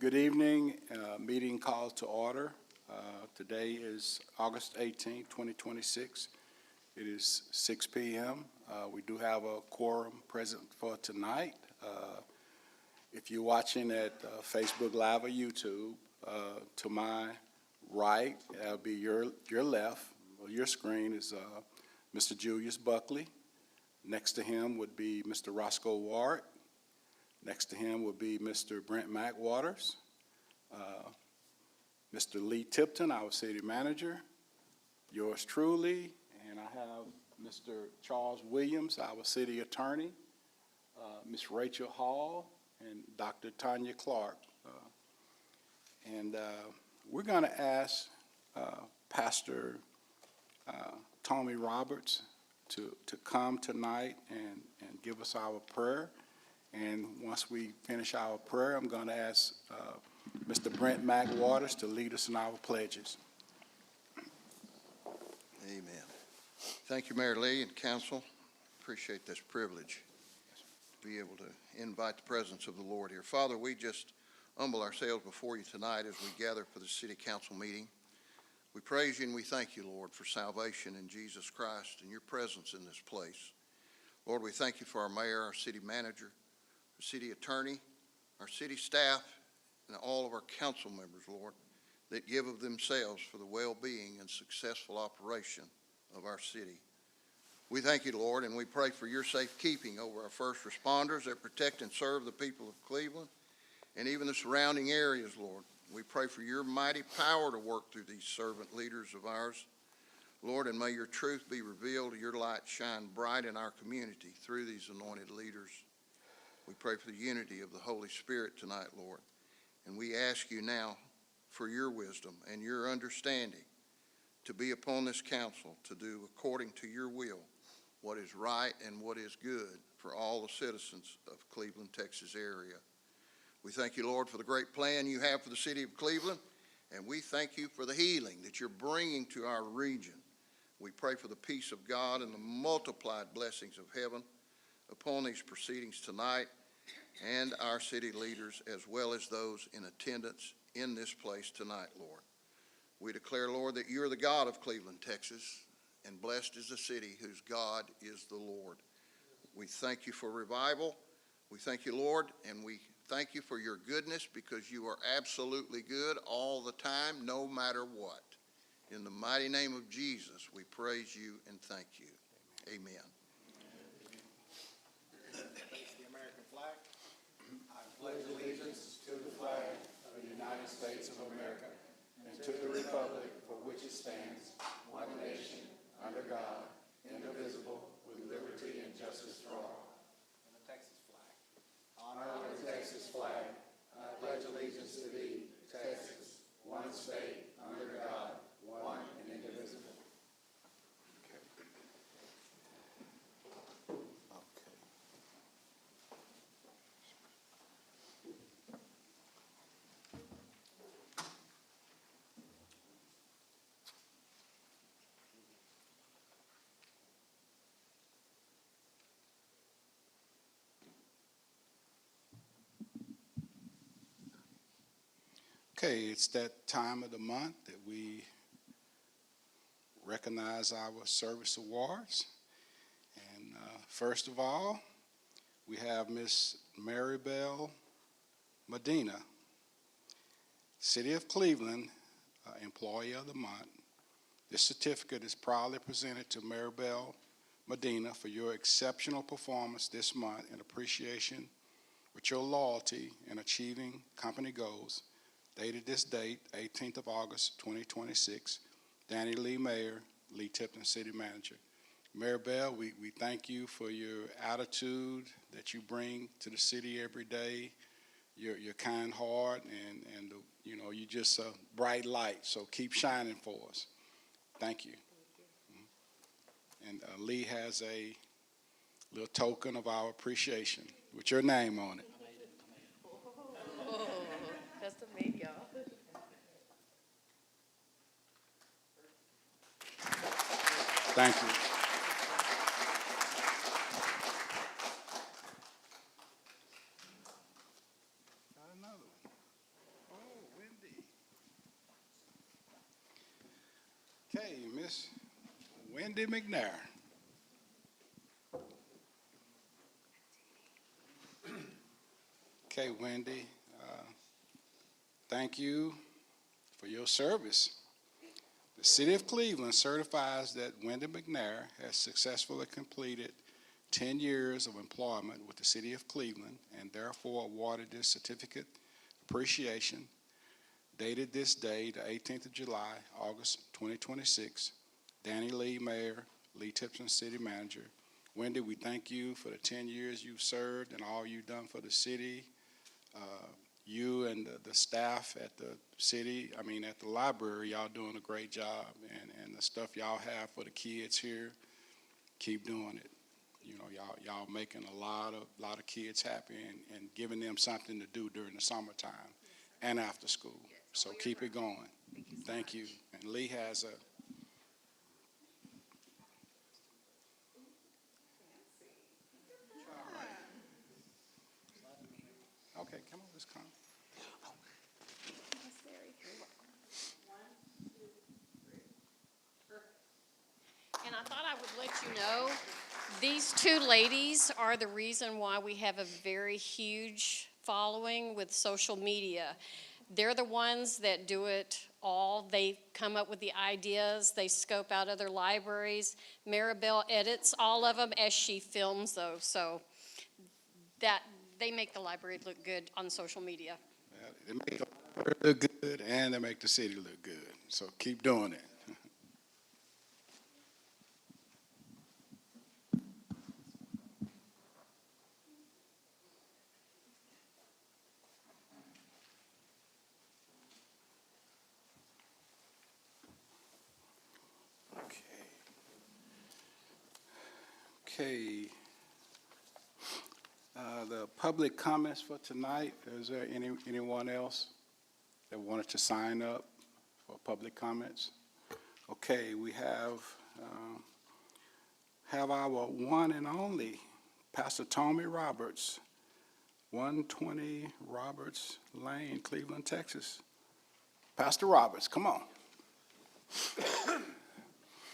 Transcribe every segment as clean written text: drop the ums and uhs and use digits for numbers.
Good evening. Meeting called to order. Today is August 18th, 2026. It is 6 p.m. We do have a quorum present for tonight. If you're watching at Facebook Live or YouTube, to my right, that'll be your left, or your screen is Mr. Julius Buckley. Next to him would be Mr. Roscoe Ward. Next to him would be Mr. Brent Mack Waters, Mr. Lee Tipton, our city manager, yours truly, and I have Mr. Charles Williams, our city attorney, Ms. Rachel Hall, and Dr. Tanya Clark. We're going to ask Pastor Tommy Roberts to come tonight and give us our prayer. And once we finish our prayer, I'm going to ask Mr. Brent Mack Waters to lead us in our pledges. Amen. Thank you, Mayor Lee and Council. Appreciate this privilege to be able to invite the presence of the Lord here. Father, we just humble ourselves before you tonight as we gather for the City Council meeting. We praise you and we thank you, Lord, for salvation in Jesus Christ and your presence in this place. Lord, we thank you for our mayor, our city manager, our city attorney, our city staff, and all of our council members, Lord, that give of themselves for the well-being and successful operation of our city. We thank you, Lord, and we pray for your safekeeping over our first responders that protect and serve the people of Cleveland and even the surrounding areas, Lord. We pray for your mighty power to work through these servant leaders of ours, Lord, and may your truth be revealed, your light shine bright in our community through these anointed leaders. We pray for the unity of the Holy Spirit tonight, Lord, and we ask you now for your wisdom and your understanding to be upon this council to do according to your will what is right and what is good for all the citizens of Cleveland, Texas area. We thank you, Lord, for the great plan you have for the city of Cleveland, and we thank you for the healing that you're bringing to our region. We pray for the peace of God and the multiplied blessings of heaven upon these proceedings tonight and our city leaders as well as those in attendance in this place tonight, Lord. We declare, Lord, that you're the God of Cleveland, Texas, and blessed is the city whose God is the Lord. We thank you for revival. We thank you, Lord, and we thank you for your goodness because you are absolutely good all the time, no matter what. In the mighty name of Jesus, we praise you and thank you. Amen. Pledge allegiance to the flag of the United States of America and to the republic for which it stands, one nation, under God, indivisible, with liberty and justice for all. And the Texas flag. Honor the Texas flag. I pledge allegiance to thee, Texas, one state, under God, one and indivisible. Okay, it's that time of the month that we recognize our service awards. And first of all, we have Miss Maribel Medina, City of Cleveland Employee of the Month. This certificate is proudly presented to Maribel Medina for your exceptional performance this month in appreciation with your loyalty in achieving company goals. Dated this date, 18th of August, 2026, Danny Lee Mayor, Lee Tipton City Manager. Maribel, we thank you for your attitude that you bring to the city every day, your kind heart, and you know, you're just a bright light, so keep shining for us. Thank you. And Lee has a little token of our appreciation with your name on it. Custom made, y'all. Thank you. Got another one. Okay, Miss Wendy McNair. Okay, Wendy, thank you for your service. The City of Cleveland certifies that Wendy McNair has successfully completed 10 years of employment with the City of Cleveland and therefore awarded this certificate appreciation dated this day, the 18th of July, August 2026. Danny Lee, Mayor, Lee Tipton, City Manager. Wendy, we thank you for the 10 years you've served and all you've done for the city. You and the staff at the city, at the library, y'all doing a great job. And the stuff y'all have for the kids here, keep doing it. You know, y'all making a lot of kids happy and giving them something to do during the summertime and after school. So keep it going. Thank you. And Lee has a okay, come on, let's come. And I thought I would let you know, these two ladies are the reason why we have a very huge following with social media. They're the ones that do it all. They come up with the ideas. They scope out other libraries. Maribel edits all of them as she films those. So that they make the library look good on social media. They make the library look good and they make the city look good. So keep doing it. Okay. The public comments for tonight, is there anyone else that wanted to sign up for public comments? Okay, we have our one and only Pastor Tommy Roberts, 120 Roberts Lane, Cleveland, Texas. Pastor Roberts, come on.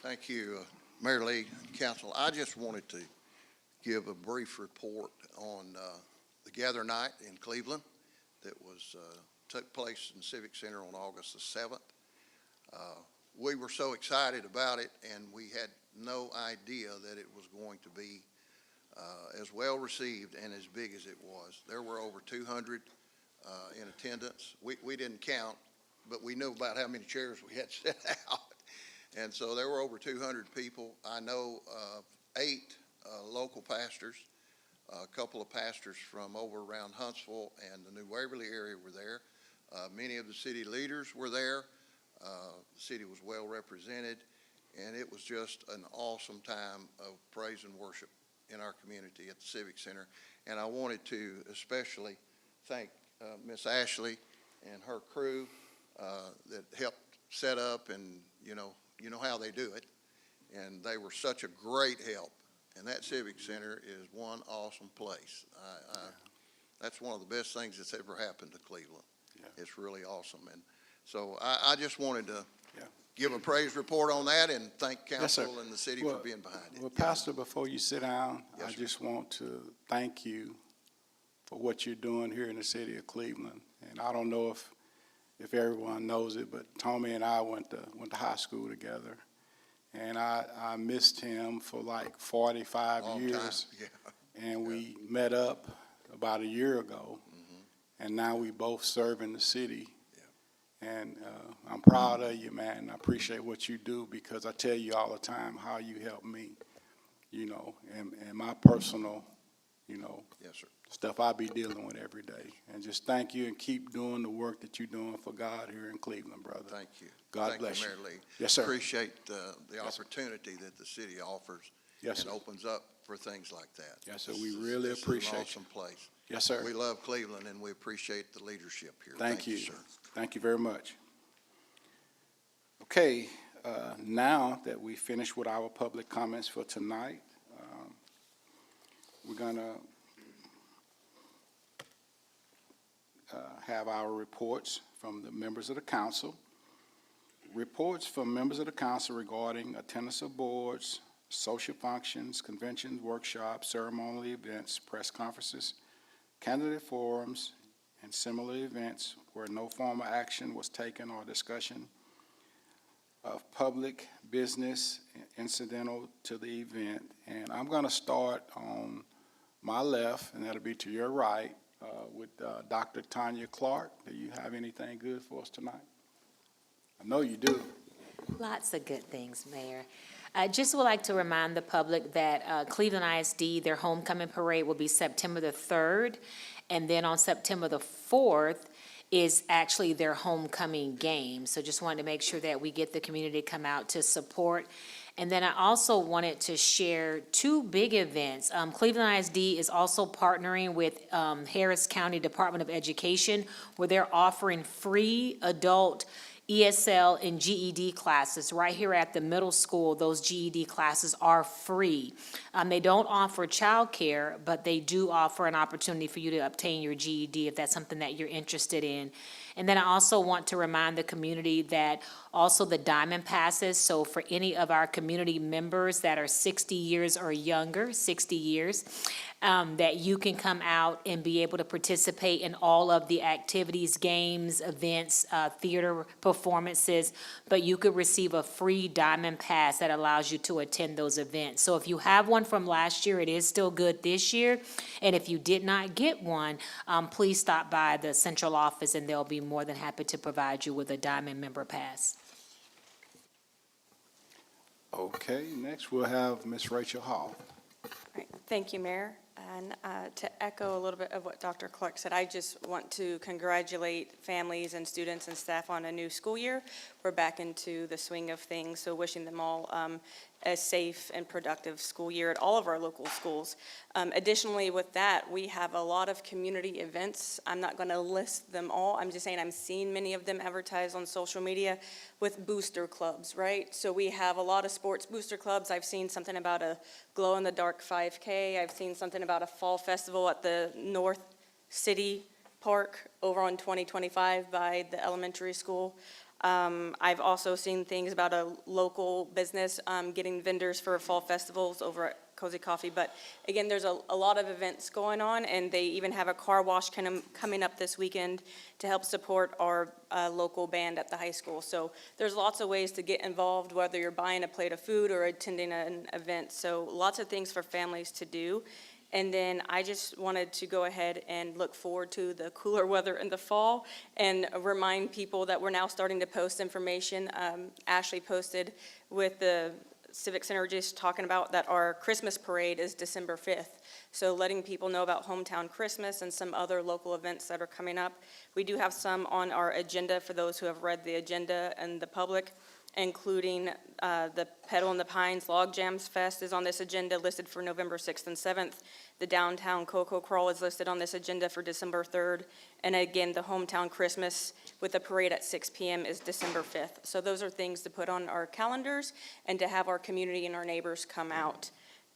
Thank you, Mayor Lee, Council. I just wanted to give a brief report on the Gather Night in Cleveland that took place in the Civic Center on August the 7th. We were so excited about it, and we had no idea that it was going to be as well received and as big as it was. There were over 200 in attendance. We didn't count, but we knew about how many chairs we had set out. And so there were over 200 people. I know 8 local pastors, a couple of pastors from over around Huntsville and the New Waverly area were there. Many of the city leaders were there. The city was well represented, and it was just an awesome time of praise and worship in our community at the Civic Center. And I wanted to especially thank Miss Ashley and her crew that helped set up, and you know how they do it, and they were such a great help. And that Civic Center is one awesome place. That's one of the best things that's ever happened to Cleveland. Yeah. It's really awesome. And so I just wanted to give a praise report on that and thank council and the city for being behind it. Well, Pastor, before you sit down, I just want to thank you for what you're doing here in the city of Cleveland. And I don't know if everyone knows it, but Tommy and I went to high school together. And I missed him for like 45 years. Yeah. And we met up about a year ago. Mm-hmm. And now we both serve in the city. Yeah. And I'm proud of you, man. I appreciate what you do, because I tell you all the time how you help me, and my personal, yes, sir. Stuff I be dealing with every day. And just thank you, and keep doing the work that you're doing for God here in Cleveland, brother. Thank you. God bless you. Mayor Lee. Yes, sir. Appreciate the opportunity that the city offers and opens up for things like that. Yes, sir. We really appreciate it. It's an awesome place. Yes, sir. We love Cleveland, and we appreciate the leadership here. Thank you, sir. Thank you very much. Okay, now that we finished with our public comments for tonight, we're going to have our reports from the members of the council. reports from members of the council regarding attendance of boards, social functions, conventions, workshops, ceremonial events, press conferences, candidate forums, and similar events where no formal action was taken or discussion of public business incidental to the event. And I'm going to start on my left, and that'll be to your right, with Dr. Tanya Clark. Do you have anything good for us tonight? I know you do. Lots of good things, Mayor. Just would like to remind the public that Cleveland ISD, their homecoming parade will be September the 3rd, and then on September the 4th is actually their homecoming game. So just wanted to make sure that we get the community to come out to support. And then I also wanted to share two big events. Cleveland ISD is also partnering with Harris County Department of Education, where they're offering free adult ESL and GED classes. Right here at the middle school, those GED classes are free. They don't offer childcare, but they do offer an opportunity for you to obtain your GED if that's something that you're interested in. And then I also want to remind the community that also the Diamond Passes, so for any of our community members that are 60 years or younger, 60 years, that you can come out and be able to participate in all of the activities, games, events, theater performances, but you could receive a free Diamond Pass that allows you to attend those events. So if you have one from last year, it is still good this year. And if you did not get one, please stop by the central office and they'll be more than happy to provide you with a Diamond Member Pass. Okay, next we'll have Ms. Rachel Hall. Right. Thank you, Mayor. And to echo a little bit of what Dr. Clark said, I just want to congratulate families and students and staff on a new school year. We're back into the swing of things, so wishing them all a safe and productive school year at all of our local schools. Additionally, with that, we have a lot of community events. I'm not going to list them all. I'm just saying I'm seeing many of them advertised on social media with booster clubs, right? So we have a lot of sports booster clubs. I've seen something about a glow-in-the-dark 5K. I've seen something about a fall festival at the North City Park over on 2025 by the elementary school. I've also seen things about a local business getting vendors for fall festivals over at Cozy Coffee. But again, there's a lot of events going on, and they even have a car wash coming up this weekend to help support our local band at the high school. So there's lots of ways to get involved, whether you're buying a plate of food or attending an event. So lots of things for families to do. And then I just wanted to go ahead and look forward to the cooler weather in the fall and remind people that we're now starting to post information. Ashley posted with the Civic Center just talking about that our Christmas parade is December 5th. So letting people know about Hometown Christmas and some other local events that are coming up. We do have some on our agenda for those who have read the agenda and the public, including the Pedal in the Pines Log Jams Fest is on this agenda, listed for November 6th and 7th. The Downtown Cocoa Crawl is listed on this agenda for December 3rd. And again, the Hometown Christmas with the parade at 6 p.m. is December 5th. So those are things to put on our calendars and to have our community and our neighbors come out.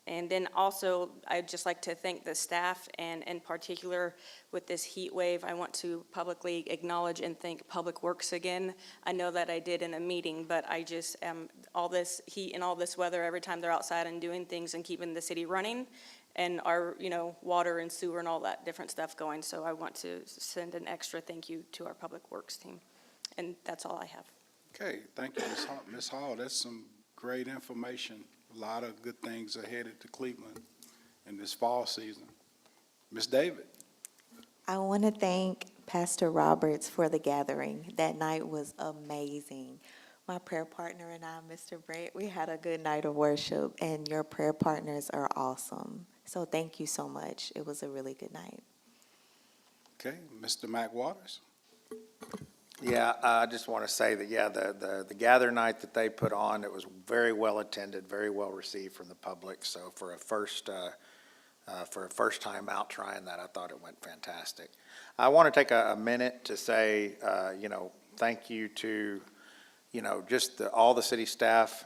And then also, I'd just like to thank the staff, and in particular with this heat wave, I want to publicly acknowledge and thank Public Works again. I know that I did in a meeting, but I just all this heat and all this weather, every time they're outside and doing things and keeping the city running, and our, water and sewer and all that different stuff going. So I want to send an extra thank you to our Public Works team. And that's all I have. Okay, thank you, Ms. Hall. That's some great information. A lot of good things are headed to Cleveland in this fall season. Ms. David. I want to thank Pastor Roberts for the gathering. That night was amazing. My prayer partner and I, Mr. Brett, we had a good night of worship, and your prayer partners are awesome. So thank you so much. It was a really good night. Okay, Mr. Mac Waters. Yeah, I just want to say that, the gather night that they put on, it was very well attended, very well received from the public. So for a first time out trying that, I thought it went fantastic. I want to take a minute to say, thank you to, just all the city staff,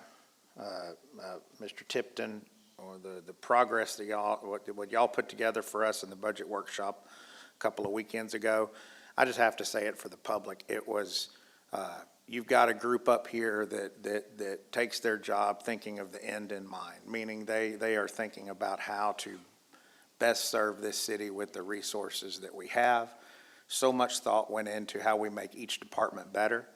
Mr. Tipton, or the progress that what y'all put together for us in the budget workshop a couple of weekends ago. I just have to say it for the public. It was you've got a group up here that takes their job thinking of the end in mind, meaning they are thinking about how to best serve this city with the resources that we have. So much thought went into how we make each department better.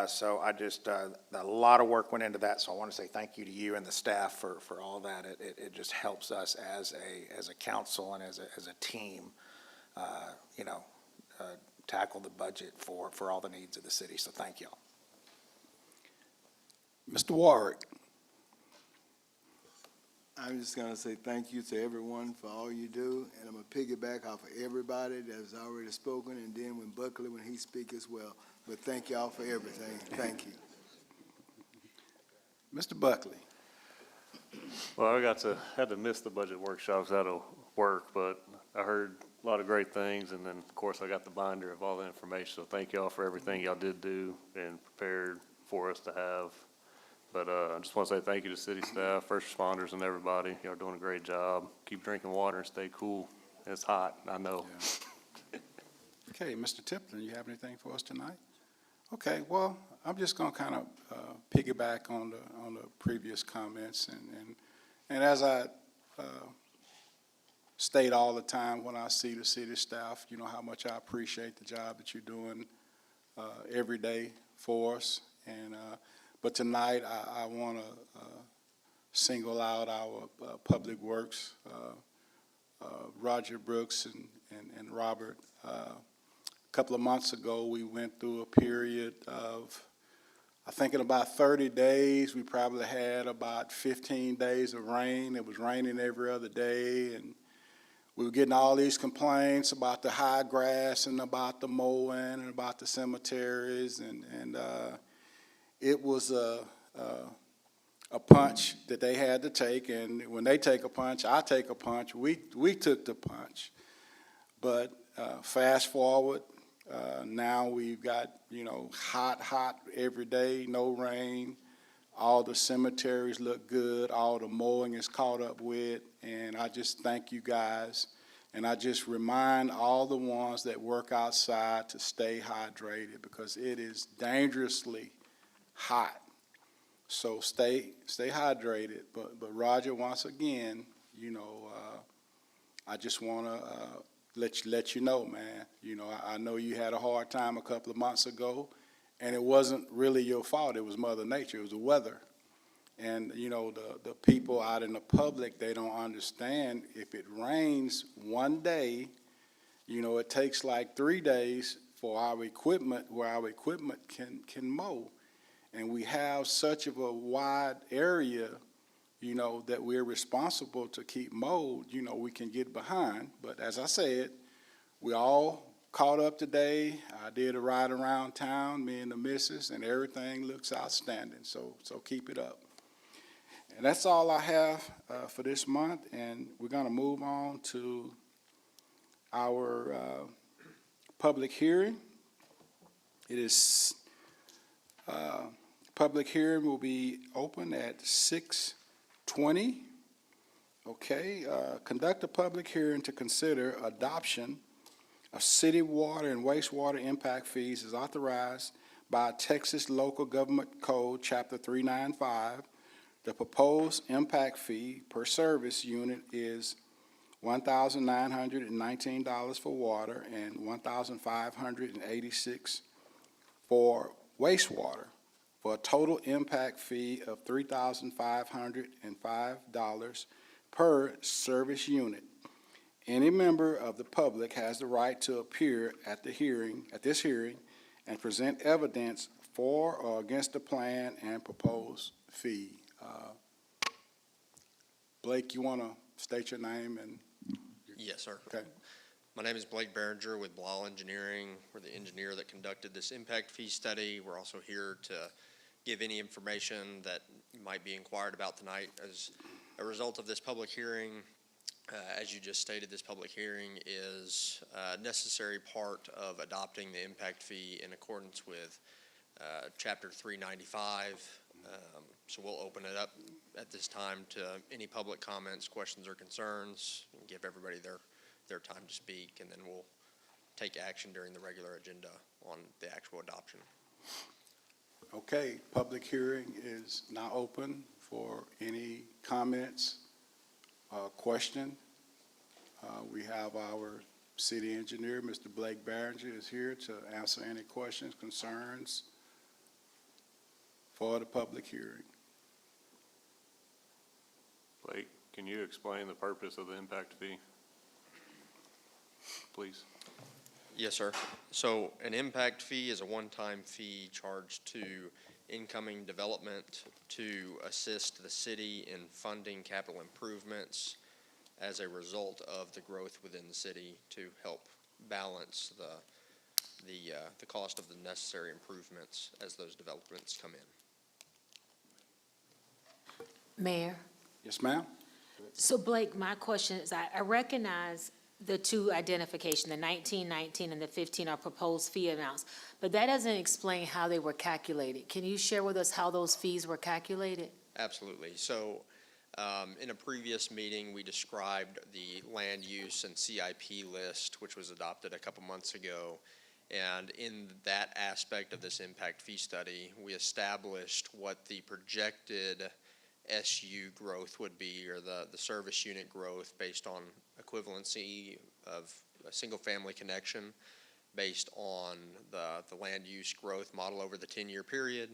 So a lot of work went into that, so I want to say thank you to you and the staff for all that. It just helps us as a council and as a team, tackle the budget for all the needs of the city, so thank y'all. Mr. Warwick. I'm just gonna say thank you to everyone for all you do, and I'm gonna piggyback off of everybody that has already spoken, and then when Buckley, when he speak as well. But thank y'all for everything. Thank you. Mr. Buckley. Well, I had to miss the budget workshops out of work, but I heard a lot of great things, and then, of course, I got the binder of all the information, so thank y'all for everything y'all did do and prepared for us to have. But I just want to say thank you to city staff, first responders, and everybody. Y'all are doing a great job. Keep drinking water and stay cool. It's hot, I know. Okay, Mr. Tipton, you have anything for us tonight? Okay, well, I'm just going to kind of piggyback on the previous comments, and as I state all the time when I see the city staff, you know how much I appreciate the job that you're doing every day for us. And but tonight I want to single out our Public Works, Roger Brooks and Robert. A couple of months ago, we went through a period of, I think in about 30 days, we probably had about 15 days of rain. It was raining every other day, and we were getting all these complaints about the high grass and about the mowing and about the cemeteries, and it was a punch that they had to take, and when they take a punch, I take a punch. We took the punch, but fast forward, now we've got, hot every day, no rain. All the cemeteries look good. All the mowing is caught up with. And I just thank you guys. And I just remind all the ones that work outside to stay hydrated because it is dangerously hot. So stay hydrated. But Roger, once again, I just want to let you know, man. I know you had a hard time a couple of months ago, and it wasn't really your fault. It was Mother Nature. It was the weather. And, the people out in the public, they don't understand if it rains one day, it takes like 3 days for our equipment, where our equipment can mow. And we have such of a wide area, that we're responsible to keep mowed, we can get behind. But as I said, we all caught up today. I did a ride around town, me and the missus, and everything looks outstanding. So keep it up. And that's all I have for this month, and we're going to move on to our public hearing. It is, public hearing will be open at 6:20. Okay, conduct a public hearing to consider adoption of city water and wastewater impact fees as authorized by Texas Local Government Code, Chapter 395. The proposed impact fee per service unit is $1,919 for water and $1,586 for wastewater, for a total impact fee of $3,505 per service unit. Any member of the public has the right to appear at this hearing, and present evidence for or against the plan and proposed fee. Blake, you want to state your name and? Yes, sir. Okay. My name is Blake Behringer with Blau Engineering. We're the engineer that conducted this impact fee study. We're also here to give any information that might be inquired about tonight as a result of this public hearing. As you just stated, this public hearing is a necessary part of adopting the impact fee in accordance with Chapter 395. So we'll open it up at this time to any public comments, questions, or concerns, and give everybody their time to speak, and then we'll take action during the regular agenda on the actual adoption. Okay, public hearing is now open for any comments, question. We have our city engineer, Mr. Blake Barringer, is here to answer any questions, concerns for the public hearing. Blake, can you explain the purpose of the impact fee? Please. Yes, sir. So an impact fee is a one-time fee charged to incoming development to assist the city in funding capital improvements as a result of the growth within the city to help balance the cost of the necessary improvements as those developments come in. Mayor? Yes, ma'am? So Blake, my question is, I recognize the two identification, the 1919 and the 15 are proposed fee amounts, but that doesn't explain how they were calculated. Can you share with us how those fees were calculated? Absolutely. So in a previous meeting, we described the land use and CIP list, which was adopted a couple months ago. And in that aspect of this impact fee study, we established what the projected SU growth would be, or the service unit growth based on equivalency of a single-family connection based on the land use growth model over the 10-year period,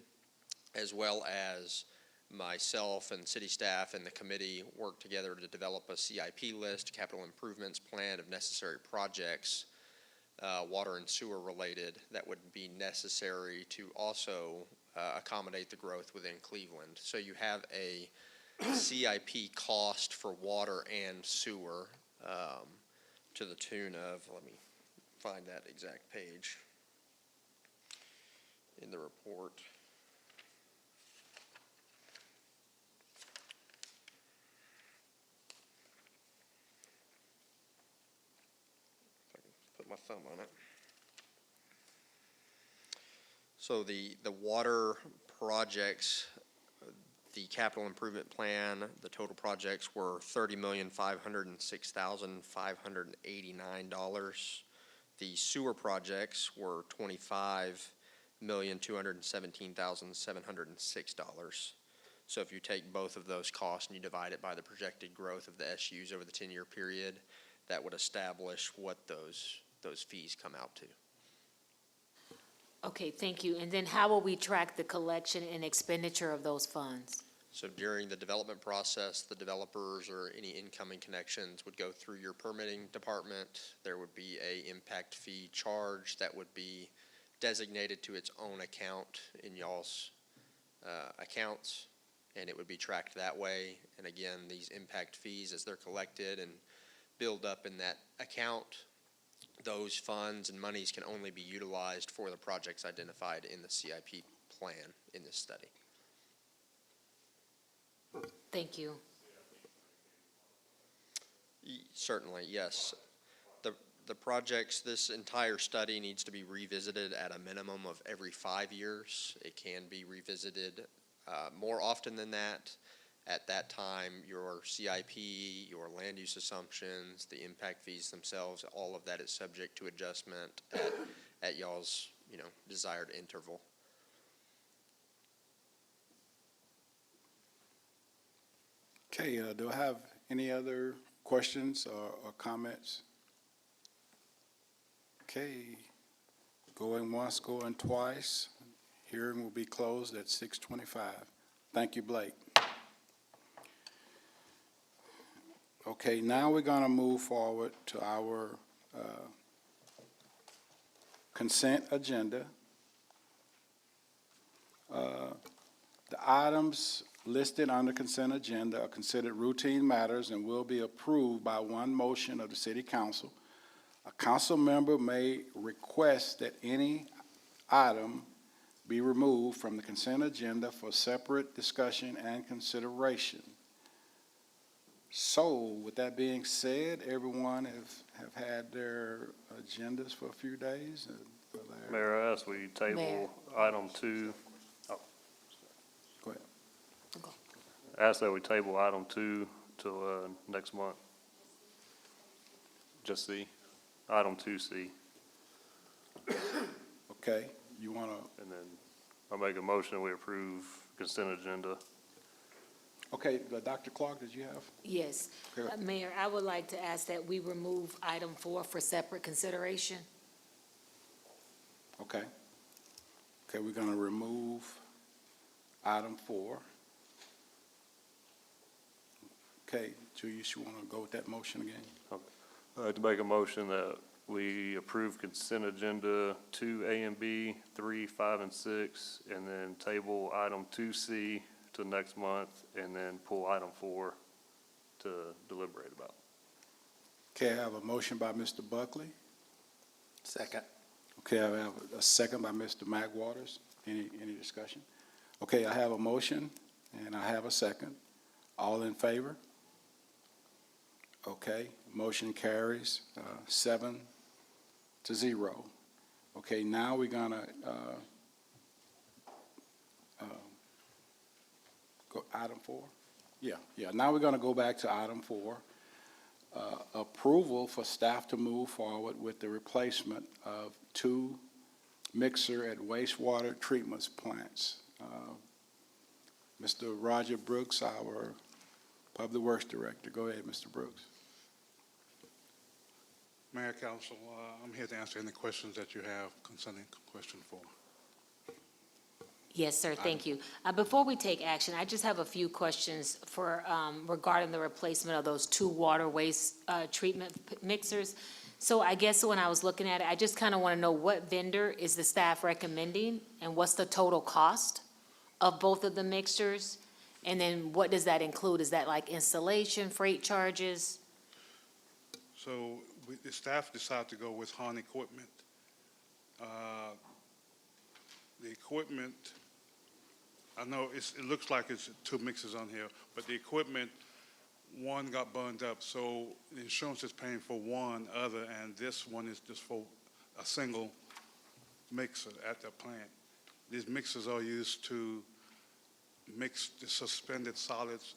as well as myself and city staff and the committee worked together to develop a CIP list, capital improvements plan of necessary projects, water and sewer related, that would be necessary to also accommodate the growth within Cleveland. So you have a CIP cost for water and sewer to the tune of, let me find that exact page in the report. If I can put my thumb on it. So the water projects, the capital improvement plan, the total projects were $30,506,589. The sewer projects were $25,217,706. So if you take both of those costs and you divide it by the projected growth of the SUs over the 10-year period, that would establish what those fees come out to. Okay, thank you. And then how will we track the collection and expenditure of those funds? So during the development process, the developers or any incoming connections would go through your permitting department. There would be a impact fee charge that would be designated to its own account in y'all's accounts, and it would be tracked that way. And again, these impact fees, as they're collected and build up in that account, those funds and monies can only be utilized for the projects identified in the CIP plan in this study. Thank you. Certainly, yes. The projects, this entire study needs to be revisited at a minimum of every 5 years. It can be revisited more often than that. At that time, your CIP, your land use assumptions, the impact fees themselves, all of that is subject to adjustment at y'all's, desired interval. Okay, do I have any other questions or comments? Okay, going once, going twice. Hearing will be closed at 6:25. Thank you, Blake. Okay, now we're going to move forward to our consent agenda. The items listed on the consent agenda are considered routine matters and will be approved by one motion of the City Council. A council member may request that any item be removed from the consent agenda for separate discussion and consideration. So, with that being said, everyone have had their agendas for a few days. Mayor, I ask we table Mayor. item 2. Go ahead. I ask that we table item 2 till next month. Just C, item 2C, Okay, you want to, and then I make a motion, we approve consent agenda. Okay, Dr. Clark, did you have? Yes. Okay. Mayor, I would like to ask that we remove item 4 for separate consideration. Okay. Okay, we're gonna remove item 4. Okay, Julius, you wanna go with that motion again? I'd like to make a motion that we approve consent agenda 2A and B, 3, 5, and 6, and then table item 2C to next month, and then pull item 4 to deliberate about. Okay, I have a motion by Mr. Buckley. Second. Okay, I have a second by Mr. Mac Waters. Any discussion? Okay, I have a motion and I have a second. All in favor? Okay, motion carries 7-0. Okay, now we're gonna go item 4? Yeah, now we're gonna go back to item 4. Approval for staff to move forward with the replacement of 2 mixer at wastewater treatment plants. Mr. Roger Brooks, our Public Works Director. Go ahead, Mr. Brooks. Mayor, Council, I'm here to answer any questions that you have concerning question 4. Yes, sir, thank you. Before we take action, I just have a few questions for, regarding the replacement of those 2 water waste treatment mixers. So I guess when I was looking at it, I just kind of want to know what vendor is the staff recommending, and what's the total cost of both of the mixers? And then what does that include? Is that like installation, freight charges? So the staff decided to go with Hahn Equipment. The equipment, I know it looks like it's 2 mixers on here, but the equipment, one got burned up, so the insurance is paying for one other, and this one is just for a single mixer at the plant. These mixers are used to mix the suspended solids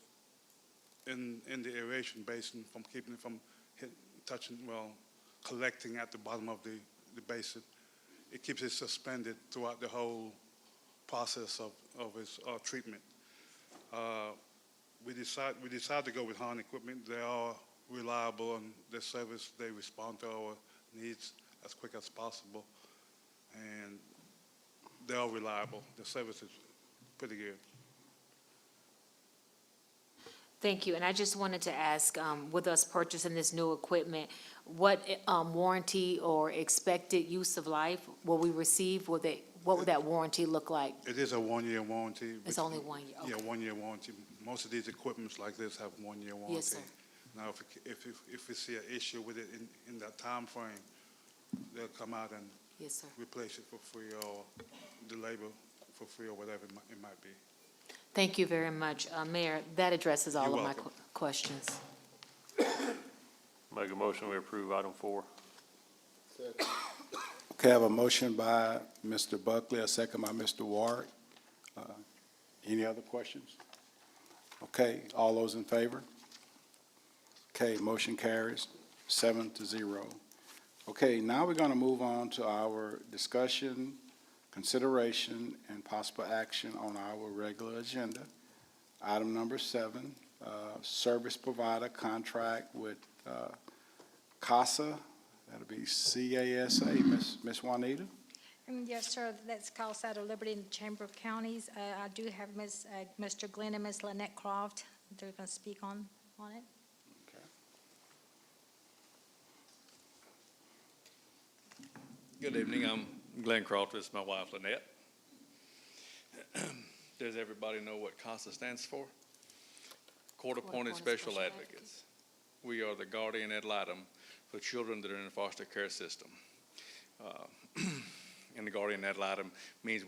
in the aeration basin from keeping it from collecting at the bottom of the basin. It keeps it suspended throughout the whole process of its treatment. We decided to go with Hahn Equipment. They are reliable in their service. They respond to our needs as quick as possible, and they are reliable. The service is pretty good. Thank you, and I just wanted to ask, with us purchasing this new equipment, what warranty or expected use of life will we receive? What would that warranty look like? It is a 1-year warranty. It's only 1 year, okay. Yeah, 1-year warranty. Most of these equipments like this have 1-year warranty. Yes, sir. Now, if we see an issue with it in that time frame, they'll come out and Yes, sir. replace it for free, or the labor for free, or whatever it might be. Thank you very much. Mayor, that addresses all You're of my welcome. questions. Make a motion, we approve item 4. Okay, I have a motion by Mr. Buckley, a second by Mr. Ward. Any other questions? Okay, all those in favor? Okay, motion carries 7-0. Okay, now we're going to move on to our discussion, consideration, and possible action on our regular agenda. Item number 7, service provider contract with CASA. That'll be CASA. Miss Juanita? Yes, sir, that's CASA out of Liberty and Chamber of Counties. I do have Mr. Glenn and Ms. Lynette Croft. They're going to speak on it. Good evening, I'm Glenn Croft, this is my wife Lynette. Does everybody know what CASA stands for? Court-appointed Special Advocates. We are the guardian ad litem for children that are in the foster care system. And the guardian ad litem means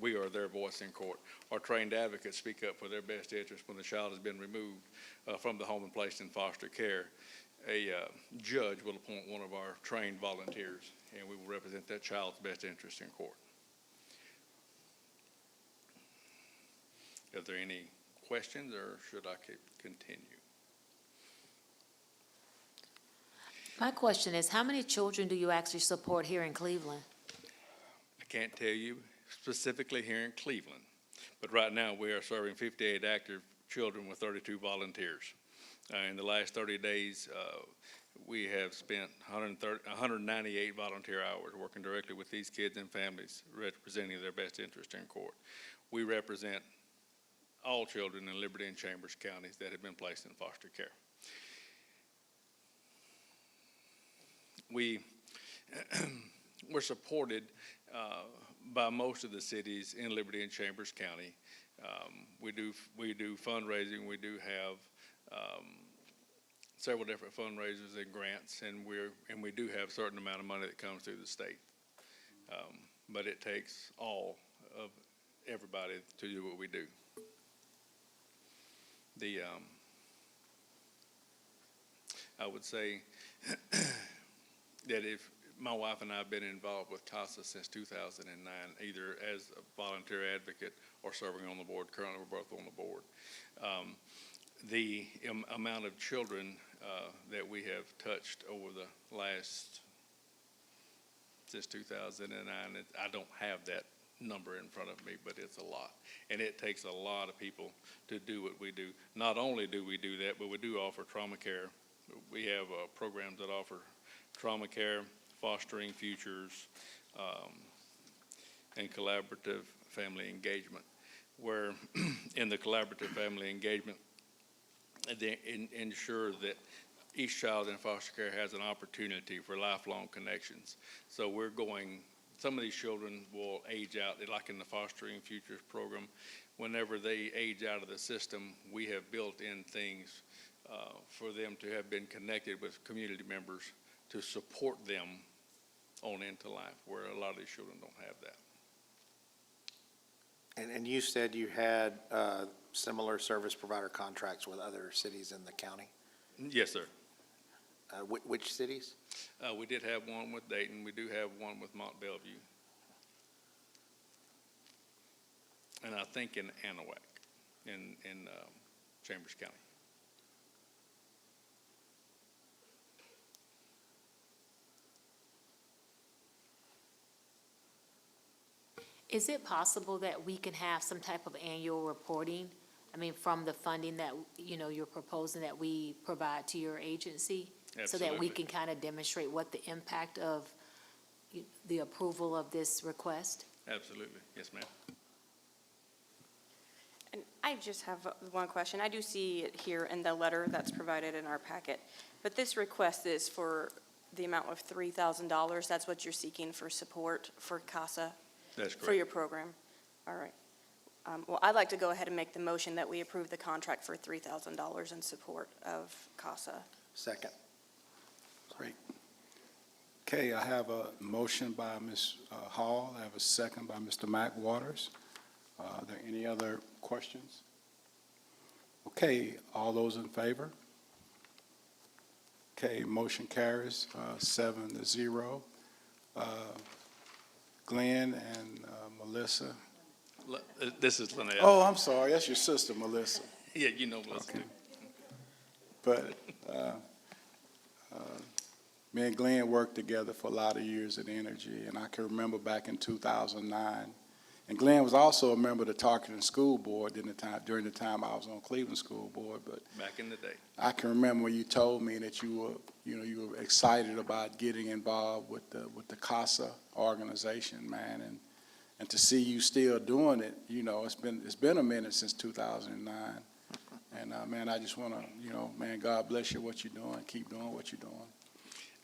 we are their voice in court. Our trained advocates speak up for their best interest when the child has been removed from the home and placed in foster care. A judge will appoint one of our trained volunteers, and we will represent that child's best interest in court. Are there any questions, or should I continue? My question is, how many children do you actually support here in Cleveland? I can't tell you. specifically here in Cleveland. But right now, we are serving 58 active children with 32 volunteers. In the last 30 days, we have spent 198 volunteer hours working directly with these kids and families, representing their best interest in court. We represent all children in Liberty and Chambers counties that have been placed in foster care. We're supported by most of the cities in Liberty and Chambers County. We do fundraising. We do have several different fundraisers and grants, and we do have a certain amount of money that comes through the state. But it takes all of everybody to do what we do. I would say that if my wife and I have been involved with CASA since 2009, either as a volunteer advocate or serving on the board. Currently, we're both on the board. The amount of children that we have touched over the last, since 2009, I don't have that number in front of me, but it's a lot. And it takes a lot of people to do what we do. Not only do we do that, but we do offer trauma care. We have programs that offer trauma care, fostering futures, and collaborative family engagement, where in the collaborative family engagement, they ensure that each child in foster care has an opportunity for lifelong connections. So we're going, some of these children will age out, like in the Fostering Futures program. Whenever they age out of the system, we have built in things for them to have been connected with community members to support them on into life, where a lot of these children don't have that. And you said you had similar service provider contracts with other cities in the county? Yes, sir. Which cities? We did have one with Dayton. We do have one with Mont Bellevue. And I think in Anahuac, in Chambers County. Is it possible that we can have some type of annual reporting? I mean, from the funding that, you're proposing that we provide to your agency? So that we Absolutely. can kind of demonstrate what the impact of the approval of this request? Absolutely. Yes, ma'am. And I just have one question. I do see it here in the letter that's provided in our packet, but this request is for the amount of $3,000. That's what you're seeking for support for CASA? That's correct. For your program? All right. Well, I'd like to go ahead and make the motion that we approve the contract for $3,000 in support of CASA. Second. Great. Okay, I have a motion by Ms. Hall. I have a second by Mr. Mack Waters. Are there any other questions? Okay, all those in favor? Okay, motion carries 7-0. Glenn and Melissa. This is Lynette. Oh, I'm sorry, that's your sister, Melissa. Yeah, you know Melissa. Okay. But me and Glenn worked together for a lot of years at Energy, and I can remember back in 2009. And Glenn was also a member of the Tarkington School Board during the time I was on Cleveland School Board. But Back in the day. I can remember when you told me that you were excited about getting involved with the CASA organization, man, and to see you still doing it. It's been a minute since 2009. And, man, I just want to, man, God bless you, what you're doing. Keep doing what you're doing.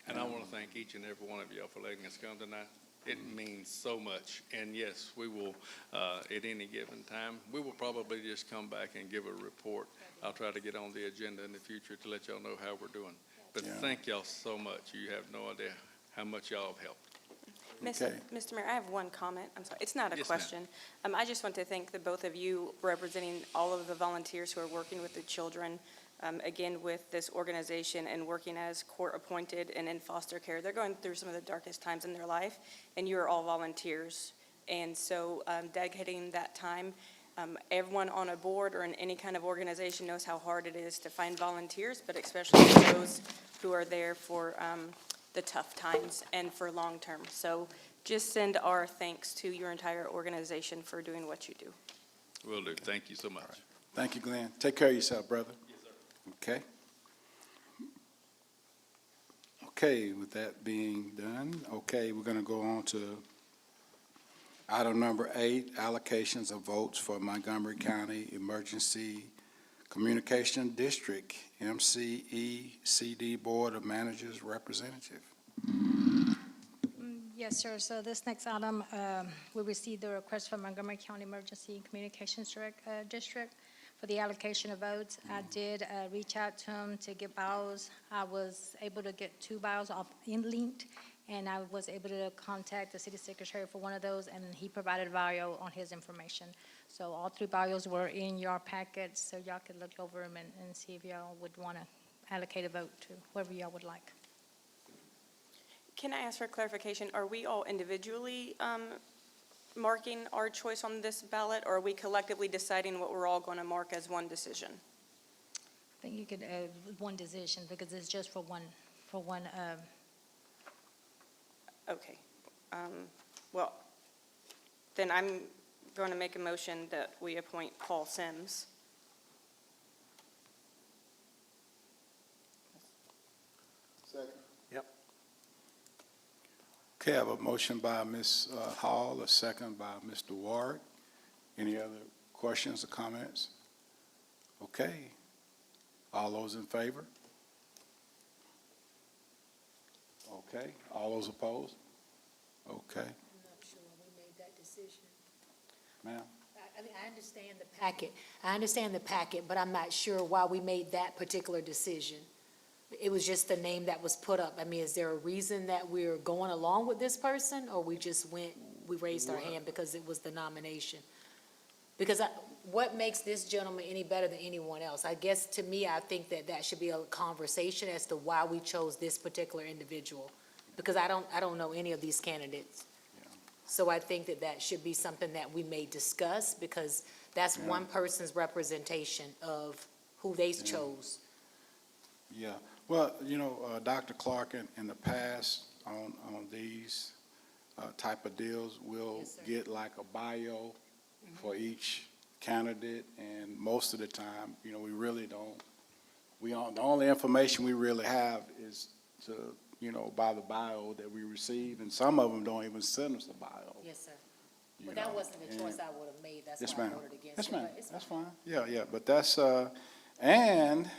And I want to thank each and every one of y'all for letting us come tonight. It means so much. And yes, we will, at any given time, we will probably just come back and give a report. I'll try to get on the agenda in the future to let y'all know how we're doing. But Yeah. thank y'all so much. You have no idea how much y'all have helped. Okay. Mr. Mayor, I have one comment. I'm sorry, it's not a Yes, ma'am. question. I just want to thank the both of you representing all of the volunteers who are working with the children, again, with this organization and working as court-appointed and in foster care. They're going through some of the darkest times in their life, and you are all volunteers. And so dedicating that time, everyone on a board or in any kind of organization knows how hard it is to find volunteers, but especially those who are there for the tough times and for long-term. So just send our thanks to your entire organization for doing what you do. Will do. Thank you so much. Thank you, Glenn. Take care of yourself, brother. Okay. Okay, with that being done, okay, we're going to go on to item number 8, allocations of votes for Montgomery County Emergency Communication District, MCECD Board of Managers Representative. Yes, sir. So this next item, we received the request from Montgomery County Emergency Communications District for the allocation of votes. I did reach out to him to get bios. I was able to get 2 bios off InLinked, and I was able to contact the city secretary for one of those, and he provided a bio on his information. So all 3 bios were in your packets, so y'all could look over them and see if y'all would want to allocate a vote to whoever y'all would like. Can I ask for clarification? Are we all individually marking our choice on this ballot, or are we collectively deciding what we're all going to mark as one decision? I think you could, one decision, because it's just for one, Okay. Well, then I'm going to make a motion that we appoint Paul Sims. Okay, I have a motion by Ms. Hall, a second by Mr. Ward. Any other questions or comments? Okay. All those in favor? Okay. All those opposed? Okay. I'm not sure we made that decision. Ma'am? I mean, I understand the packet, but I'm not sure why we made that particular decision. It was just the name that was put up. I mean, is there a reason that we're going along with this person, or we just we raised our hand because it was the nomination? Because what makes this gentleman any better than anyone else? I guess, to me, I think that should be a conversation as to why we chose this particular individual, because I don't know any of these candidates. So I think that should be something that we may discuss, because that's one person's representation of who they chose. Yeah. Well, Dr. Clark, in the past, on these type of deals, we'll Yes, sir. get like a bio for each candidate, and most of the time, we really don't, the only information we really have is to, by the bio that we receive, and some of them don't even send us a bio. Yes, sir. Well, that wasn't the choice I would have made. That's Yes, why I ma'am. voted against it. Yes, ma'am. But it's That's fine. fine. Yeah, but that's, and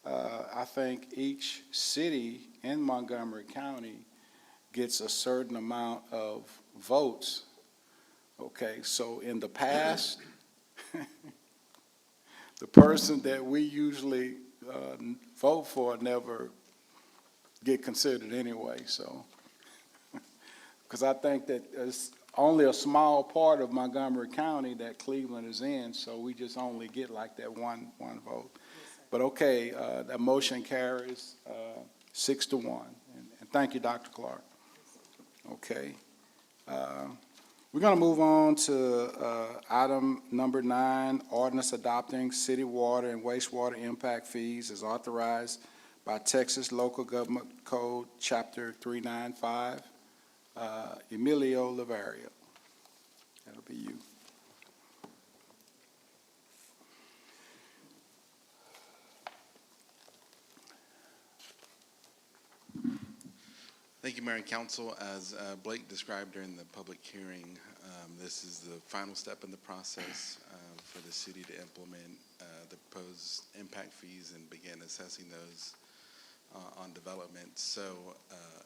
I think each city in Montgomery County gets a certain amount of votes. Okay, so in the past, the person that we usually vote for never get considered anyway, so. Because I think that it's only a small part of Montgomery County that Cleveland is in, so we just only get like that one vote. But okay, that motion carries 6-1. And thank you, Dr. Clark. Okay. We're going to move on to item number 9, ordinance adopting city water and wastewater impact fees as authorized by Texas Local Government Code, Chapter 395. Emilio Lavario. That'll be you. Thank you, Mayor and Council. As Blake described during the public hearing, this is the final step in the process for the city to implement the proposed impact fees and begin assessing those on development. So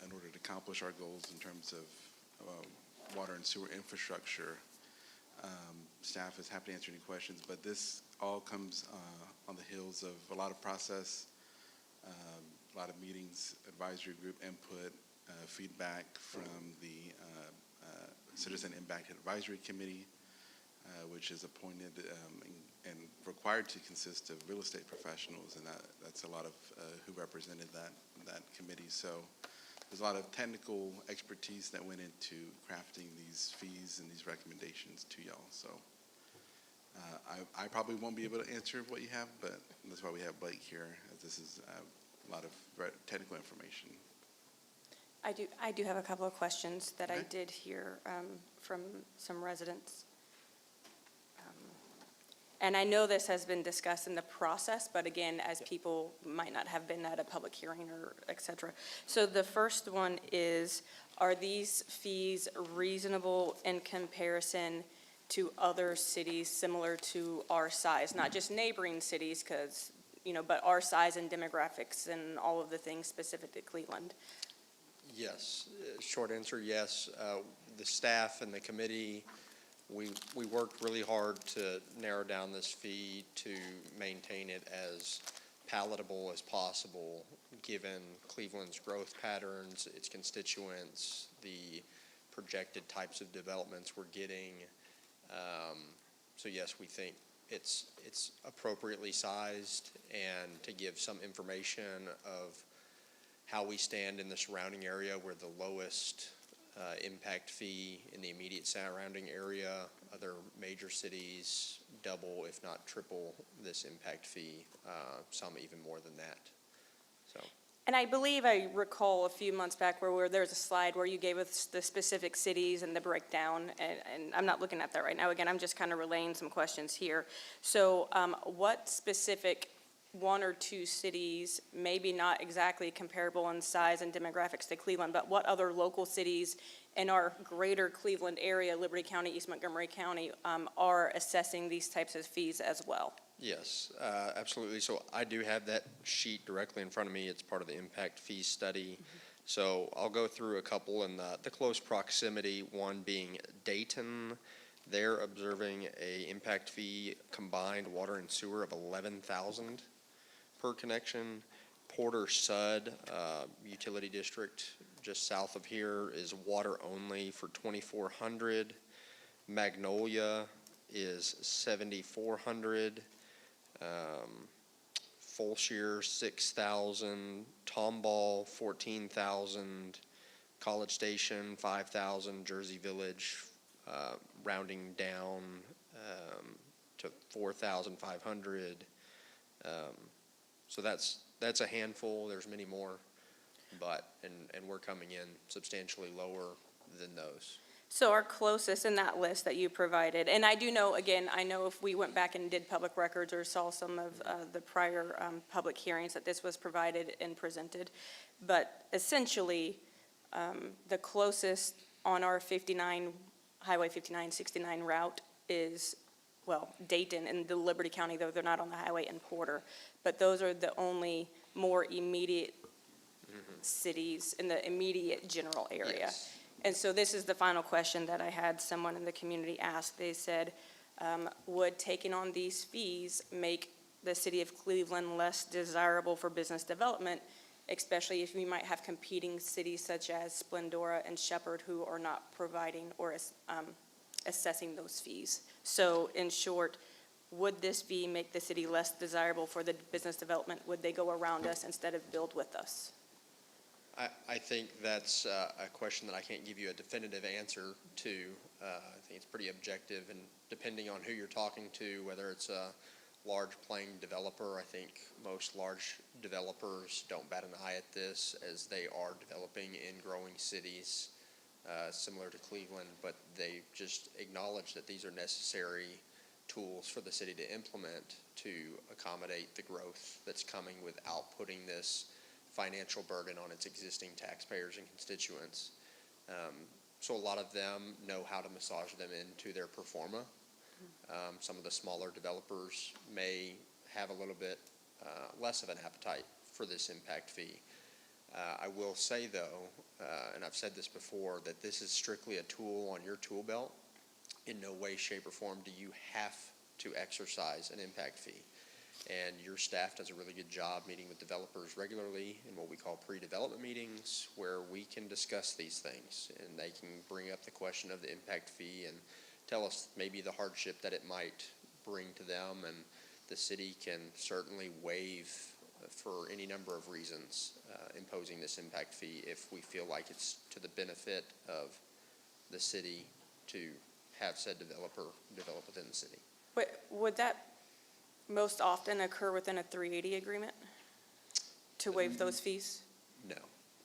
in order to accomplish our goals in terms of water and sewer infrastructure, staff is happy to answer any questions, but this all comes on the heels of a lot of process, a lot of meetings, advisory group input, feedback from the Citizen Impact Advisory Committee, which is appointed and required to consist of real estate professionals, and that's a lot of who represented that committee. So there's a lot of technical expertise that went into crafting these fees and these recommendations to y'all. So I probably won't be able to answer what you have, but that's why we have Blake here, as this is a lot of technical information. I do have a couple of questions that I Okay. did hear from some residents. And I know this has been discussed in the process, but again, as people might not have been at a public hearing or et cetera. So the first one is, are these fees reasonable in comparison to other cities similar to our size? Not just neighboring cities, because, but our size and demographics and all of the things specific to Cleveland. Yes, short answer, yes. The staff and the committee, we worked really hard to narrow down this fee to maintain it as palatable as possible, given Cleveland's growth patterns, its constituents, the projected types of developments we're getting. So yes, we think it's appropriately sized, and to give some information of how we stand in the surrounding area. We're the lowest impact fee in the immediate surrounding area. Other major cities double, if not triple, this impact fee, some even more than that. So. And I believe I recall a few months back where there's a slide where you gave us the specific cities and the breakdown, and I'm not looking at that right now. Again, I'm just kind of relaying some questions here. So what specific one or two cities, maybe not exactly comparable in size and demographics to Cleveland, but what other local cities in our greater Cleveland area, Liberty County, East Montgomery County, are assessing these types of fees as well? Yes, absolutely. So I do have that sheet directly in front of me. It's part of the impact fee study. So I'll go through a couple in the close proximity, one being Dayton. They're observing a impact fee combined water and sewer of $11,000 per connection. Porter Sud, utility district just south of here, is water only for $2,400. Magnolia is $7,400. Fulshire, $6,000. Tomball, $14,000. College Station, $5,000. Jersey Village, rounding down to $4,500. So that's a handful. There's many more, but and we're coming in substantially lower than those. So our closest in that list that you provided, and I do know, again, I know if we went back and did public records or saw some of the prior public hearings that this was provided and presented, but essentially, the closest on our Highway 5969 route is, well, Dayton and the Liberty County, though they're not on the highway, and Porter. But those are the only more immediate cities in the immediate general area. Yes. And so this is the final question that I had someone in the community ask. They said, would taking on these fees make the city of Cleveland less desirable for business development, especially if we might have competing cities such as Splendora and Shepherd who are not providing or assessing those fees? So in short, would this fee make the city less desirable for the business development? Would they go around us instead of build with us? I think that's a question that I can't give you a definitive answer to. I think it's pretty objective, and depending on who you're talking to, whether it's a large playing developer, I think most large developers don't bat an eye at this, as they are developing in growing cities similar to Cleveland, but they just acknowledge that these are necessary tools for the city to implement to accommodate the growth that's coming without putting this financial burden on its existing taxpayers and constituents. So a lot of them know how to massage them into their pro forma. Some of the smaller developers may have a little bit less of an appetite for this impact fee. I will say, though, and I've said this before, that this is strictly a tool on your tool belt. In no way, shape, or form do you have to exercise an impact fee. And your staff does a really good job meeting with developers regularly in what we call pre-development meetings, where we can discuss these things, and they can bring up the question of the impact fee and tell us maybe the hardship that it might bring to them, and the city can certainly waive for any number of reasons imposing this impact fee if we feel like it's to the benefit of the city to have said developer develop within the city. But would that most often occur within a 380 agreement to waive those fees? No.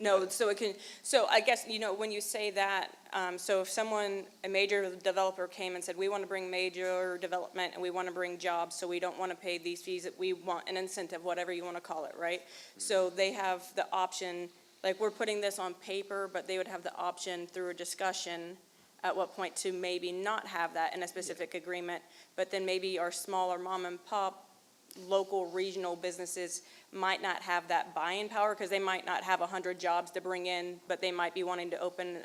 No, so it can, so I guess, you know, when you say that, so if someone, a major developer came and said, we want to bring major development and we want to bring jobs, so we don't want to pay these fees, that we want an incentive, whatever you want to call it, right? So they have the option, like, we're putting this on paper, but they would have the option through a discussion at what point to maybe not have that in a specific agreement, but then maybe our smaller mom and pop, local, regional businesses might not have that buying power, because they might not have 100 jobs to bring in, but they might be wanting to open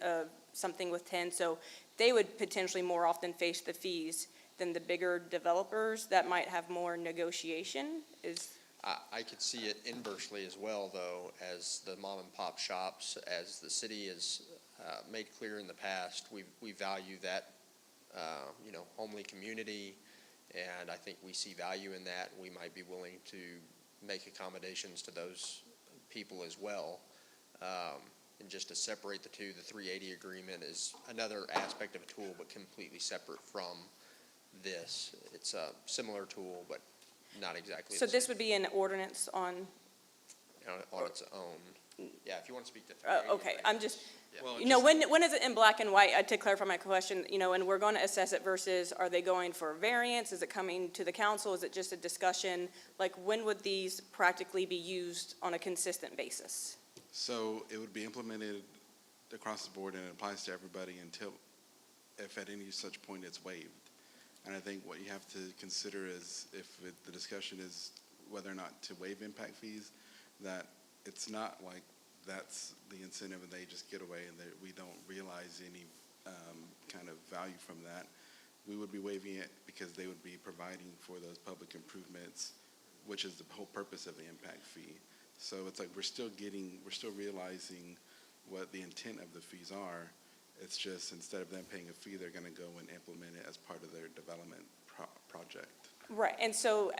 something with 10, so they would potentially more often face the fees than the bigger developers that might have more negotiation, is, I could see it inversely as well, though, as the mom and pop shops, as the city has made clear in the past, we value that, homely community, and I think we see value in that. We might be willing to make accommodations to those people as well. And just to separate the two, the 380 agreement is another aspect of a tool, but completely separate from this. It's a similar tool, but not exactly so the this same would be an ordinance on, on its own. Yeah, if you want to speak to 380. okay, I'm just, Yeah. you know, when is it in black and white, to clarify my question, you know, and we're going to assess it versus, are they going for variance, is it coming to the council, is it just a discussion? Like, when would these practically be used on a consistent basis? So it would be implemented across the board and it applies to everybody until, if at any such point it's waived. And I think what you have to consider is the discussion is whether or not to waive impact fees, that it's not like that's the incentive and they just get away and that we don't realize any kind of value from that. We would be waiving it because they would be providing for those public improvements, which is the whole purpose of the impact fee. So it's like we're still realizing what the intent of the fees are. It's just instead of them paying a fee, they're going to go and implement it as part of their development project. Right, and so,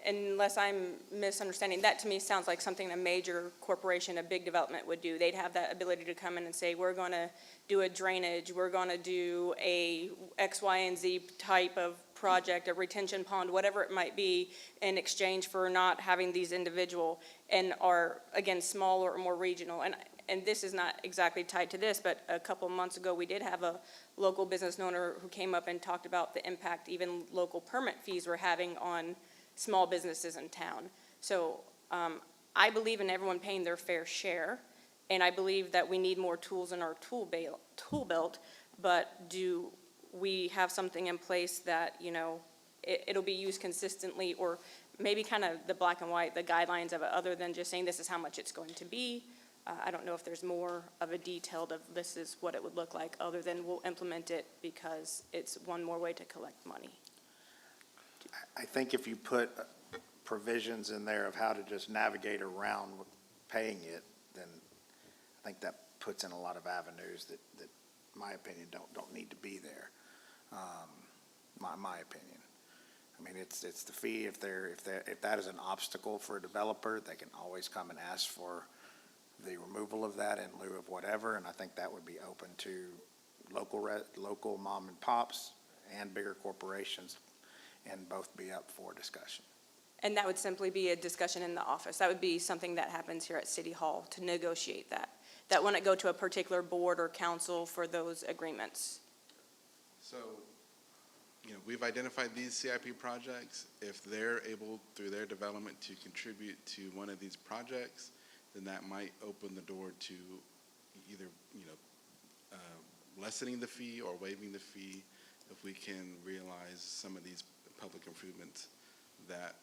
unless I'm misunderstanding, that to me sounds like something a major corporation, a big development would do. They'd have that ability to come in and say, we're going to do a drainage, we're going to do a X, Y, and Z type of project, a retention pond, whatever it might be, in exchange for not having these individual, and are, again, smaller or more regional. And this is not exactly tied to this, but a couple months ago, we did have a local business owner who came up and talked about the impact even local permit fees were having on small businesses in town. So I believe in everyone paying their fair share, and I believe that we need more tools in our tool belt, but do we have something in place that, you know, it'll be used consistently, or maybe kind of the black and white, the guidelines of it, other than just saying this is how much it's going to be. I don't know if there's more of a detailed of this is what it would look like, other than we'll implement it because it's one more way to collect money. I think if you put provisions in there of how to just navigate around paying it, then I think that puts in a lot of avenues that in my opinion, don't need to be there. My opinion. I mean, it's the fee. If that is an obstacle for a developer, they can always come and ask for the removal of that in lieu of whatever, and I think that would be open to local mom and pops and bigger corporations, and both be up for discussion. And that would simply be a discussion in the office. That would be something that happens here at City Hall to negotiate that. That wouldn't go to a particular board or council for those agreements. So, we've identified these CIP projects. If they're able, through their development, to contribute to one of these projects, then that might open the door to either, lessening the fee or waiving the fee if we can realize some of these public improvements. That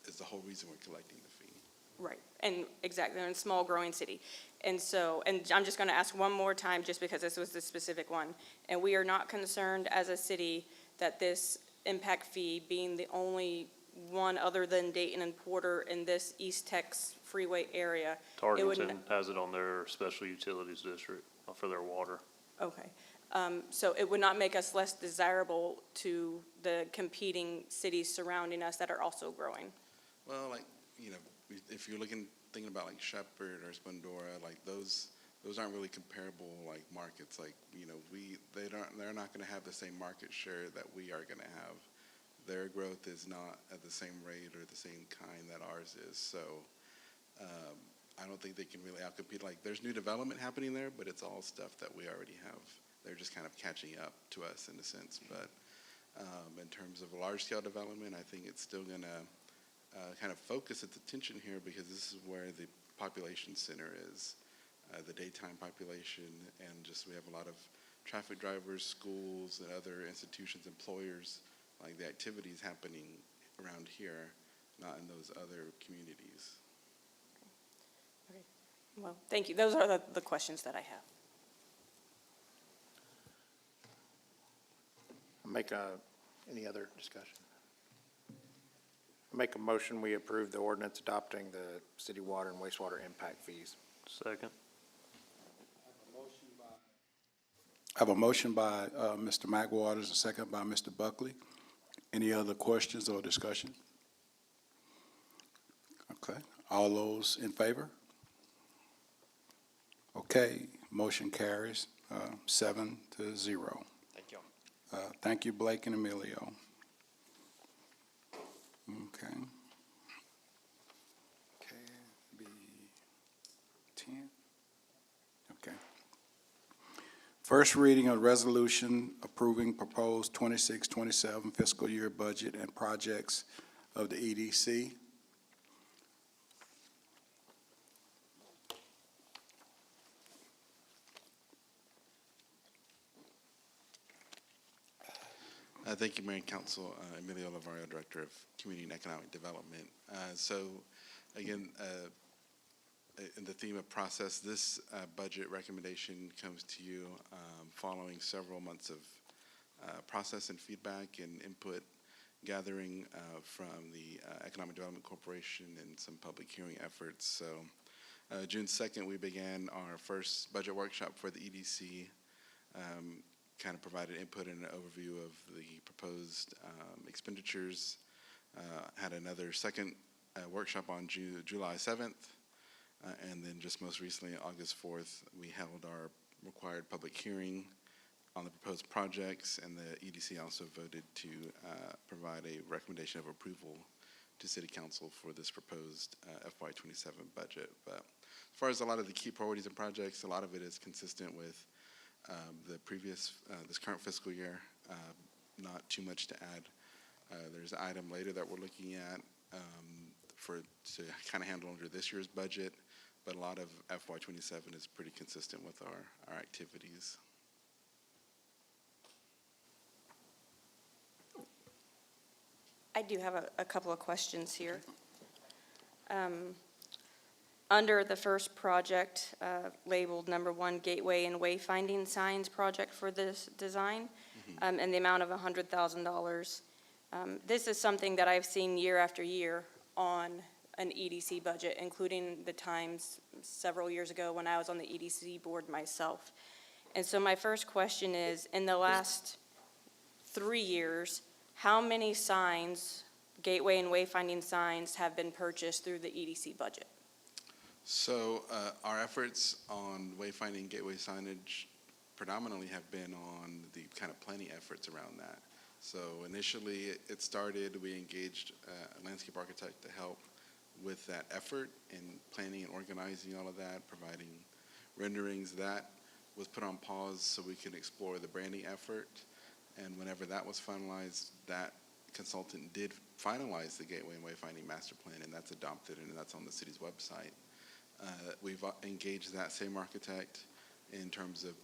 is the whole reason we're collecting the fee. Right, and exactly, they're in a small growing city. And so, and I'm just going to ask one more time, just because this was the specific one. And we are not concerned as a city that this impact fee, being the only one other than Dayton and Porter in this East Tex freeway area. Targeton has it on their special utilities district for their water. Okay, so it would not make us less desirable to the competing cities surrounding us that are also growing? Well, if you're thinking about like Shepherd or Splendora, like those aren't really comparable like markets. Like, they're not going to have the same market share that we are going to have. Their growth is not at the same rate or the same kind that ours is. So I don't think they can really outcompete. Like, there's new development happening there, but it's all stuff that we already have. They're just kind of catching up to us in a sense. But in terms of large-scale development, I think it's still going to kind of focus its attention here because this is where the population center is, the daytime population, and just we have a lot of traffic drivers, schools, and other institutions, employers, like the activities happening around here, not in those other communities. Well, thank you. Those are the questions that I have. Any other discussion? Make a motion, we approve the ordinance adopting the city water and wastewater impact fees. Second. I have a motion by Mr. McWaters, a second by Mr. Buckley. Any other questions or discussion? Okay, all those in favor? Okay, motion carries 7-0. Thank you. Thank you, Blake and Emilio. Okay. Okay, be 10. Okay. First reading of resolution approving proposed 26-27 fiscal year budget and projects of the EDC. Thank you, Mayor and Council. Emilio Lavario, Director of Community and Economic Development. Again, in the theme of process, this budget recommendation comes to you following several months of process and feedback and input gathering from the Economic Development Corporation and some public hearing efforts. So June 2nd, we began our first budget workshop for the EDC. Kind of provided input and an overview of the proposed expenditures. Had another second workshop on July 7th. And then just most recently, August 4th, we held our required public hearing on the proposed projects, and the EDC also voted to provide a recommendation of approval to City Council for this proposed FY27 budget. But as far as a lot of the key priorities and projects, a lot of it is consistent with the previous, this current fiscal year. Not too much to add. There's an item later that we're looking at to kind of handle under this year's budget, but a lot of FY27 is pretty consistent with our activities. I do have a couple of questions here. Under the first project, labeled number 1, Gateway and Wayfinding Signs project for this design, and the amount of $100,000. This is something that I've seen year after year on an EDC budget, including the times several years ago when I was on the EDC board myself. And so my first question is, in the last 3 years, how many signs, gateway and wayfinding signs, have been purchased through the EDC budget? So our efforts on wayfinding gateway signage predominantly have been on the kind of planning efforts around that. So initially it started, we engaged a landscape architect to help with that effort in planning and organizing all of that, providing renderings. That was put on pause so we could explore the branding effort. And whenever that was finalized, that consultant did finalize the gateway and wayfinding master plan, and that's adopted and that's on the city's website. We've engaged that same architect in terms of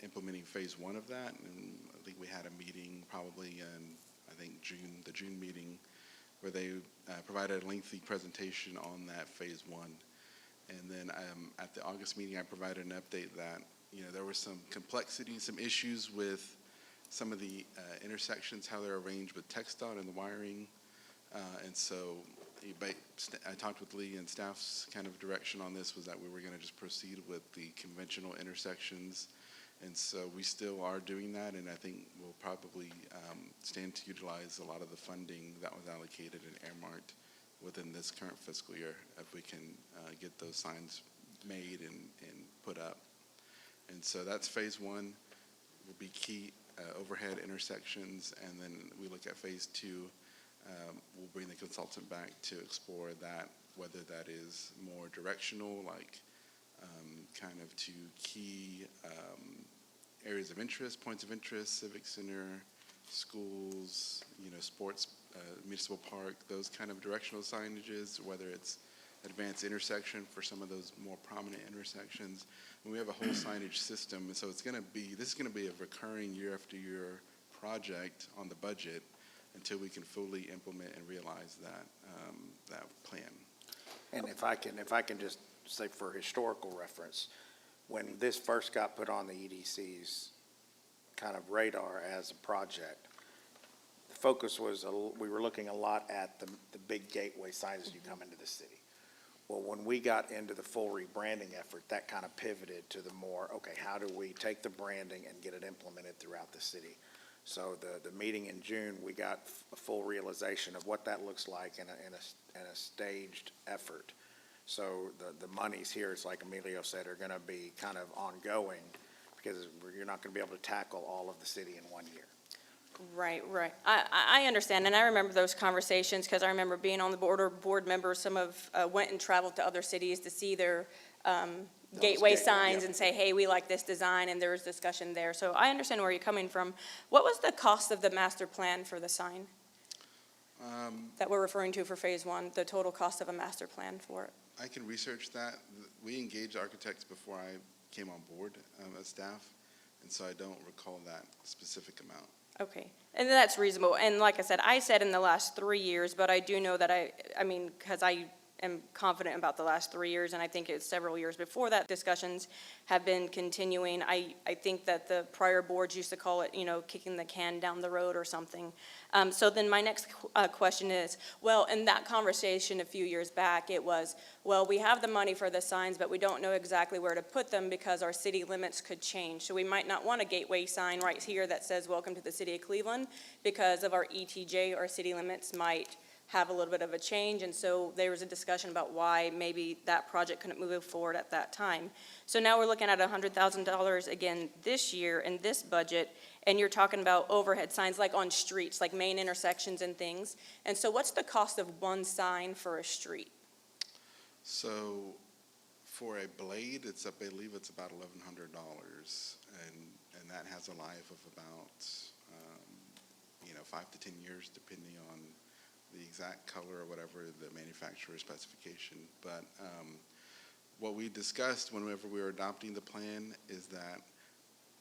implementing phase 1 of that, and I think we had a meeting probably in, I think, the June meeting, where they provided a lengthy presentation on that phase 1. And then at the August meeting, I provided an update that, there were some complexities, some issues with some of the intersections, how they're arranged with TxDOT and the wiring. And so I talked with Lee, and staff's kind of direction on this was that we were going to just proceed with the conventional intersections. And so we still are doing that, and I think we'll probably stand to utilize a lot of the funding that was allocated and earmarked within this current fiscal year if we can get those signs made and put up. And so that's phase 1, will be key overhead intersections, and then we look at phase 2. We'll bring the consultant back to explore that whether that is more directional, like kind of to key areas of interest, points of interest, civic center, schools, sports, municipal park, those kind of directional signages, whether it's advanced intersection for some of those more prominent intersections. And we have a whole signage system, and so this is going to be a recurring year after year project on the budget until we can fully implement and realize that plan. And if I can just say for historical reference, when this first got put on the EDC's kind of radar as a project, the focus was, we were looking a lot at the big gateway signs as you come into the city. Well, when we got into the full rebranding effort, that kind of pivoted to the more, okay, how do we take the branding and get it implemented throughout the city? So the meeting in June, we got a full realization of what that looks like in a staged effort. So the monies here, it's like Emilio said, are going to be kind of ongoing because you're not going to be able to tackle all of the city in 1 year. Right. I understand, and I remember those conversations because I remember being on the board or board members, some of went and traveled to other cities to see their gateway signs and say, hey, we like this design, and there was discussion there. So I understand where you're coming from. What was the cost of the master plan for the sign that we're referring to for phase one, the total cost of a master plan for it? I can research that. We engaged architects before I came on board as staff, and so I don't recall that specific amount. Okay, and that's reasonable. And like I said in the last 3 years, but I do know that I mean, because I am confident about the last 3 years, and I think it's several years before that, discussions have been continuing. I think that the prior boards used to call it, kicking the can down the road or something. So then my next question is, well, in that conversation a few years back, it was, well, we have the money for the signs, but we don't know exactly where to put them because our city limits could change. So we might not want a gateway sign right here that says, welcome to the city of Cleveland, because of our ETJ, our city limits might have a little bit of a change, and so there was a discussion about why maybe that project couldn't move forward at that time. So now we're looking at $100,000 again this year in this budget, and you're talking about overhead signs like on streets, like main intersections and things. And so what's the cost of one sign for a street? So for a blade, I believe it's about $1,100, and that has a life of about 5 to 10 years, depending on the exact color or whatever the manufacturer specification. But what we discussed whenever we were adopting the plan is that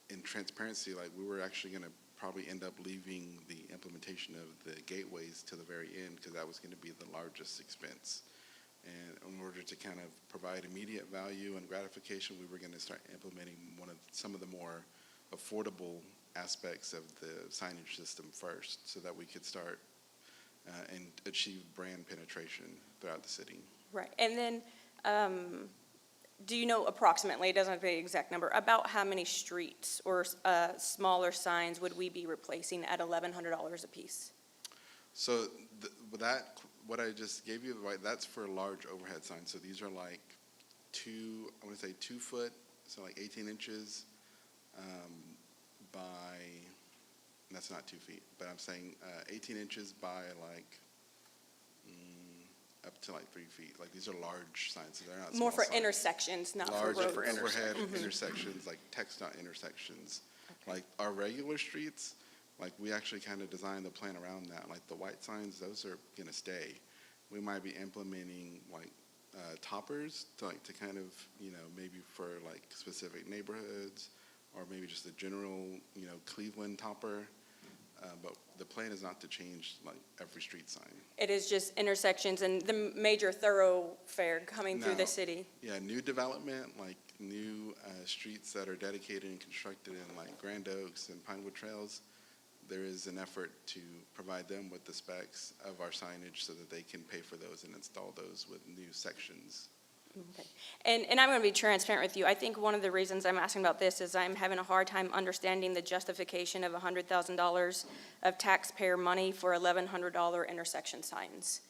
in transparency, like we were actually going to probably end up leaving the implementation of the gateways to the very end because that was going to be the largest expense. And in order to kind of provide immediate value and gratification, we were going to start implementing some of the more affordable aspects of the signage system first so that we could start and achieve brand penetration throughout the city. Right, and then do you know approximately, it doesn't have to be an exact number, about how many streets or smaller signs would we be replacing at $1,100 a piece? So what I just gave you, right, that's for large overhead signs. So these are like 2 foot, so like 18 inches by, that's not 2 feet, but I'm saying 18 inches by like up to like 3 feet. Like these are large signs, so they're not More small for signs. intersections, not for roads. Large for overhead intersections, like text dot intersections. Okay. Like our regular streets, like we actually kind of designed the plan around that. Like the white signs, those are gonna stay. We might be implementing like toppers to kind of, maybe for like specific neighborhoods or maybe just a general, Cleveland topper. But the plan is not to change like every street sign. It is just intersections and the major thoroughfare coming through the city. Yeah, new development, like new streets that are dedicated and constructed in like Grand Oaks and Pinewood Trails, there is an effort to provide them with the specs of our signage so that they can pay for those and install those with new sections. Okay. And I'm going to be transparent with you. I think one of the reasons I'm asking about this is I'm having a hard time understanding the justification of $100,000 of taxpayer money for $1,100 intersection signs.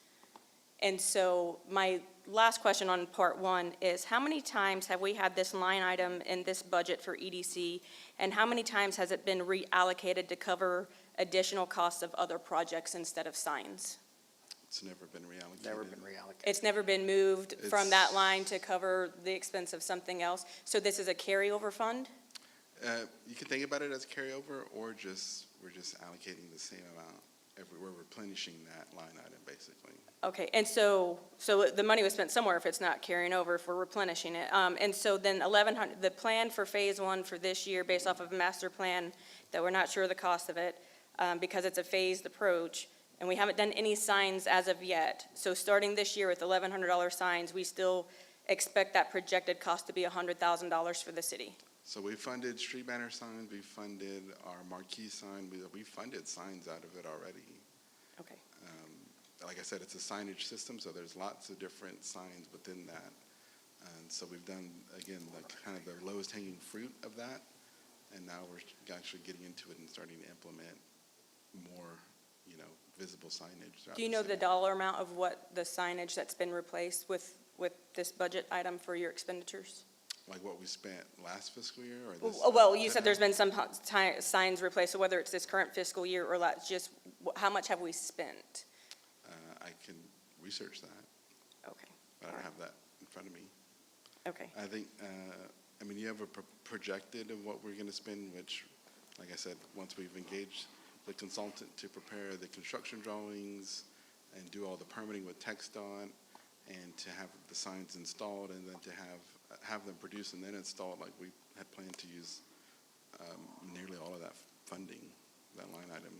And so my last question on part one is, how many times have we had this line item in this budget for EDC, and how many times has it been reallocated to cover additional costs of other projects instead of signs? It's never been reallocated. Never been reallocated. It's never been moved from that It's- line to cover the expense of something else? So this is a carryover fund? You can think about it as carryover, or we're just allocating the same amount. We're replenishing that line item, basically. Okay, and so the money was spent somewhere if it's not carrying over, if we're replenishing it. And so then 1,100, the plan for Phase 1 for this year, based off of a master plan, that we're not sure of the cost of it, because it's a phased approach, and we haven't done any signs as of yet. So starting this year with $1,100 signs, we still expect that projected cost to be $100,000 for the city. So we funded street banner signs, we funded our marquee sign, we funded signs out of it already. Okay. Like I said, it's a signage system, so there's lots of different signs within that. And so we've done, again, like kind of the lowest hanging fruit of that. And now we're actually getting into it and starting to implement more, visible signage. throughout Do you know the city. dollar amount of what the signage that's been replaced with this budget item for your expenditures? Like what we spent last fiscal year or this? Well, you said there's been some signs replaced, so whether it's this current fiscal year or just, how much have we spent? I can research that, Okay, but I don't have that in front of me. okay. I think, you have a projected of what we're going to spend, which, like I said, once we've engaged the consultant to prepare the construction drawings and do all the permitting with TxDOT and to have the signs installed and then to have them produced and then installed, like we had planned to use nearly all of that funding, that line item.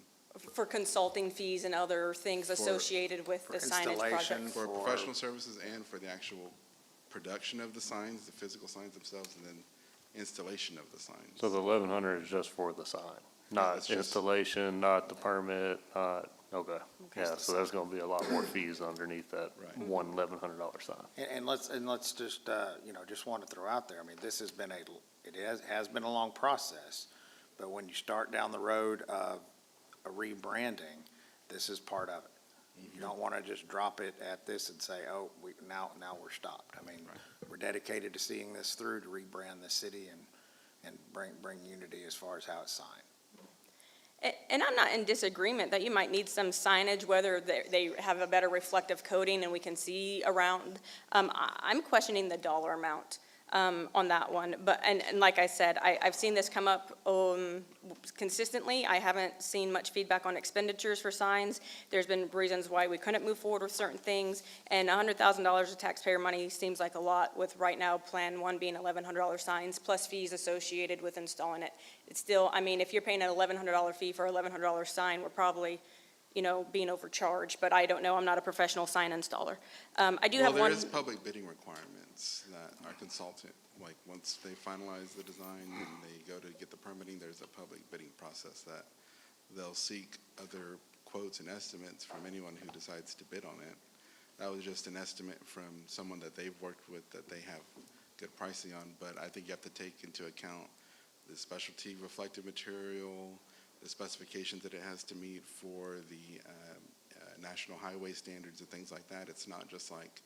For consulting fees and other things associated with the signage project? For professional services and for the actual production of the signs, the physical signs themselves, and then installation of the signs. So the 1,100 is just for the sign, not that's just- installation, not the permit, okay. Yeah, Just the so there's gonna be a lot more fees underneath that Right. one $1,100 sign. And let's just, just want to throw out there, this has been it has been a long process, but when you start down the road of a rebranding, this is part of it. You don't want to just drop it at this and say, oh, now we're stopped. We're dedicated to seeing this through to rebrand the city and bring unity as far as how it's signed. And I'm not in disagreement that you might need some signage, whether they have a better reflective coating and we can see around. I'm questioning the dollar amount on that one. But, and like I said, I've seen this come up consistently. I haven't seen much feedback on expenditures for signs. There's been reasons why we couldn't move forward with certain things. And $100,000 of taxpayer money seems like a lot, with right now Plan 1 being $1,100 signs plus fees associated with installing it. It's still, if you're paying an $1,100 fee for an $1,100 sign, we're probably, being overcharged. But I don't know. I'm not a professional sign installer. I do have one. Well, there is public bidding requirements that our consultant, like, once they finalize the design and they go to get the permitting, there's a public bidding process that they'll seek other quotes and estimates from anyone who decides to bid on it. That was just an estimate from someone that they've worked with that they have good pricing on, but I think you have to take into account the specialty reflective material, the specifications that it has to meet for the national highway standards and things like that. It's not just like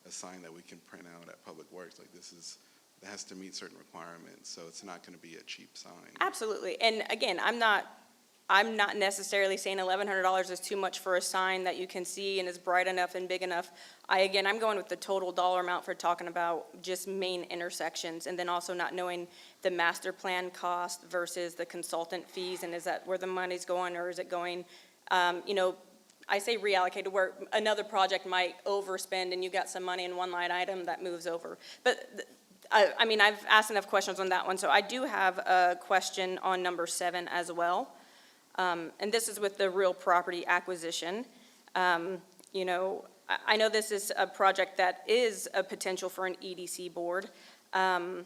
a sign that we can print out at Public Works. Like, it has to meet certain requirements, so it's not going to be a cheap sign. Absolutely. And again, I'm not necessarily saying $1,100 is too much for a sign that you can see and is bright enough and big enough. I'm going with the total dollar amount for talking about just main intersections, and then also not knowing the master plan cost versus the consultant fees, and is that where the money's going, or is it going, I say reallocated, where another project might overspend and you got some money in one line item that moves over. But I've asked enough questions on that one, so I do have a question on number 7 as well. And this is with the real property acquisition. I know this is a project that is a potential for an EDC board. And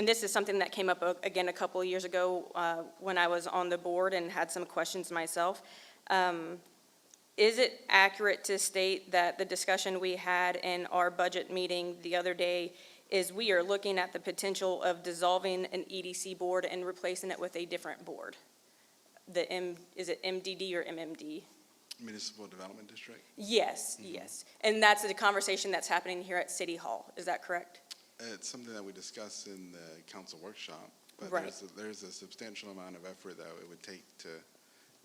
this is something that came up again a couple of years ago when I was on the board and had some questions myself. Is it accurate to state that the discussion we had in our budget meeting the other day is we are looking at the potential of dissolving an EDC board and replacing it with a different board? Is it MDD or MMD? Municipal Development District? Yes, yes. And that's the conversation that's happening here at City Hall. Is that correct? It's something that we discussed in the council workshop, but Right. there's a substantial amount of effort that it would take to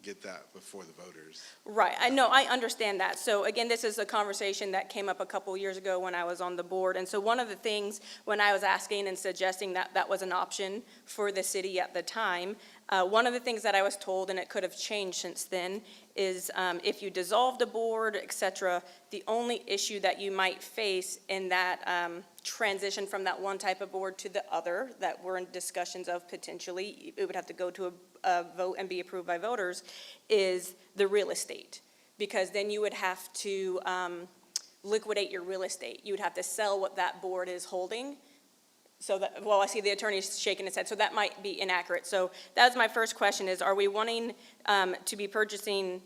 get that before the voters. Right, I know, I understand that. So again, this is a conversation that came up a couple years ago when I was on the board. And so one of the things, when I was asking and suggesting that that was an option for the city at the time, one of the things that I was told, and it could have changed since then, is if you dissolved a board, et cetera, the only issue that you might face in that transition from that one type of board to the other, that we're in discussions of potentially, it would have to go to a vote and be approved by voters, is the real estate. Because then you would have to liquidate your real estate. You would have to sell what that board is holding. So that, well, I see the attorney's shaking his head, so that might be inaccurate. So that's my first question is, are we wanting to be purchasing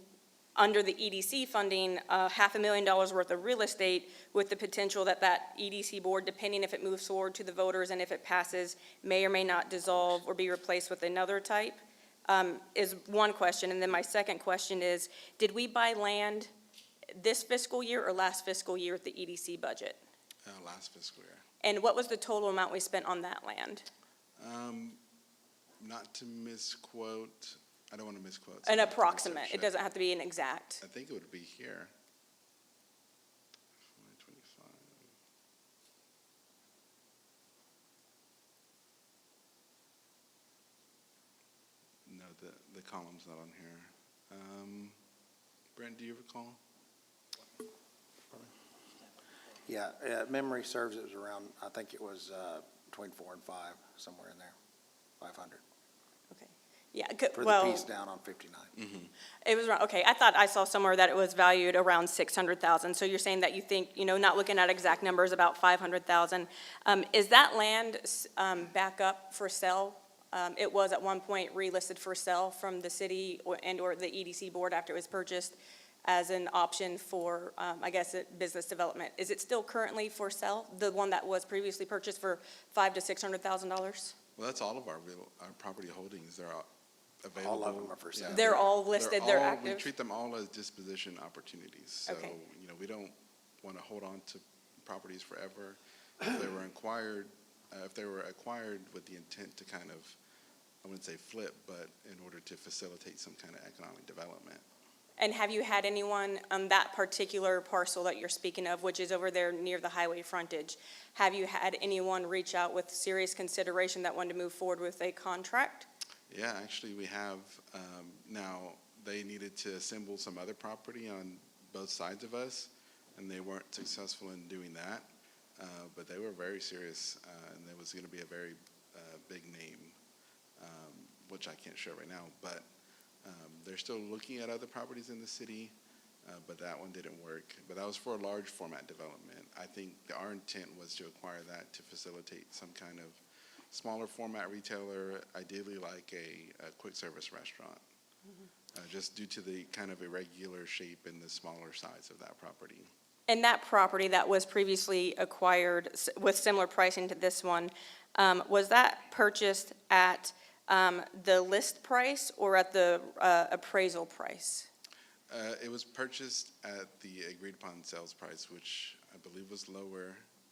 under the EDC funding $500,000 worth of real estate with the potential that that EDC board, depending if it moves forward to the voters and if it passes, may or may not dissolve or be replaced with another type? Is one question. And then my second question is, did we buy land this fiscal year or last fiscal year with the EDC budget? Last fiscal year. And what was the total amount we spent on that land? Not to misquote, I don't want to misquote. An so I have to approximate. research It doesn't have to be an exact. I think it would be here. 2025. No, the column's not on here. Brent, do you recall? Yeah, memory serves, it was around, I think it was between 4 and 5, somewhere in there, 500. Okay. Yeah, For the well, piece down on 59. it was, okay, I thought I saw somewhere that it was valued around 600,000. So you're saying that you think, not looking at exact numbers, about 500,000. Is that land back up for sale? It was at one point relisted for sale from the city or the EDC board after it was purchased as an option for, I guess, business development. Is it still currently for sale, the one that was previously purchased for $500,000 to $600,000? Well, that's all of our property holdings. They're all available. All of them are for sale. Yeah, They're all listed, they're We active? treat them all as disposition opportunities. So, Okay. we don't want to hold on to properties forever. If they were acquired with the intent to kind of, I wouldn't say flip, but in order to facilitate some kind of economic development. And have you had anyone on that particular parcel that you're speaking of, which is over there near the highway frontage, have you had anyone reach out with serious consideration that wanted to move forward with a contract? Yeah, actually, we have. Now, they needed to assemble some other property on both sides of us, and they weren't successful in doing that. But they were very serious, and it was going to be a very big name, which I can't share right now. But they're still looking at other properties in the city, but that one didn't work. But that was for a large format development. I think our intent was to acquire that to facilitate some kind of smaller format retailer, ideally like a quick service restaurant, just due to the kind of irregular shape and the smaller size of that property. And that property that was previously acquired with similar pricing to this one, was that purchased at the list price or at the appraisal price? It was purchased at the agreed upon sales price, which I believe was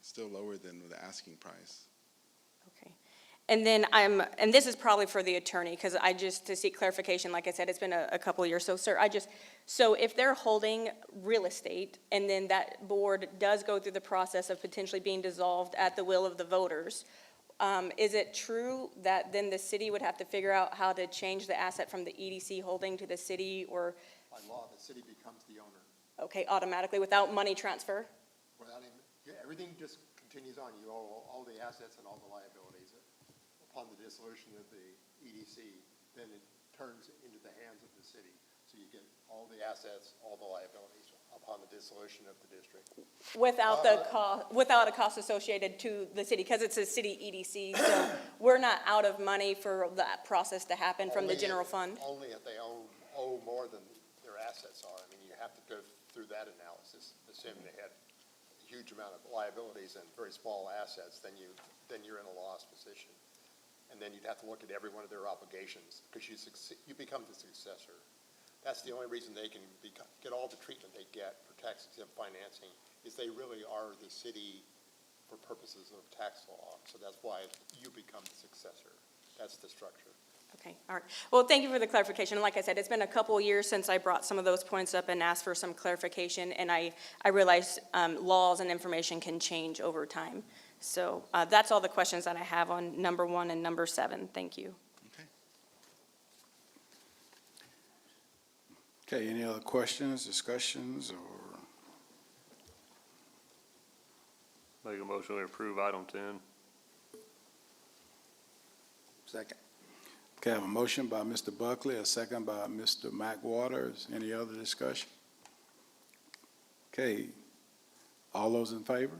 still lower than the asking price. Okay. And then and this is probably for the attorney, because to seek clarification, like I said, it's been a couple of years. So, sir, so if they're holding real estate and then that board does go through the process of potentially being dissolved at the will of the voters, is it true that then the city would have to figure out how to change the asset from the EDC holding to the city, or? By law, the city becomes the owner. Okay, automatically, without money transfer? Everything just continues on. You owe all the assets and all the liabilities. Upon the dissolution of the EDC, then it turns into the hands of the city. So you get all the assets, all the liabilities upon the dissolution of the district. Without a cost associated to the city, because it's a city EDC, so we're not out of money for that process to happen from the general fund? Only if they owe more than their assets are. I mean, you have to go through that analysis, assuming they had a huge amount of liabilities and very small assets, then you're in a loss position. And then you'd have to look at every one of their obligations, because you become the successor. That's the only reason they can get all the treatment they get for tax-exempt financing, is they really are the city for purposes of tax law. So that's why you become the successor. That's the structure. Okay, all right. Well, thank you for the clarification. Like I said, it's been a couple of years since I brought some of those points up and asked for some clarification, and I realize laws and information can change over time. So that's all the questions that I have on number 1 and number 7. Thank you. Okay, any other questions, discussions, or? Make a motion to approve item 10. Second. Okay, I have a motion by Mr. Buckley, a second by Mr. Mac Waters. Any other discussion? Okay, all those in favor?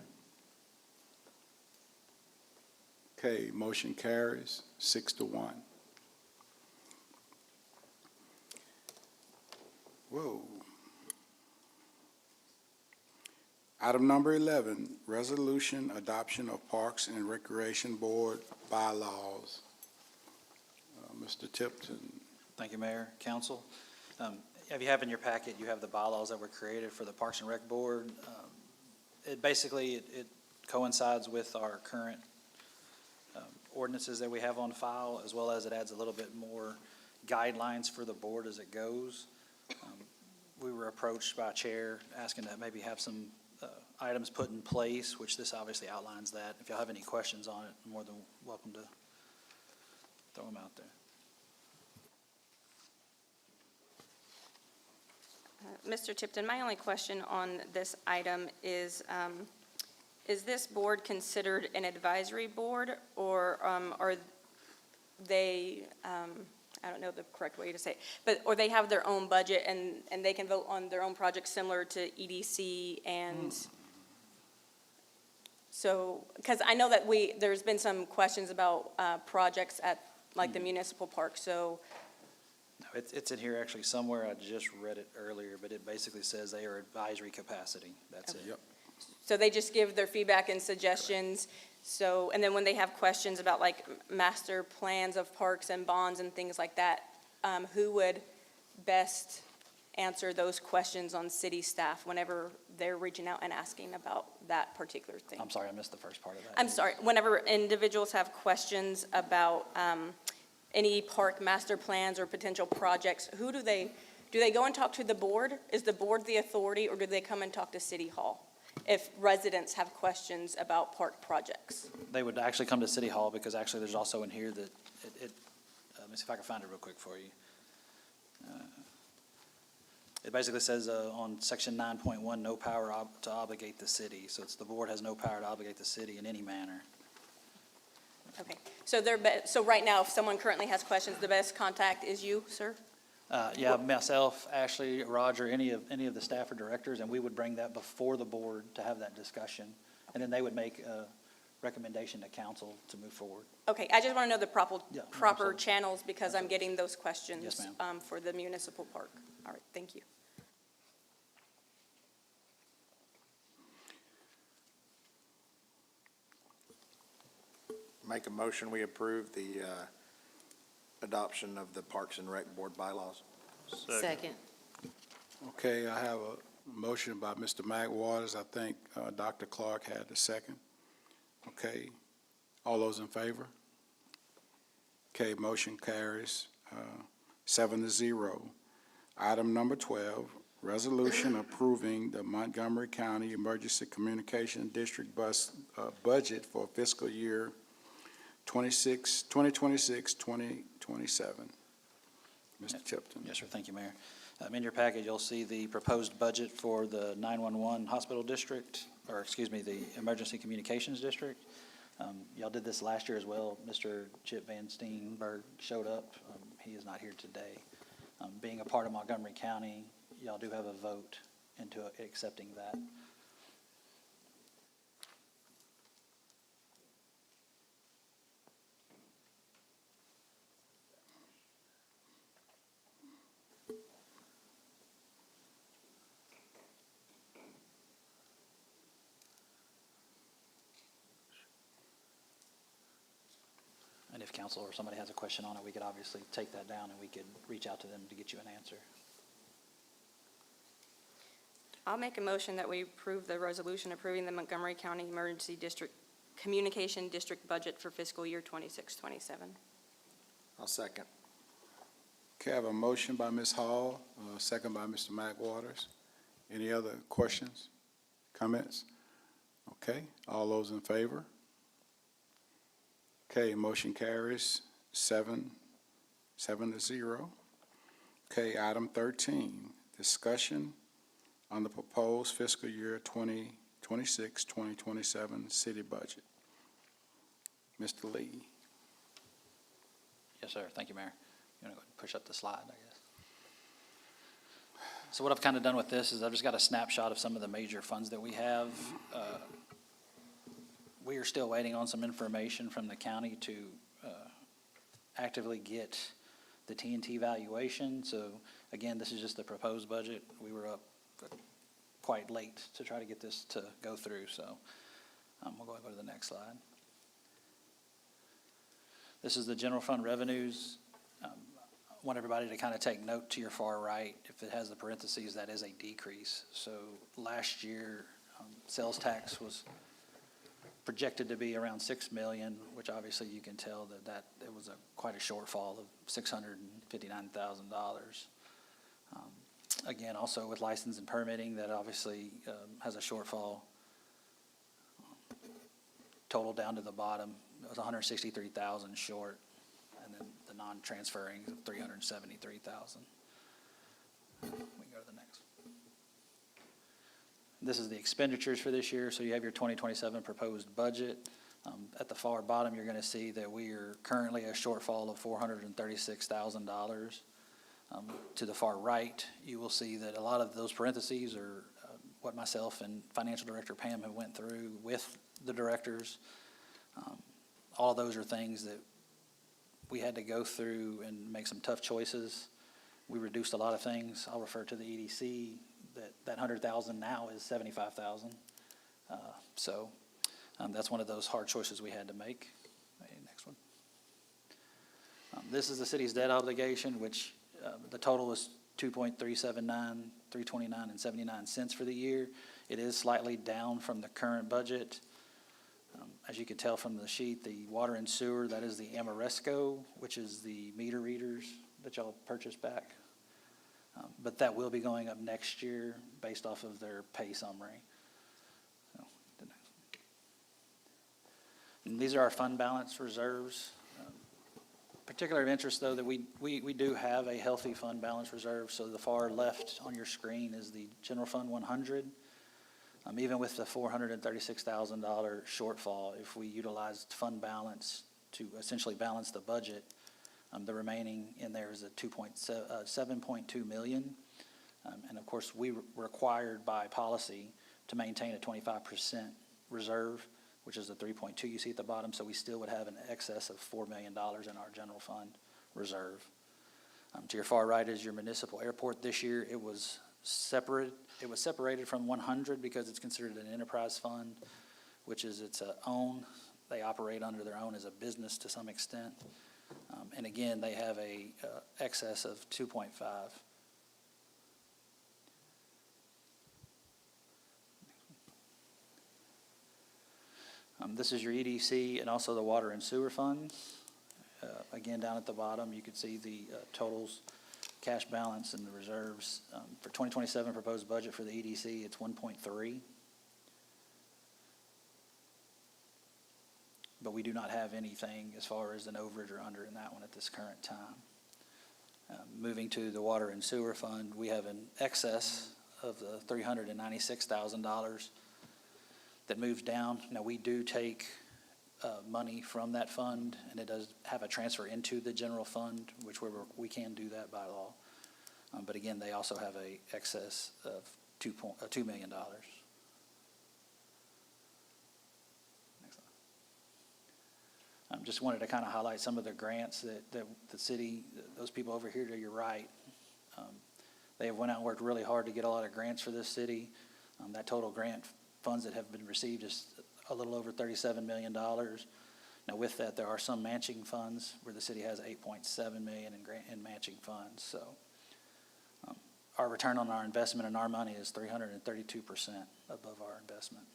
Okay, motion carries 6-1. Whoa. Item number 11, resolution adoption of Parks and Recreation Board bylaws. Mr. Tipton. Thank you, Mayor, Council. If you have in your packet, you have the bylaws that were created for the Parks and Rec Board. It coincides with our current ordinances that we have on file, as well as it adds a little bit more guidelines for the board as it goes. We were approached by a chair asking to maybe have some items put in place, which this obviously outlines that. If y'all have any questions on it, I'm more than welcome to throw them out there. Mr. Tipton, my only question on this item is this board considered an advisory board, or are they, I don't know the correct way to say it, or they have their own budget and they can vote on their own projects similar to EDC and so, because I know that there's been some questions about projects at like the municipal park, so. No, it's in here actually somewhere. I just read it earlier, but it basically says they are advisory capacity. That's it. Yep. So they just give their feedback and suggestions. So, and then when they have questions about like master plans of parks and bonds and things like that, who would best answer those questions on city staff whenever they're reaching out and asking about that particular thing? I'm sorry, I missed the first part of that. I'm sorry, whenever individuals have questions about any park master plans or potential projects, who do they go and talk to the board? Is the board the authority, or do they come and talk to City Hall if residents have questions about park projects? They would actually come to City Hall, because actually there's also in here that let me see if I can find it real quick for you. It basically says on section 9.1, no power to obligate the city. So it's the board has no power to obligate the city in any manner. Okay, so so right now, if someone currently has questions, the best contact is you, sir? Yeah, myself, Ashley, Roger, any of the staff or directors, and we would bring that before the board to have that discussion. And then they would make a recommendation to council to move forward. Okay, I just want to know the proper absolutely. channels, because I'm getting those questions. Yes, for the municipal park. All right, thank you. Make a motion, we approve the adoption of the Parks and Rec Board bylaws. Second. Okay, I have a motion by Mr. Mac Waters. I think Dr. Clark had the second. Okay, all those in favor? Okay, motion carries 7-0. Item number 12, resolution approving the Montgomery County Emergency Communication District bus budget for fiscal year 2026, 2027. Mr. Tipton. Yes, sir. Thank you, Mayor. In your packet, you'll see the proposed budget for the 911 hospital district, or excuse me, the emergency communications district. Y'all did this last year as well. Mr. Chip Van Steenberg showed up. He is not here today. Being a part of Montgomery County, y'all do have a vote into accepting that. And if council or somebody has a question on it, we could obviously take that down and we could reach out to them to get you an answer. I'll make a motion that we approve the resolution approving the Montgomery County Emergency District Communication District budget for fiscal year 26, 27. I'll second. Okay, I have a motion by Ms. Hall, second by Mr. Mack Waters. Any other questions, comments? Okay, all those in favor? Okay, motion carries 7-0. Okay, item 13, discussion on the proposed fiscal year 2026, 2027 city budget. Mr. Lee. Yes, sir. Thank you, Mayor. You want to go push up the slide, I guess? So what I've kind of done with this is I've just got a snapshot of some of the major funds that we have. We are still waiting on some information from the county to actively get the TNT valuation. So again, this is just the proposed budget. We were up quite late to try to get this to go through. So we'll go ahead and go to the next slide. This is the general fund revenues. I want everybody to kind of take note to your far right. If it has the parentheses, that is a decrease. So last year, sales tax was projected to be around 6 million, which obviously you can tell that it was quite a shortfall of $659,000. Again, also with license and permitting, that obviously has a shortfall. Total down to the bottom, it was 163,000 short, and then the non-transferring of 373,000. We can go to the next. This is the expenditures for this year, so you have your 2027 proposed budget. At the far bottom, you're going to see that we are currently a shortfall of $436,000. To the far right, you will see that a lot of those parentheses are what myself and Financial Director Pam have went through with the directors. All of those are things that we had to go through and make some tough choices. We reduced a lot of things. I'll refer to the EDC. That 100,000 now is 75,000. So that's one of those hard choices we had to make. Okay, next one. This is the city's debt obligation, which the total is $2.379 for the year. It is slightly down from the current budget. As you can tell from the sheet, the water and sewer, that is the Amoresco, which is the meter readers that y'all purchased back. But that will be going up next year based off of their pay summary. So, and these are our fund balance reserves. Particular of interest, though, that we do have a healthy fund balance reserve. So the far left on your screen is the General Fund 100. Even with the $436,000 shortfall, if we utilized fund balance to essentially balance the budget, the remaining in there is a 7.2 million. And of course, we were required by policy to maintain a 25% reserve, which is the 3.2 you see at the bottom. So we still would have an excess of $4 million in our general fund reserve. To your far right is your municipal airport. This year, it was separated from 100 because it's considered an enterprise fund, which is its own. They operate under their own as a business to some extent. And again, they have a excess of 2.5. This is your EDC and also the water and sewer funds. Again, down at the bottom, you can see the totals, cash balance, and the reserves. For 2027 proposed budget for the EDC, it's 1.3. But we do not have anything as far as an overage or under in that one at this current time. Moving to the water and sewer fund, we have an excess of the $396,000 that moves down. Now, we do take money from that fund, and it does have a transfer into the general fund, which we can do that by law. But again, they also have a excess of $2 million. Just wanted to kind of highlight some of the grants that the city, those people over here to your right, they have went out and worked really hard to get a lot of grants for this city. That total grant funds that have been received is a little over $37 million. Now with that, there are some matching funds where the city has $8.7 million in matching funds. So our return on our investment and our money is 332% above our investment.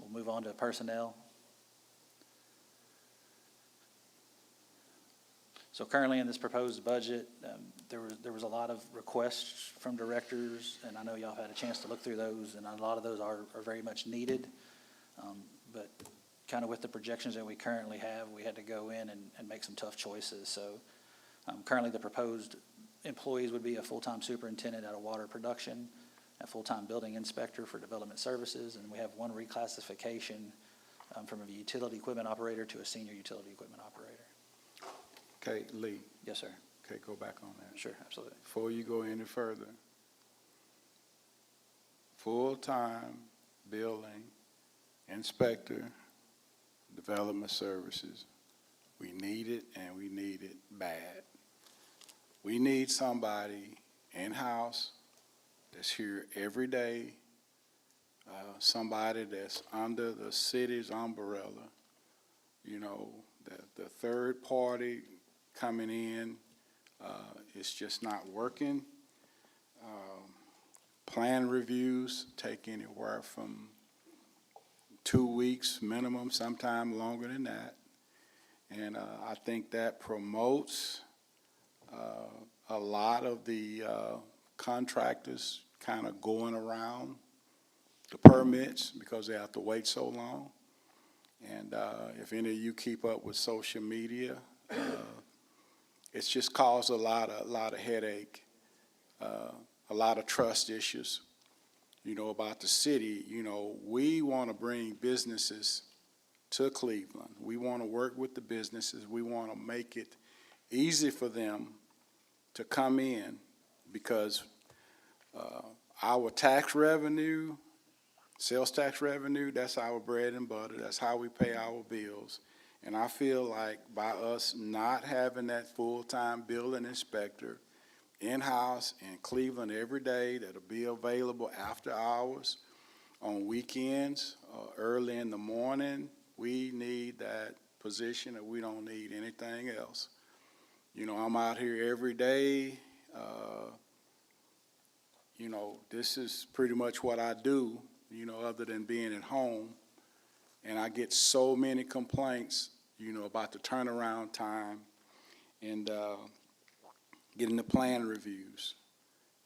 We'll move on to personnel. So currently in this proposed budget, there was a lot of requests from directors, and I know y'all had a chance to look through those, and a lot of those are very much needed. But kind of with the projections that we currently have, we had to go in and make some tough choices. So currently, the proposed employees would be a full-time superintendent at a water production, a full-time building inspector for development services, and we have one reclassification from a utility equipment operator to a senior utility equipment operator. Okay, Lee, Yes, sir. okay, go back on that. Sure, absolutely. Before you go any further, full-time building inspector, development services, we need it and we need it bad. We need somebody in-house that's here every day, somebody that's under the city's umbrella, the third party coming in, it's just not working. Plan reviews take anywhere from 2 weeks minimum, sometime longer than that. And I think that promotes a lot of the contractors kind of going around the permits because they have to wait so long. And if any of you keep up with social media, it's just caused a lot of headache, a lot of trust issues, about the city. We want to bring businesses to Cleveland. We want to work with the businesses. We want to make it easy for them to come in because our tax revenue, sales tax revenue, that's our bread and butter. That's how we pay our bills. And I feel like by us not having that full-time building inspector in-house in Cleveland every day that'll be available after hours, on weekends, early in the morning, we need that position, and we don't need anything else. I'm out here every day. This is pretty much what I do, other than being at home. And I get so many complaints, about the turnaround time and getting the plan reviews.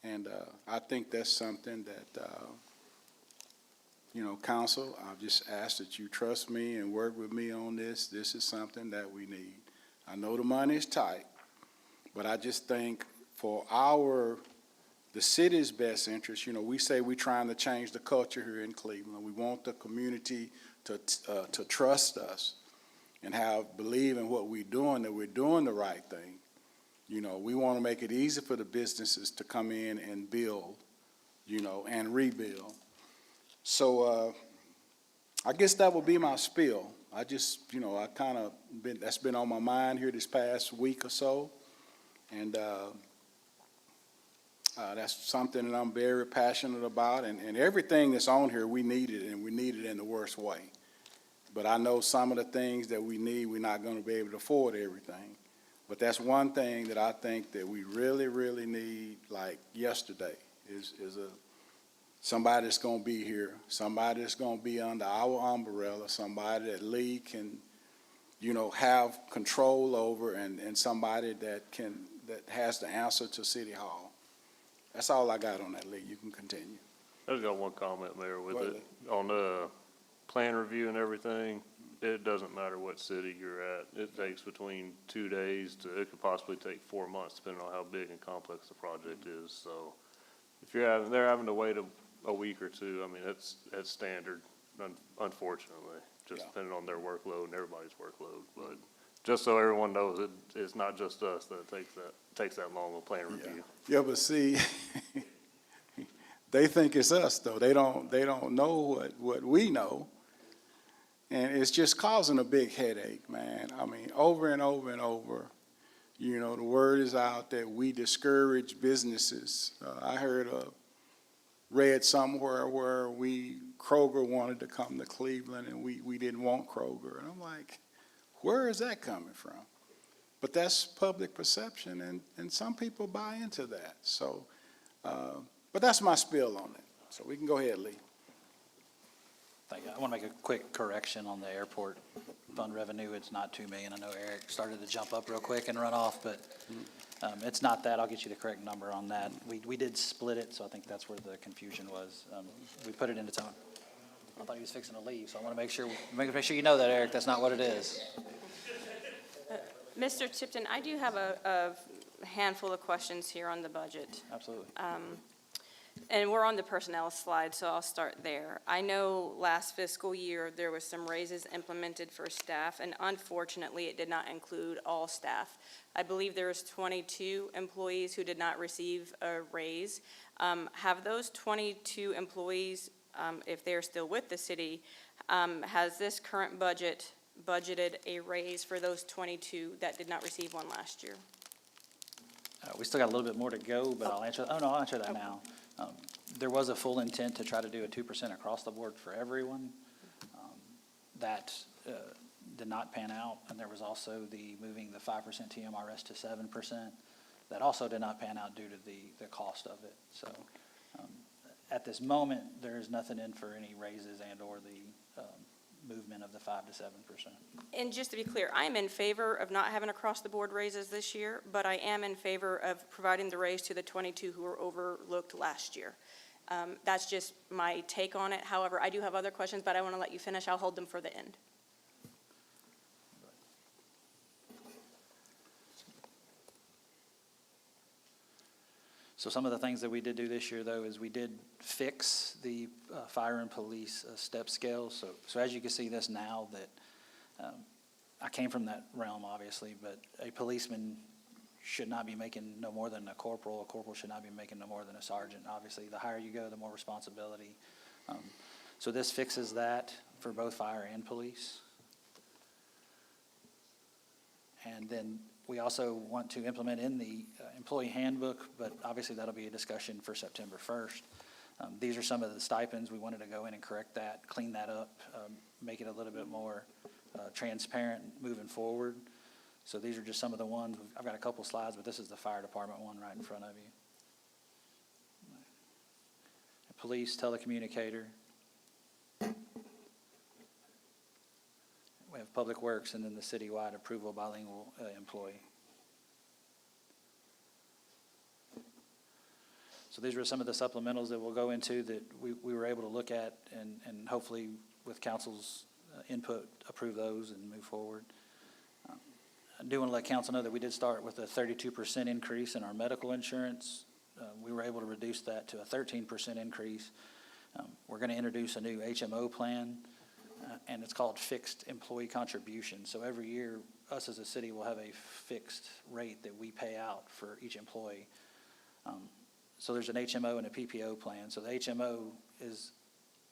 And I think that's something that, council, I've just asked that you trust me and work with me on this. This is something that we need. I know the money is tight, but I just think for the city's best interest, we say we're trying to change the culture here in Cleveland. We want the community to trust us and believe in what we're doing, that we're doing the right thing. We want to make it easy for the businesses to come in and build, and rebuild. So I guess that would be my spiel. I just, I kind of that's been on my mind here this past week or so. And that's something that I'm very passionate about. And everything that's on here, we need it, and we need it in the worst way. But I know some of the things that we need, we're not going to be able to afford everything. But that's one thing that I think that we really, really need, like yesterday, is somebody that's going to be here, somebody that's going to be under our umbrella, somebody that Lee can, have control over, and somebody that has the answer to City Hall. That's all I got on that, Lee. You can continue. I just got one comment, Mayor, with Go it. ahead. On the plan review and everything, it doesn't matter what city you're at. It takes between 2 days it could possibly take 4 months, depending on how big and complex the project is. So if they're having to wait a week or two, I mean, that's standard, unfortunately, just depending on their workload and everybody's workload. But just so everyone knows, it's not just us that takes that long of a plan review. Yeah, but see, they think it's us though. They don't know what we know. And it's just causing a big headache, man. I mean, over and over and over, the word is out that we discourage businesses. I read somewhere where Kroger wanted to come to Cleveland and we didn't want Kroger. And I'm like, where is that coming from? But that's public perception, and some people buy into that. So, but that's my spiel on it. So we can go ahead, Lee. Thank you. I want to make a quick correction on the airport fund revenue, it's not 2 million. I know Eric started to jump up real quick and run off, but it's not that. I'll get you the correct number on that. We did split it, so I think that's where the confusion was. We put it into town. I thought he was fixing to leave, so I want to make sure you know that, Eric. That's not what it is. Mr. Tipton, I do have a handful of questions here on the budget. Absolutely. And we're on the personnel slide, so I'll start there. I know last fiscal year, there was some raises implemented for staff, and unfortunately, it did not include all staff. I believe there was 22 employees who did not receive a raise. Have those 22 employees, if they're still with the city, has this current budget budgeted a raise for those 22 that did not receive one last year? We still got a little bit more to go, but I'll answer that now. There was a full intent to try to do a 2% across the board for everyone. That did not pan out, and there was also the moving the 5% TMRS to 7%. That also did not pan out due to the cost of it. So at this moment, there is nothing in for any raises and or the movement of the 5 to 7%. And just to be clear, I am in favor of not having across-the-board raises this year, but I am in favor of providing the raise to the 22 who were overlooked last year. That's just my take on it. However, I do have other questions, but I want to let you finish. I'll hold them for the end. So some of the things that we did do this year, though, is we did fix the fire and police step scale. So as you can see this now, that I came from that realm, obviously, but a policeman should not be making no more than a corporal should not be making no more than a sergeant. Obviously, the higher you go, the more responsibility. So this fixes that for both fire and police. And then we also want to implement in the employee handbook, but obviously that'll be a discussion for September 1st. These are some of the stipends. We wanted to go in and correct that, clean that up, make it a little bit more transparent moving forward. So these are just some of the ones. I've got a couple slides, but this is the fire department one right in front of you. Police, telecommunicator. We have Public Works, and then the citywide approval bilingual employee. So these are some of the supplementals that we'll go into that we were able to look at and hopefully with council's input, approve those and move forward. I do want to let council know that we did start with a 32% increase in our medical insurance. We were able to reduce that to a 13% increase. We're going to introduce a new HMO plan. And it's called fixed employee contribution. So every year, us as a city will have a fixed rate that we pay out for each employee. So there's an HMO and a PPO plan. So the HMO is,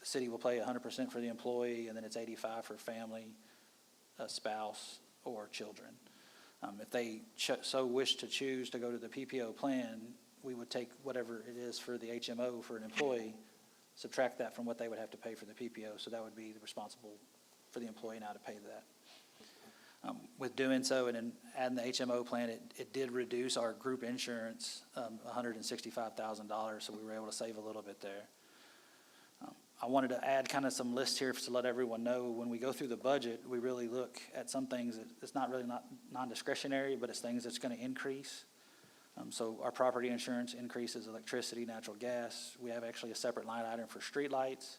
the city will pay 100% for the employee, and then it's 85% for family, a spouse, or children. If they so wish to choose to go to the PPO plan, we would take whatever it is for the HMO for an employee, subtract that from what they would have to pay for the PPO, so that would be responsible for the employee now to pay that. With doing so and in adding the HMO plan, it did reduce our group insurance $165,000, so we were able to save a little bit there. I wanted to add kind of some lists here to let everyone know when we go through the budget, we really look at some things that it's not really non-discretionary, but it's things that's going to increase. So our property insurance increases electricity, natural gas. We have actually a separate line item for streetlights,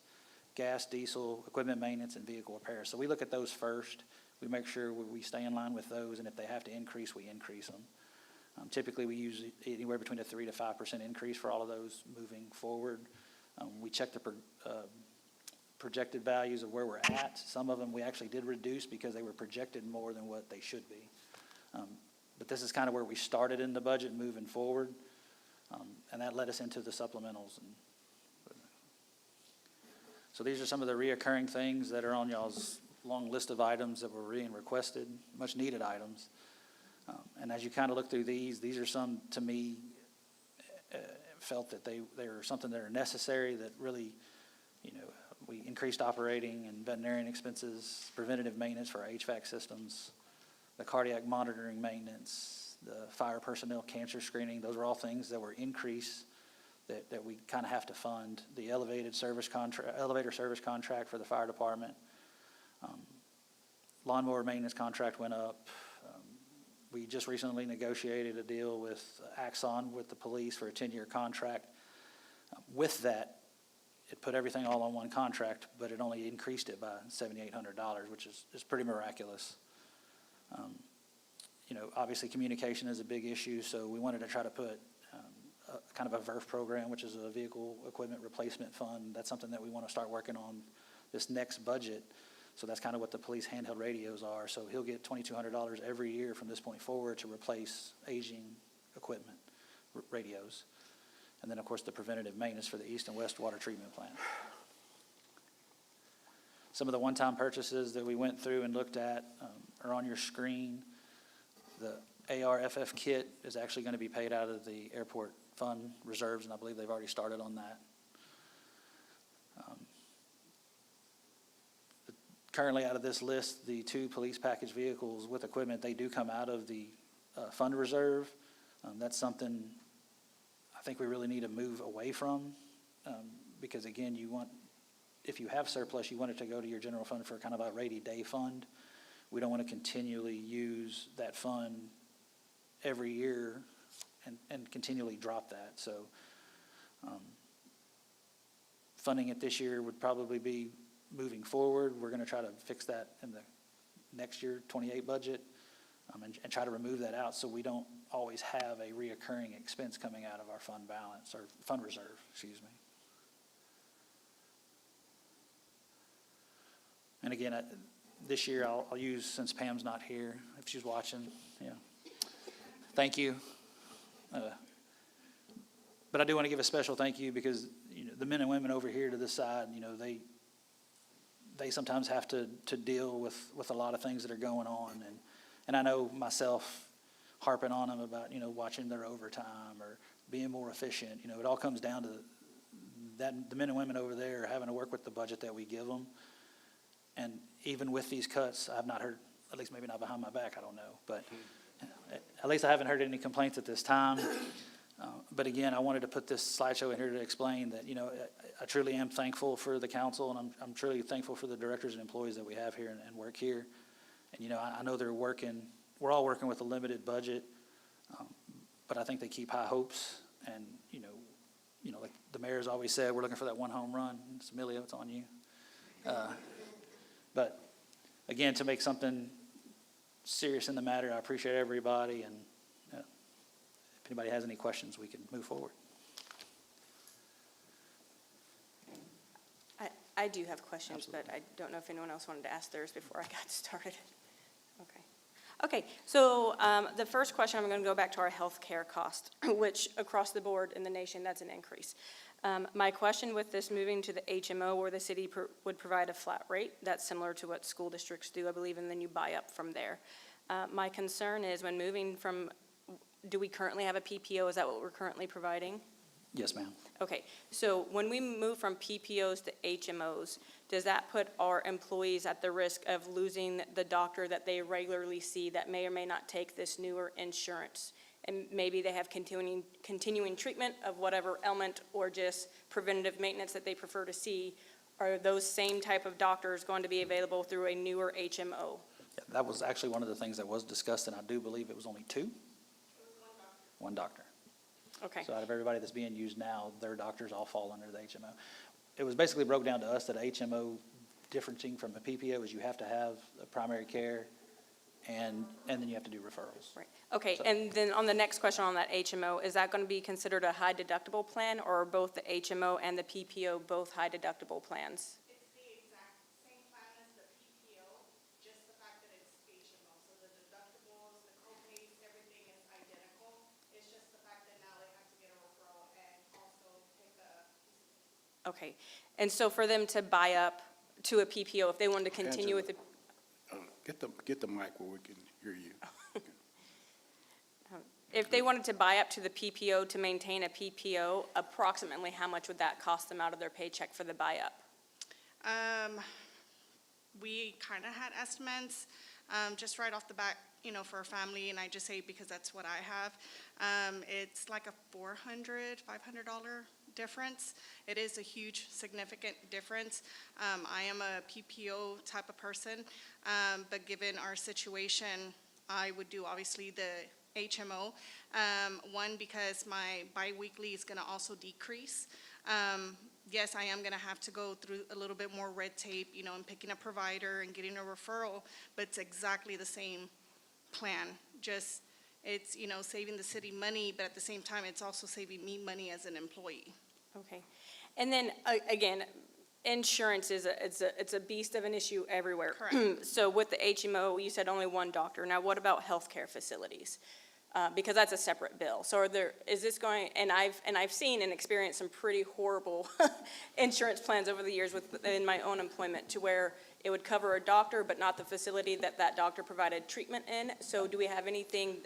gas, diesel, equipment maintenance, and vehicle repairs. So we look at those first. We make sure we stay in line with those, and if they have to increase, we increase them. Typically, we use anywhere between a 3 to 5% increase for all of those moving forward. We check the projected values of where we're at. Some of them we actually did reduce because they were projected more than what they should be. But this is kind of where we started in the budget moving forward, and that led us into the supplementals. So these are some of the reoccurring things that are on y'all's long list of items that were being requested, much needed items. And as you kind of look through these are some, to me, felt that they are something that are necessary, that really, we increased operating and veterinarian expenses, preventative maintenance for our HVAC systems, the cardiac monitoring maintenance, the fire personnel cancer screening. Those are all things that were increased that we kind of have to fund. The elevator service contract for the fire department. lawnmower maintenance contract went up. We just recently negotiated a deal with Axon with the police for a 10-year contract. With that, it put everything all on one contract, but it only increased it by $7,800, which is pretty miraculous. Obviously communication is a big issue, so we wanted to try to put kind of a VERF program, which is a vehicle equipment replacement fund. That's something that we want to start working on this next budget. So that's kind of what the police handheld radios are. So he'll get $2,200 every year from this point forward to replace aging equipment, radios. And then, of course, the preventative maintenance for the East and West water treatment plant. Some of the one-time purchases that we went through and looked at are on your screen. The ARFF kit is actually going to be paid out of the airport fund reserves, and I believe they've already started on that. Currently, out of this list, the 2 police package vehicles with equipment, they do come out of the fund reserve. That's something I think we really need to move away from, because again, if you have surplus, you want it to go to your general fund for kind of a rainy day fund. We don't want to continually use that fund every year and continually drop that. So funding it this year would probably be moving forward. We're going to try to fix that in the next year, 28 budget, and try to remove that out so we don't always have a reoccurring expense coming out of our fund balance, or fund reserve, excuse me. And again, this year I'll use, since Pam's not here, if she's watching, thank you. But I do want to give a special thank you because the men and women over here to this side, they sometimes have to deal with a lot of things that are going on. And I know myself harping on them about, watching their overtime or being more efficient. It all comes down to that the men and women over there having to work with the budget that we give them. And even with these cuts, I've not heard, at least maybe not behind my back, I don't know. But at least I haven't heard any complaints at this time. But again, I wanted to put this slideshow in here to explain that, I truly am thankful for the council, and I'm truly thankful for the directors and employees that we have here and work here. And, I know we're all working with a limited budget, but I think they keep high hopes. And, like the mayor's always said, we're looking for that one home run. It's Emilio, it's on you. But again, to make something serious in the matter, I appreciate everybody, and if anybody has any questions, we can move forward. I do have questions, but I don't know if anyone else wanted to ask theirs before I got started. Okay, so the first question, I'm going to go back to our health care cost, which across the board in the nation, that's an increase. My question with this moving to the HMO, where the city would provide a flat rate, that's similar to what school districts do, I believe, and then you buy up from there. My concern is when moving from, do we currently have a PPO? Is that what we're currently providing? Yes, ma'am. Okay, so when we move from PPOs to HMOs, does that put our employees at the risk of losing the doctor that they regularly see that may or may not take this newer insurance? And maybe they have continuing treatment of whatever ailment or just preventative maintenance that they prefer to see. Are those same type of doctors going to be available through a newer HMO? Yeah, that was actually one of the things that was discussed, and I do believe it was only 2? One doctor. Okay. So out of everybody that's being used now, their doctors all fall under the HMO. It was basically broke down to us that HMO, differencing from a PPO, is you have to have a primary care, and then you have to do referrals. Right. Okay, So- and then on the next question on that HMO, is that going to be considered a high deductible plan, or are both the HMO and the PPO both high deductible plans? It's the exact same plan as the PPO, just the fact that it's HMO. So the deductibles, the co-pays, everything is identical. It's just the fact that now they have to get a referral and also pick a. Okay, and so for them to buy up to a PPO, if they wanted to continue with the. Get the mic where we can hear you. If they wanted to buy up to the PPO to maintain a PPO, approximately how much would that cost them out of their paycheck for the buy-up? We kind of had estimates, just right off the bat, for a family, and I just say because that's what I have. It's like a $400, $500 difference. It is a huge, significant difference. I am a PPO type of person, but given our situation, I would do obviously the HMO. One, because my biweekly is going to also decrease. Yes, I am going to have to go through a little bit more red tape, and picking a provider and getting a referral, but it's exactly the same plan. Just, it's, saving the city money, but at the same time, it's also saving me money as an employee. Okay. And then, again, insurance it's a beast of an issue everywhere. Correct. So with the HMO, you said only one doctor. Now, what about healthcare facilities? Because that's a separate bill. So is this going, and I've seen and experienced some pretty horrible insurance plans over the years in my own employment, to where it would cover a doctor, but not the facility that doctor provided treatment in. So do we have anything?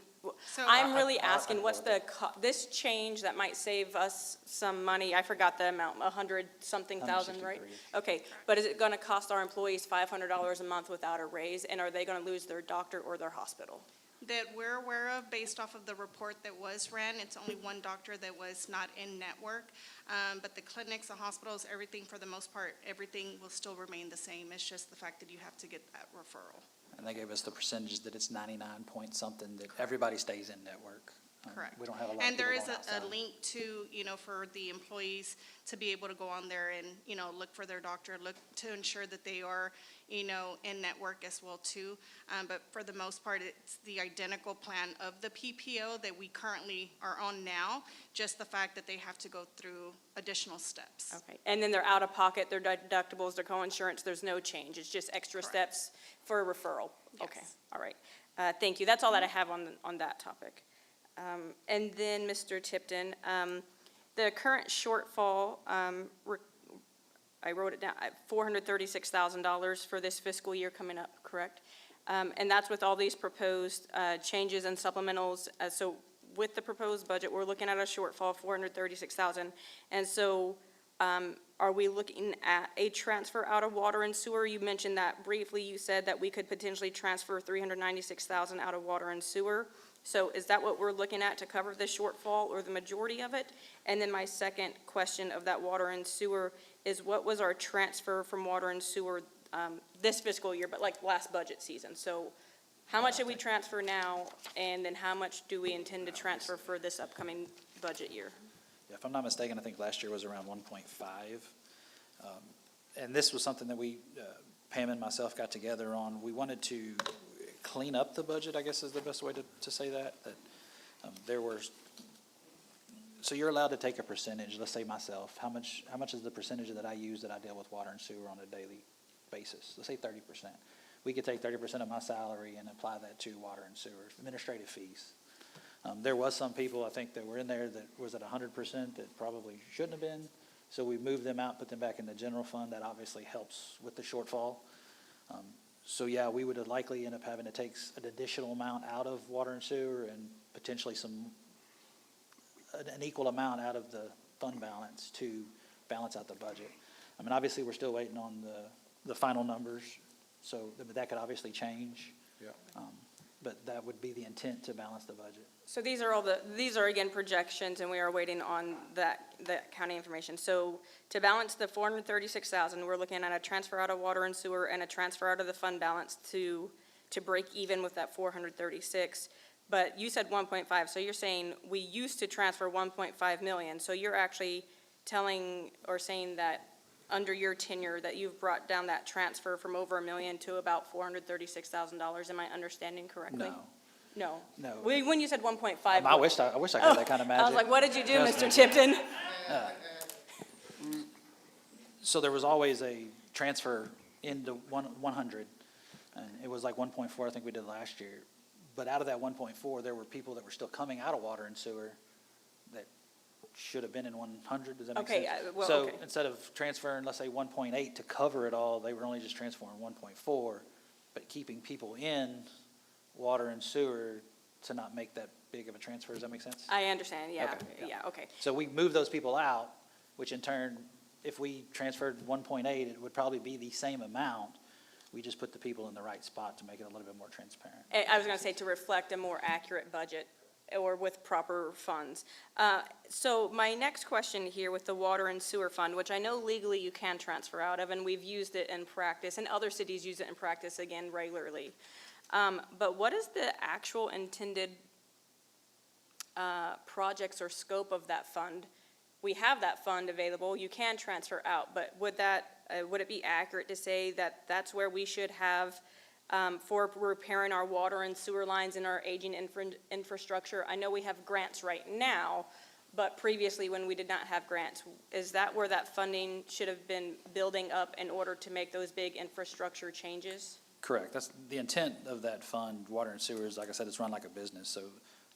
So I'm really asking, what's this change that might save us some money? I forgot the amount, 100-something thousand, right? Okay, but is it going to cost our employees $500 a month without a raise? And are they going to lose their doctor or their hospital? that we're aware of, based off of the report that was ran, it's only one doctor that was not in network. But the clinics, the hospitals, everything, for the most part, everything will still remain the same. It's just the fact that you have to get that referral. And they gave us the percentage that it's 99 point something, that everybody stays in network. Correct. We don't have a lot of And there people is going outside. a link to, for the employees to be able to go on there and, look for their doctor, look to ensure that they are, in network as well too. But for the most part, it's the identical plan of the PPO that we currently are on now, just the fact that they have to go through additional steps. Okay, and then they're out of pocket, their deductibles, their co-insurance, there's no change, it's just extra Correct. steps for a referral? Okay, Yes. all right. Thank you, that's all that I have on that topic. And then, Mr. Tipton, the current shortfall, I wrote it down, $436,000 for this fiscal year coming up, correct? And that's with all these proposed changes and supplementals. So with the proposed budget, we're looking at a shortfall of $436,000. And so are we looking at a transfer out of water and sewer? You mentioned that briefly. You said that we could potentially transfer $396,000 out of water and sewer. So is that what we're looking at to cover this shortfall, or the majority of it? And then my second question of that water and sewer is, what was our transfer from water and sewer this fiscal year, but like last budget season? So how much did we transfer now, and then how much do we intend to transfer for this upcoming budget year? Yeah, if I'm not mistaken, I think last year was around 1.5. And this was something that we, Pam and myself, got together on. We wanted to clean up the budget, I guess is the best way to say that. There were, so you're allowed to take a percentage, let's say myself, how much is the percentage that I use that I deal with water and sewer on a daily basis? Let's say 30%. We could take 30% of my salary and apply that to water and sewer, administrative fees. There was some people, I think, that were in there that was at 100% that probably shouldn't have been. So we moved them out, put them back in the general fund. That obviously helps with the shortfall. So yeah, we would likely end up having to take an additional amount out of water and sewer, and potentially an equal amount out of the fund balance to balance out the budget. I mean, obviously, we're still waiting on the final numbers, so that could obviously change. Yeah. But that would be the intent, to balance the budget. So these are again projections, and we are waiting on that county information. So to balance the $436,000, we're looking at a transfer out of water and sewer and a transfer out of the fund balance to break even with that $436. But you said 1.5, so you're saying we used to transfer 1.5 million. So you're actually telling or saying that under your tenure that you've brought down that transfer from over $1 million to about $436,000. Am I understanding correctly? No. No. No. When you said 1.5. I wish I had that kind of magic. I was like, what did you do, Trust Mr. me. Tipton? So there was always a transfer into 100, and it was like 1.4, I think we did last year. But out of that 1.4, there were people that were still coming out of water and sewer that should have been in 100. Does that make sense? Okay, So instead of transferring, let's say 1.8 to cover it all, they were only just transferring 1.4, but keeping people in water and sewer to not make that big of a transfer. Does that make sense? I understand, yeah, Okay, yeah, okay. So we moved those people out, which in turn, if we transferred 1.8, it would probably be the same amount. We just put the people in the right spot to make it a little bit more transparent. I was going to say to reflect a more accurate budget or with proper funds. So my next question here with the water and sewer fund, which I know legally you can transfer out of, and we've used it in practice, and other cities use it in practice again regularly. But what is the actual intended projects or scope of that fund? We have that fund available, you can transfer out, but would it be accurate to say that that's where we should have for repairing our water and sewer lines and our aging infrastructure? I know we have grants right now, but previously when we did not have grants, is that where that funding should have been building up in order to make those big infrastructure changes? Correct. That's the intent of that fund, water and sewers. Like I said, it's run like a business. So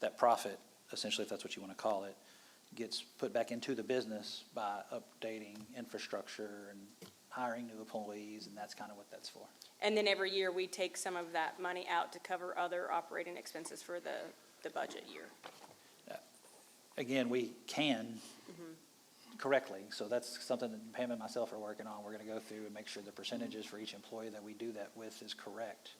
that profit, essentially, if that's what you want to call it, gets put back into the business by updating infrastructure and hiring new employees, and that's kind of what that's for. And then every year we take some of that money out to cover other operating expenses for the budget year. Again, we can correctly, so that's something that Pam and myself are working on. We're going to go through and make sure the percentages for each employee that we do that with is correct,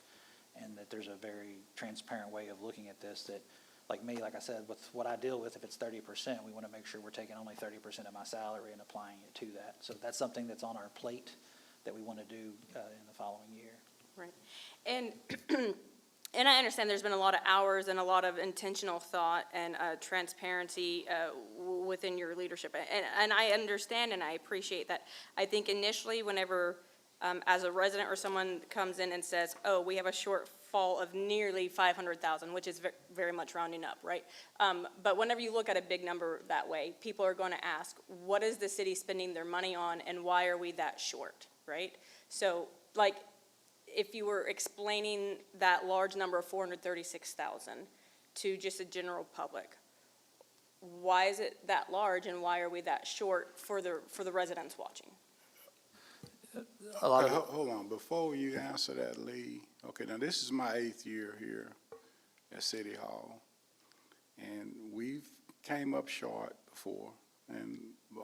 and that there's a very transparent way of looking at this that, like me, like I said, with what I deal with, if it's 30%, we want to make sure we're taking only 30% of my salary and applying it to that. So that's something that's on our plate that we want to do in the following year. Right. And and I understand there's been a lot of hours and a lot of intentional thought and transparency within your leadership. And I understand and I appreciate that. I think initially whenever, as a resident or someone comes in and says, oh, we have a shortfall of nearly 500,000, which is very much rounding up, right? But whenever you look at a big number that way, people are going to ask, what is the city spending their money on and why are we that short, right? So, like, if you were explaining that large number of 436,000 to just the general public, why is it that large and why are we that short for the residents watching? Hold on, before you answer that, Lee, okay, now this is my 8th year here at City Hall, and we've came up short before, and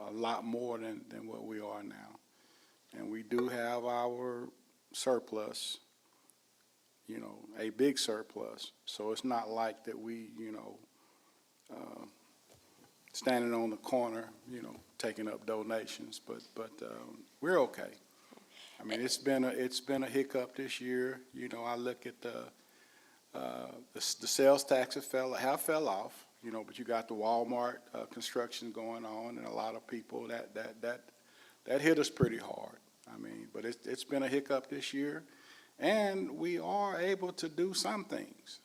a lot more than what we are now. And we do have our surplus, you know, a big surplus. So it's not like that we, you know, standing on the corner, you know, taking up donations, but we're okay. I mean, it's been a hiccup this year. You know, I look at the sales taxes fell off, you know, but you got the Walmart construction going on, and a lot of people that hit us pretty hard. I mean, but it's been a hiccup this year, and we are able to do some things.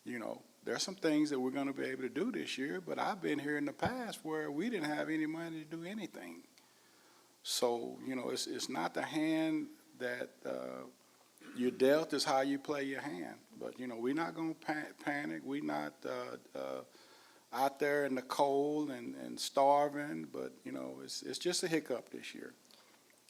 You know, there's some things that we're going to be able to do this year, but I've been here in the past where we didn't have any money to do anything. So, you know, it's not the hand that you're dealt, is how you play your hand. But, you know, we're not going to panic. We're not out there in the cold and starving, but, you know, it's just a hiccup this year.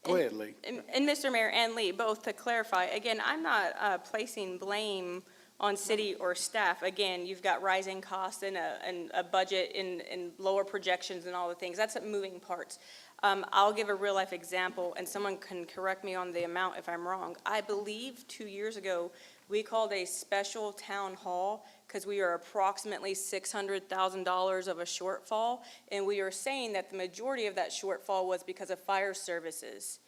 Go ahead, Lee. And Mr. Mayor and Lee, both to clarify, again, I'm not placing blame on city or staff. Again, you've got rising costs and a budget and lower projections and all the things. That's moving parts. I'll give a real life example, and someone can correct me on the amount if I'm wrong. I believe 2 years ago, we called a special town hall because we are approximately $600,000 of a shortfall, and we are saying that the majority of that shortfall was because of fire services.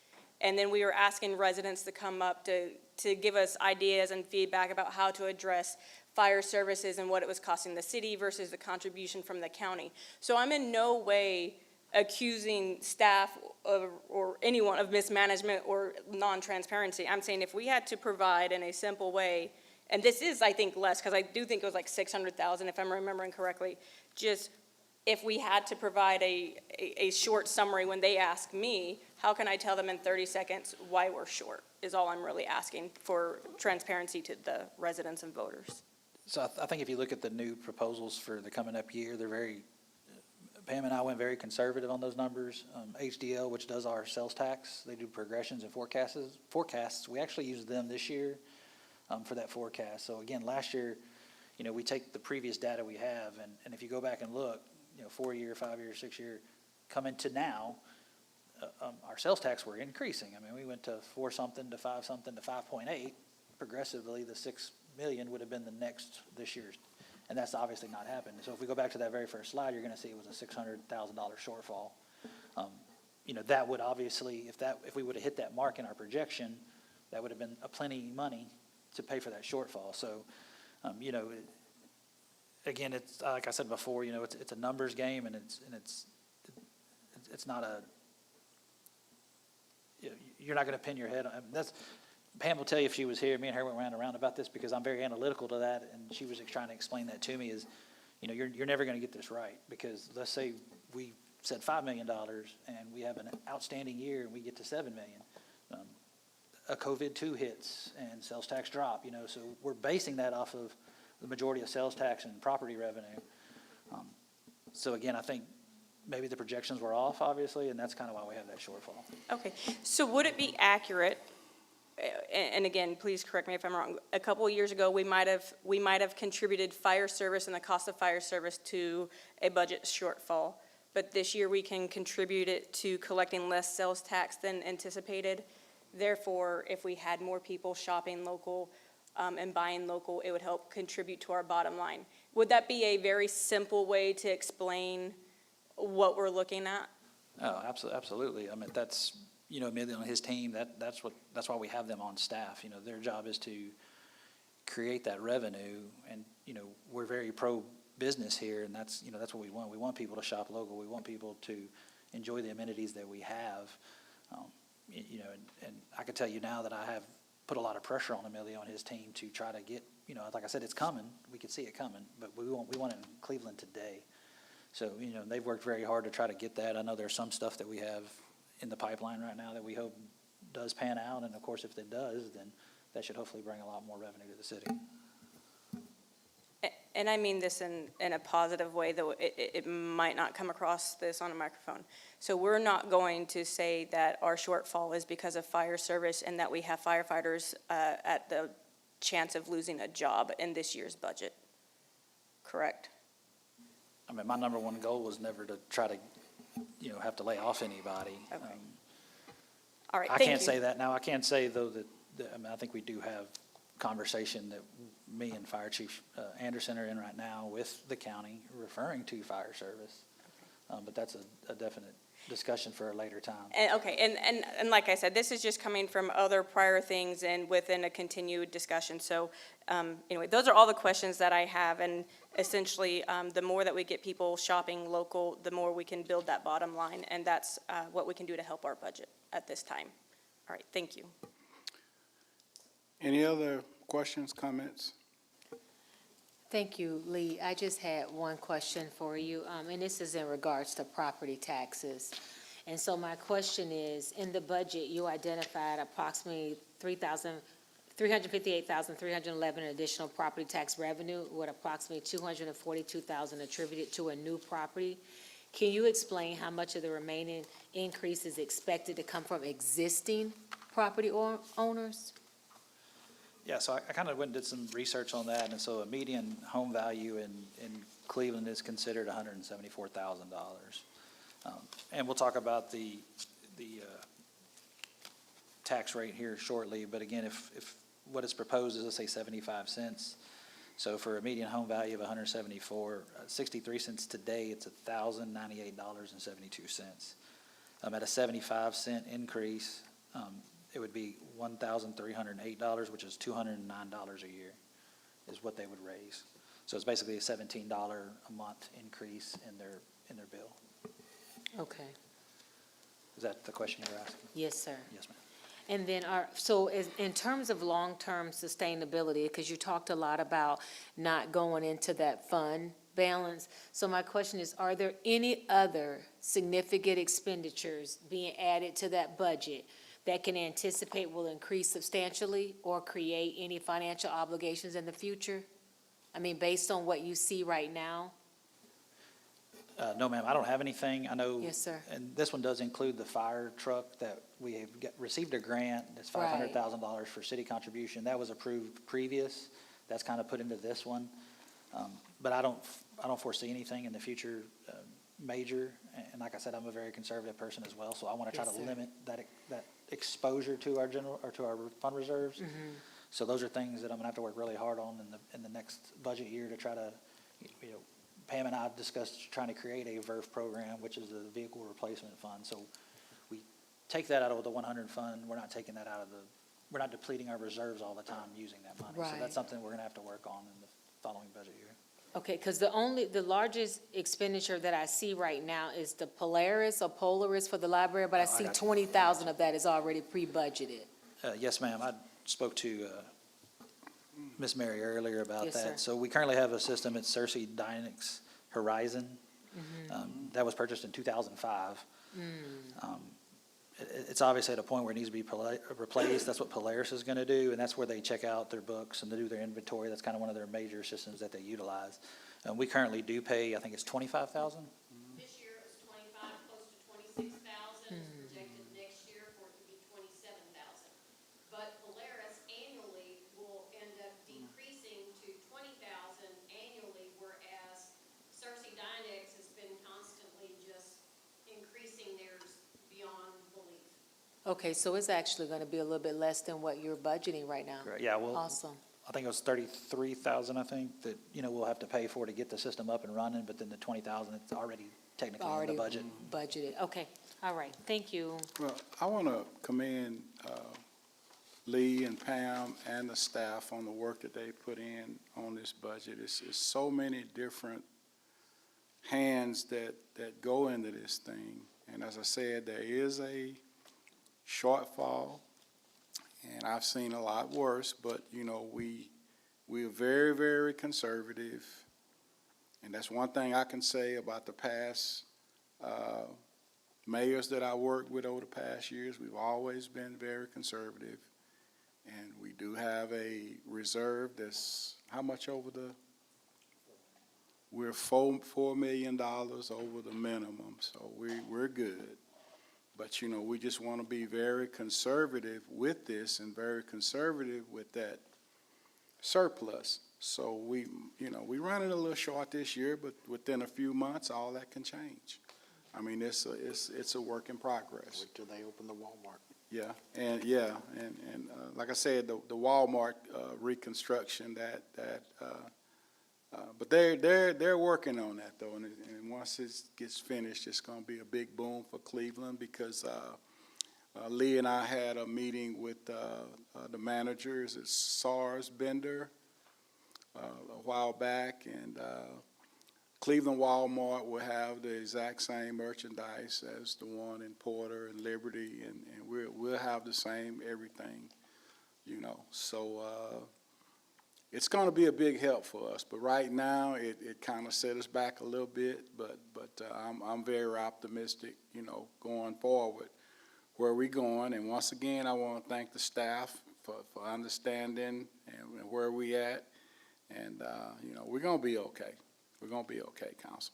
And then we were asking residents to come up to give us ideas and feedback about how to address fire services and what it was costing the city versus the contribution from the county. So I'm in no way accusing staff or anyone of mismanagement or non-transparency. I'm saying if we had to provide in a simple way, and this is, I think, less, because I do think it was like 600,000 if I'm remembering correctly, just if we had to provide a short summary when they ask me, how can I tell them in 30 seconds why we're short, is all I'm really asking for transparency to the residents and voters. So I think if you look at the new proposals for the coming up year, they're very, Pam and I went very conservative on those numbers. HDL, which does our sales tax, they do progressions and forecasts. We actually used them this year for that forecast. So again, last year, you know, we take the previous data we have, and if you go back and look, you know, 4 year, 5 year, 6 year, coming to now, our sales tax were increasing. I mean, we went to 4 something to 5 something to 5.8. Progressively, the 6 million would have been the next this year's. And that's obviously not happened. So if we go back to that very first slide, you're gonna see it was a $600,000 shortfall. You know, that would obviously, if we would've hit that mark in our projection, that would have been a plenty money to pay for that shortfall. So, you know, again, it's, like I said before, you know, it's a numbers game, and it's not a, you're not gonna pin your head on, that's, Pam will tell you if she was here, me and her went round and round about this because I'm very analytical to that, and she was trying to explain that to me is, you know, you're never gonna get this right, because let's say we said $5 million and we have an outstanding year and we get to $7 million. A COVID-2 hits and sales tax drop, you know, so we're basing that off of the majority of sales tax and property revenue. So again, I think maybe the projections were off, obviously, and that's kind of why we have that shortfall. Okay, so would it be accurate, and again, please correct me if I'm wrong, a couple of years ago, we might have contributed fire service and the cost of fire service to a budget shortfall, but this year we can contribute it to collecting less sales tax than anticipated. Therefore, if we had more people shopping local and buying local, it would help contribute to our bottom line. Would that be a very simple way to explain what we're looking at? Oh, absolutely. I mean, that's, you know, Amelia on his team, that's why we have them on staff. You know, their job is to create that revenue, and, you know, we're very pro-business here, and that's, you know, that's what we want. We want people to shop local. We want people to enjoy the amenities that we have. You know, and I can tell you now that I have put a lot of pressure on Amelia on his team to try to get, you know, like I said, it's coming. We can see it coming, but we want it in Cleveland today. So, you know, they've worked very hard to try to get that. I know there's some stuff that we have in the pipeline right now that we hope does pan out, and of course, if it does, then that should hopefully bring a lot more revenue to the city. And I mean this in a positive way, though it might not come across this on a microphone. So we're not going to say that our shortfall is because of fire service and that we have firefighters at the chance of losing a job in this year's budget, correct? I mean, my number one goal was never to try to, you know, have to lay off anybody. Okay. All right, I thank you. can't say that now. I can say, though, that I mean, I think we do have conversation that me and Fire Chief Anderson are in right now with the county referring to fire service. But that's a definite discussion for a later time. And, okay, and like I said, this is just coming from other prior things and within a continued discussion. So anyway, those are all the questions that I have, and essentially, the more that we get people shopping local, the more we can build that bottom line, and that's what we can do to help our budget at this time. All right, thank you. Any other questions, comments? Thank you, Lee. I just had one question for you, and this is in regards to property taxes. And so my question is, in the budget, you identified approximately $358,311 additional property tax revenue, with approximately $242,000 attributed to a new property. Can you explain how much of the remaining increase is expected to come from existing property owners? Yeah, so I kind of went and did some research on that, and so a median home value in Cleveland is considered $174,000. And we'll talk about the tax rate here shortly, but again, if what is proposed is, let's say, 75 cents, so for a median home value of 63 cents today, it's $1,098.72. At a 75-cent increase, it would be $1,308, which is $209 a year, is what they would raise. So it's basically a $17 a month increase in their bill. Okay. Is that the question you're asking? Yes, sir. Yes, ma'am. And then, in terms of long-term sustainability, because you talked a lot about not going into that fund balance, so my question is, are there any other significant expenditures being added to that budget that can anticipate will increase substantially or create any financial obligations in the future? I mean, based on what you see right now? No, ma'am, I don't have anything. I know. Yes, sir. And this one does include the fire truck that we have received a grant. That's $500,000 for city contribution. That was approved previous. That's kind of put into this one. But I don't foresee anything in the future major. And like I said, I'm a very conservative person as well, so I want to try to limit that exposure to our fund reserves. Mm-hmm. So those are things that I'm gonna have to work really hard on in the next budget year to try to you know, Pam and I discussed trying to create a VERF program, which is the Vehicle Replacement Fund. So we take that out of the 100 fund. We're not taking that out of we're not depleting our reserves all the time using that money. So Right. that's something we're going to have to work on in the following budget year. Okay, because the largest expenditure that I see right now is the Polaris for the library, but I see got you. 20,000 of that is already pre-budgeted. Yes, ma'am. I spoke to Ms. Mary earlier about Yes, that. sir. So we currently have a system at Cersei Dynix Horizon. That was purchased in 2005. It's obviously at a point where it needs to be replaced. That's what Polaris is going to do, and that's where they check out their books and they do their inventory. That's kind of one of their major systems that they utilize. We currently do pay, I think it's $25,000. This year it was 25, close to 26,000. It's projected next year for it to be 27,000. But Polaris annually will end up decreasing to 20,000 annually, whereas Cersei Dynex has been constantly just increasing theirs beyond belief. Okay, so it's actually going to be a little bit less than what you're budgeting right now. Correct. Yeah, well, Awesome. I think it was 33,000, I think, that, you know, we'll have to pay for to get the system up and running, but then the 20,000, it's already technically in Already the budget. budgeted. Okay, all right, thank you. Well, I want to commend Lee and Pam and the staff on the work that they put in on this budget. It's so many different hands that go into this thing. And as I said, there is a shortfall, and I've seen a lot worse, but, you know, we're very, very conservative. And that's one thing I can say about the past mayors that I worked with over the past years. We've always been very conservative. And we do have a reserve that's, how much over we're $4 million over the minimum, so we're good. But, you know, we just want to be very conservative with this and very conservative with that surplus. So we, you know, we running a little short this year, but within a few months, all that can change. I mean, it's a work in progress. Wait till they open the Walmart. Yeah, and like I said, the Walmart reconstruction but they're working on that though, and once it gets finished, it's going to be a big boom for Cleveland because Lee and I had a meeting with the managers at SARS Bender a while back, and Cleveland Walmart will have the exact same merchandise as the one in Porter and Liberty, and we'll have the same everything, you know. So it's going to be a big help for us. But right now, it kind of set us back a little bit. But I'm very optimistic, you know, going forward where we're going. And once again, I want to thank the staff for understanding and where we at. And you know, we're going to be okay. We're going to be okay, Council.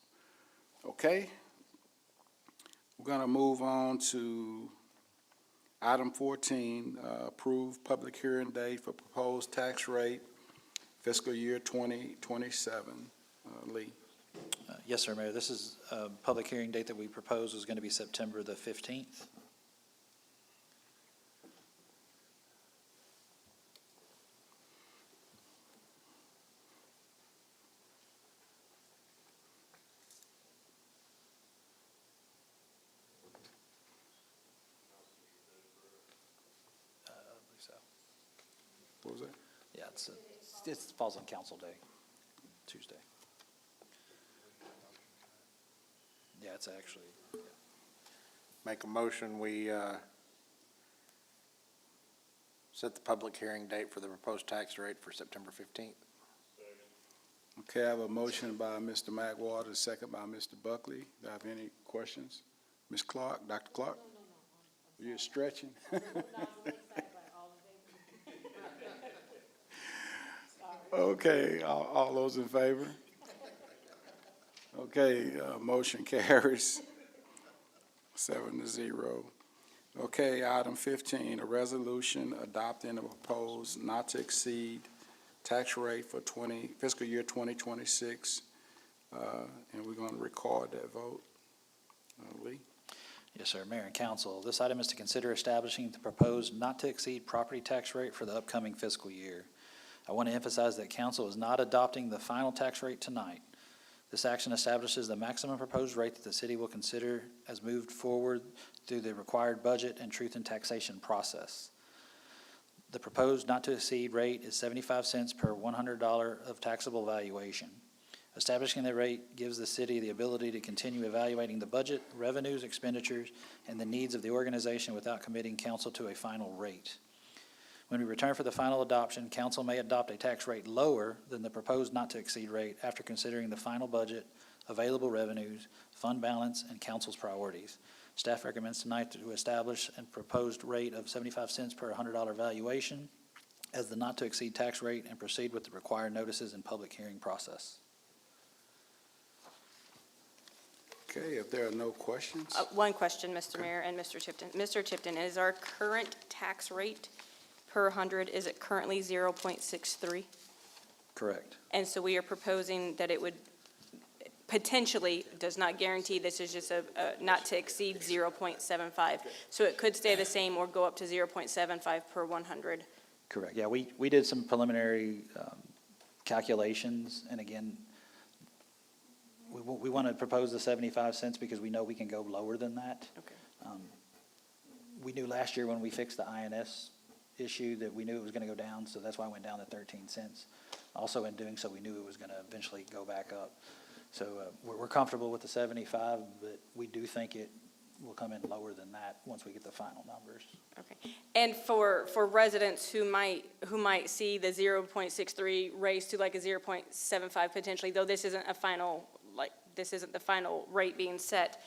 Okay? We're going to move on to item 14, approve public hearing date for proposed tax rate fiscal year 2027. Lee? Yes, sir, Mayor. This is a public hearing date that we proposed was going to be September the 15th. What was that? Yeah, it falls on Council Day, Tuesday. Yeah, it's actually, Make a motion, we set the public hearing date for the proposed tax rate for September 15th. Okay, I have a motion by Mr. McWater, a second by Mr. Buckley. Do I have any questions? Ms. Clark, Dr. Clark? You're stretching? Okay, all those in favor? Okay, motion carries 7-0. Okay, item 15, a resolution adopting a proposed not to exceed tax rate for fiscal year 2026, and we're going to record that vote. Lee? yes, sir, Mayor and Council. This item is to consider establishing the proposed not to exceed property tax rate for the upcoming fiscal year. I want to emphasize that Council is not adopting the final tax rate tonight. This action establishes the maximum proposed rate that the city will consider as moved forward through the required budget and truth in taxation process. The proposed not-to-exceed rate is 75 cents per $100 of taxable valuation. Establishing the rate gives the city the ability to continue evaluating the budget, revenues, expenditures, and the needs of the organization without committing council to a final rate. When we return for the final adoption, council may adopt a tax rate lower than the proposed not-to-exceed rate after considering the final budget, available revenues, fund balance, and council's priorities. Staff recommends tonight to establish a proposed rate of 75 cents per $100 valuation as the not-to-exceed tax rate and proceed with the required notices and public hearing process. Okay, if there are no questions, One question, Mr. Mayor and Mr. Tipton. Mr. Tipton, is our current tax rate per 100, is it currently 0.63? Correct. And so we are proposing that it would potentially, does not guarantee, this is just a not to exceed 0.75. So it could stay the same or go up to 0.75 per 100. Correct. Yeah, we did some preliminary calculations, and again, we want to propose the 75 cents because we know we can go lower than that. Okay. We knew last year when we fixed the INS issue that we knew it was going to go down, so that's why it went down to 13 cents. Also, in doing so, we knew it was going to eventually go back up. So we're comfortable with the 75, but we do think it will come in lower than that once we get the final numbers. Okay. And for residents who might see the 0.63 raised to like a 0.75 potentially, though this isn't a final, this isn't the final rate being set,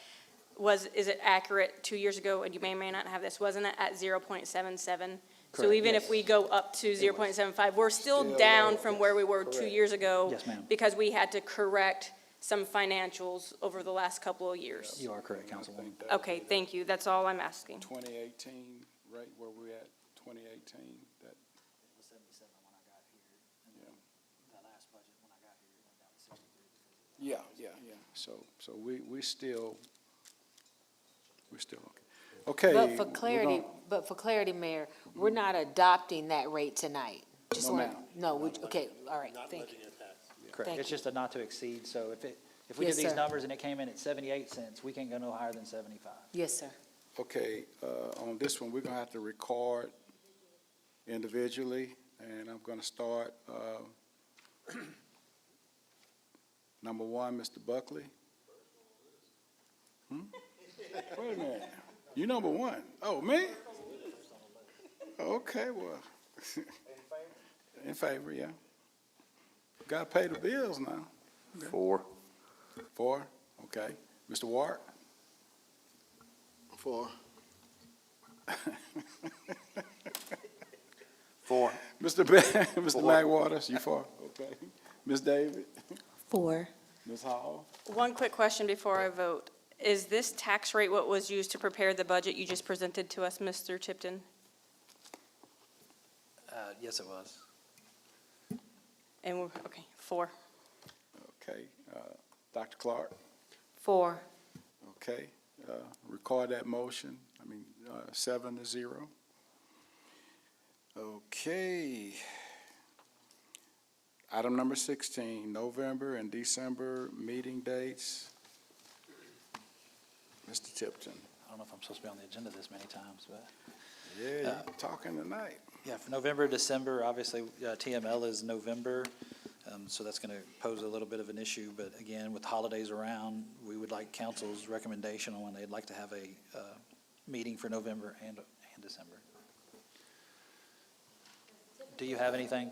is it accurate 2 years ago, and you may or may not have this, wasn't it at 0.77? So Correct, even yes. if we go up to 0.75, we're still down from where we were 2 years ago. Yes, ma'am. Because we had to correct some financials over the last couple of years. You are correct, Councilwoman. Okay, thank you. That's all I'm asking. 2018, right, where we at, 2018, that, It was 77 when I got here, and Yeah. the last budget, when I got here, it went down to 63. yeah. So we still, okay. But for we're clarity, Mayor, we're not adopting that rate tonight. Just No, wanna- ma'am. No, okay, all right, thank you. Correct. Thank It's you. just a not to exceed, so if we Yes, did these sir. numbers and it came in at 78 cents, we can't go no higher than 75. Yes, sir. Okay, on this one, we're gonna have to record individually, and I'm gonna start, number one, Mr. Buckley. Wait a minute, you number one? Oh, me? Okay, well. In favor, yeah. Gotta pay the bills now. 4. 4, okay. Mr. Ward? 4. 4. Mr. Mr. Magwaters, you for? Okay. Ms. David? 4. Ms. Hall? One quick question before I vote. Is this tax rate what was used to prepare the budget you just presented to us, Mr. Tipton? Yes, it was. And okay, 4. Okay. Dr. Clark? 4. Okay. Record that motion. 7-0. Okay. Item number 16, November and December meeting dates. Mr. Tipton? I don't know if I'm supposed to be on the agenda this many times, but. Yeah, you're talking tonight. Yeah, for November, December, obviously, TML is November, so that's going to pose a little bit of an issue. But again, with holidays around, we would like council's recommendation on when they'd like to have a meeting for November and December. Do you have anything?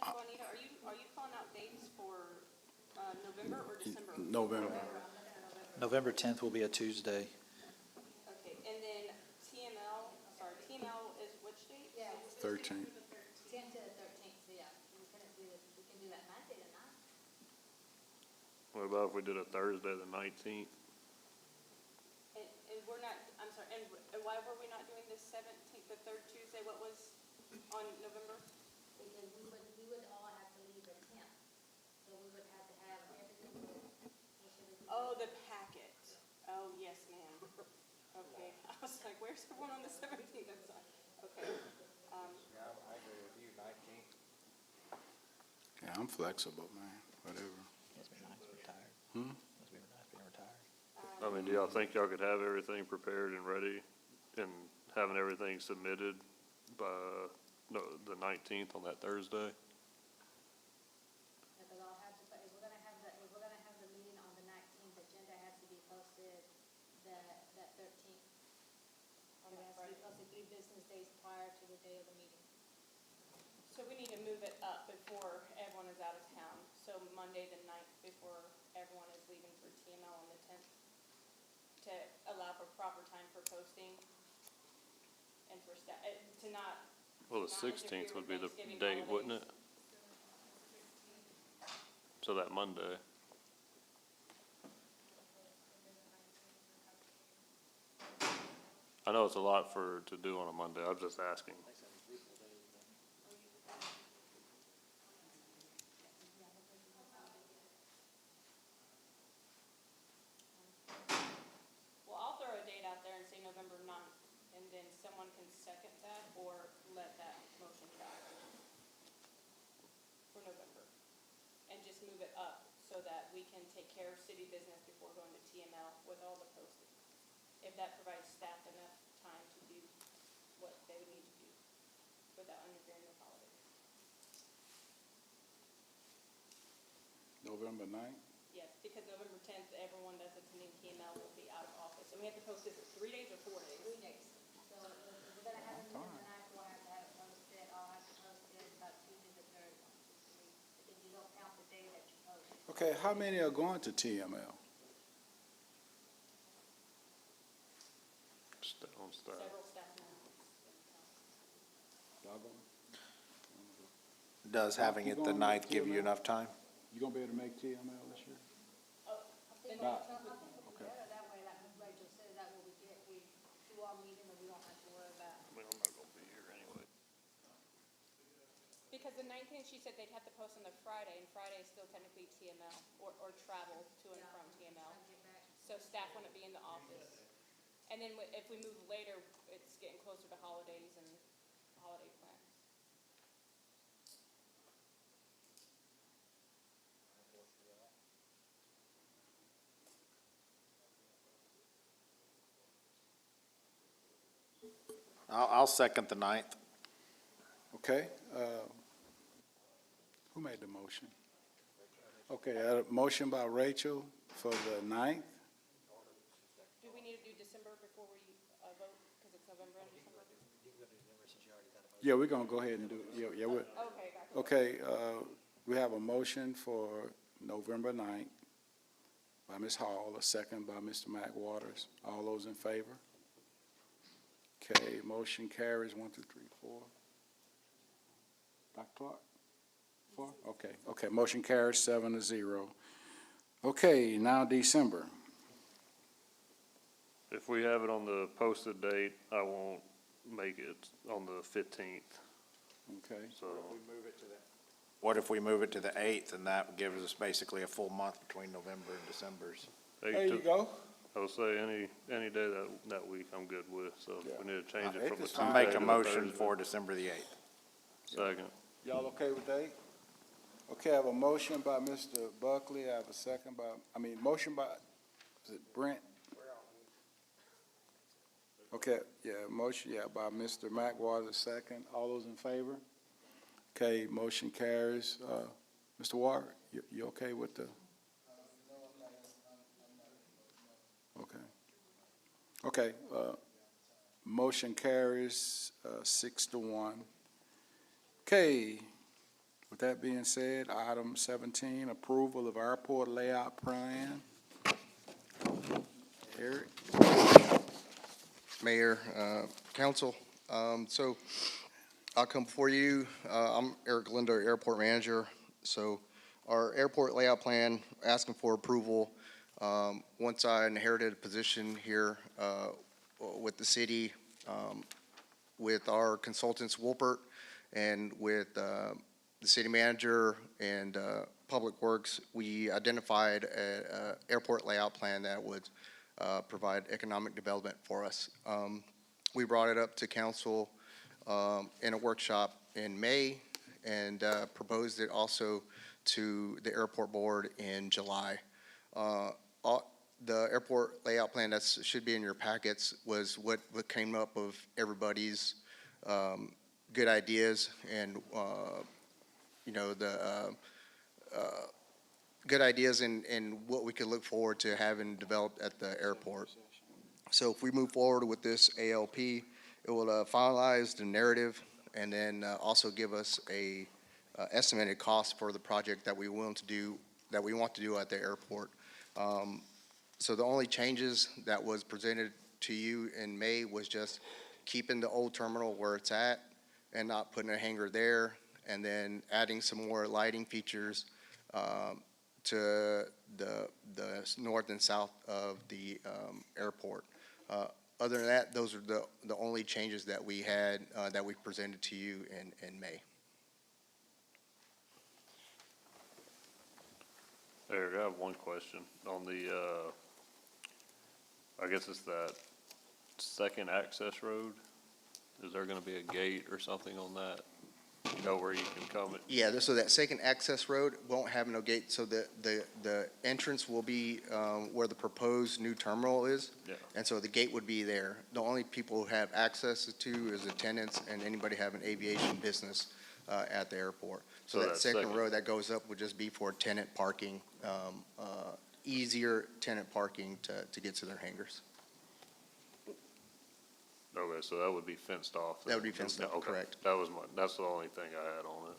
Ms. Juanita, are you calling out dates for November or December? November. November 10th will be a Tuesday. Okay, and then TML is which date? 13. 10 to the 13th, so yeah, we can do that Monday the 9th. What about if we did a Thursday, the 19th? And And why were we not doing the 17th, the third Tuesday? What was on November? Because we would all have to leave the 10th, so we would have to have everything. Oh, the packet. Oh, yes, ma'am. Okay. I was like, where's the one on the 17th? I'm sorry. Okay. I agree with you, 19th. Yeah, I'm flexible, man, whatever. Must be nice, retired. Hmm? Must be nice being retired. I mean, do y'all think y'all could have everything prepared and ready and having everything submitted by, no, the 19th on that Thursday? Because I'll have to, if we're gonna have the meeting on the 19th, the agenda has to be posted that 13th. It has to be posted 3 business days prior to the day of the meeting. So we need to move it up before everyone is out of town. So Monday the 9th before everyone is leaving for TML on the 10th to allow for proper time for posting and for staff, to not. Well, the not interfere 16th would with be the Thanksgiving date, wouldn't holidays. it? So that Monday. I know it's a lot to do on a Monday, I'm just asking. Well, I'll throw a date out there and say November 9th, and then someone can second that or let that motion die for November. And just move it up so that we can take care of city business before going to TML with all the posting. If that provides staff enough time to do what they would need to do without interfering with holidays. November 9th? Yes, because November 10th, everyone that's attending TML will be out of office. And we have to post this 3 days or 4 days? 3 days. So if we're gonna have a meeting tonight, we'll have to have it posted, I'll have to post it about Tuesday the 3rd, 1, 2, 3. If you don't count the day that you post. Okay, how many are going to TML? On staff. Several staff members. Y'all going? Does having You it the going 9th give you TML? enough time? You gonna be able to make TML this year? I think Not- it'll be better that way, like Rachel said, that way we do our meeting and we don't have to worry about. I mean, I'm not gonna be here anyway. Because the 19th, she said they'd have to post on the Friday, and Friday is still technically TML, or travel to and from TML. So staff wouldn't be in the office. And then if we move later, it's getting closer to holidays and holiday plans. I'll second the 9th. Okay, who made the motion? Okay, a motion by Rachel for the 9th. Do we need to do December before we vote, because it's November and December? Yeah, we're gonna go ahead and do, yeah, we're, Okay, gotcha. okay, we have a motion for November 9th by Ms. Hall, a second by Mr. Mac Waters. All those in favor? Okay, motion carries 1, 2, 3, 4. Dr. Clark? 4? Okay, motion carries 7-0. Okay, now December. If we have it on the posted date, I won't make it on the 15th, Okay, so. What if we move it to the 8th, and that gives us basically a full month between November and December's? there you go. I would say any day that week I'm good with, so if we need to change it from the It's Tuesday fine. Make to a the motion Thursday. for December the 8th. Second. Y'all okay with that? Okay, I have a motion by Mr. Buckley, I have a second motion by, is it Brent? Okay, yeah, motion, by Mr. Mac Waters, second. All those in favor? Okay, motion carries. Mr. Ward, you okay with the? Okay, motion carries, 6-1. Okay, with that being said, item 17, approval of airport layout plan. Eric? Mayor, council, so I'll come before you. I'm Eric Linder, Airport Manager. So our airport layout plan, asking for approval. Once I inherited a position here with the city, with our consultants, Wolpert, and with the city manager and Public Works, we identified a airport layout plan that would provide economic development for us. We brought it up to council in a workshop in May and proposed it also to the airport board in July. The airport layout plan that should be in your packets was what came up of everybody's good ideas and, good ideas and what we could look forward to having developed at the airport. So if we move forward with this ALP, it will finalize the narrative and then also give us a estimated cost for the project that we want to do at the airport. So the only changes that was presented to you in May was just keeping the old terminal where it's at and not putting a hangar there, and then adding some more lighting features to the north and south of the airport. Other than that, those are the only changes that we had, that we presented to you in May. Eric, I have one question on the, I guess it's that second access road. Is there gonna be a gate or something on that? You know where you can come? Yeah, so that second access road won't have no gate, so the entrance will be where the proposed new terminal is. Yeah. And so the gate would be there. The only people who have access to is attendants and anybody having aviation business at the airport. So that second road that goes up would just be for tenant parking, easier tenant parking to get to their hangars. Okay, so that would be fenced off. That would be fenced off, Okay. correct. That's the only thing I had on it.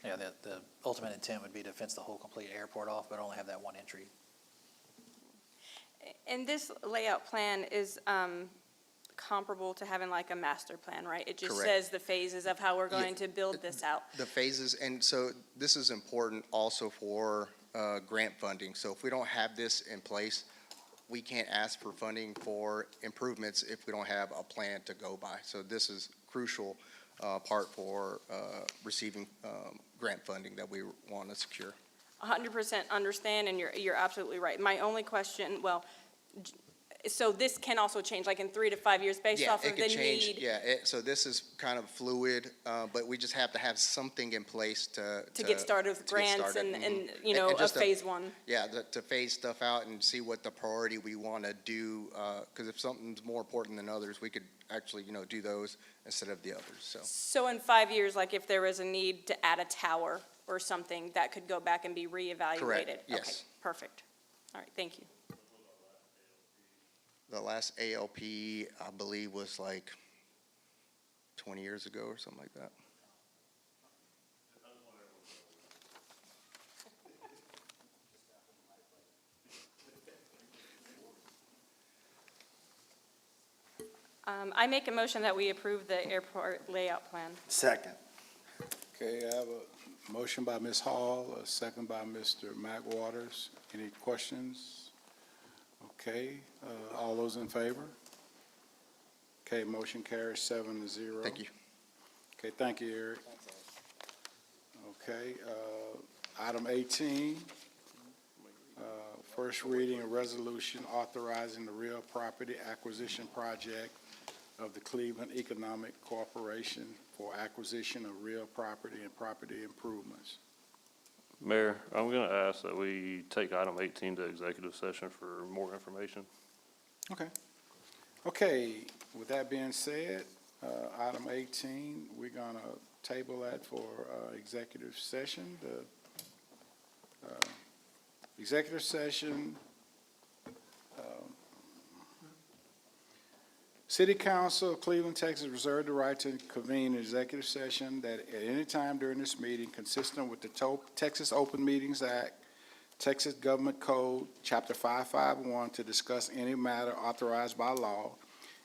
Yeah, the ultimate intent would be to fence the whole complete airport off, but only have that one entry. And this layout plan is comparable to having like a master plan, right? It just Correct. says the phases of how we're going to build this out. The phases, and so this is important also for grant funding. So if we don't have this in place, we can't ask for funding for improvements if we don't have a plan to go by. So this is crucial part for receiving grant funding that we want to secure. 100% understand, and you're absolutely right. My only question, so this can also change, like in 3 to 5 years, based off of the need? Yeah, so this is kind of fluid, but we just have to have something in place to Get started with grants and a just phase one. Yeah, to phase stuff out and see what the priority we want to do, because if something's more important than others, we could actually, do those instead of the others, so. So in 5 years, like if there was a need to add a tower or something, that could go back and be reevaluated? Correct, yes. Okay, perfect. All right, thank you. The last ALP, I believe, was like 20 years ago or something like that. I make a motion that we approve the airport layout plan. Second. Okay, I have a motion by Ms. Hall, a second by Mr. McWaters. Any questions? Okay, all those in favor? Okay, motion carries 7-0. Thank you. Okay, thank you, Eric. Okay, item 18, first reading a resolution authorizing the real property acquisition project of the Cleveland Economic Corporation for acquisition of real property and property improvements. Mayor, I'm gonna ask that we take item 18 to executive session for more information. Okay. Okay, with that being said, item 18, we're gonna table that for executive session. The executive session, City Council of Cleveland, Texas reserved the right to convene an executive session that at any time during this meeting consistent with the Texas Open Meetings Act, Texas Government Code, Chapter 551, to discuss any matter authorized by law,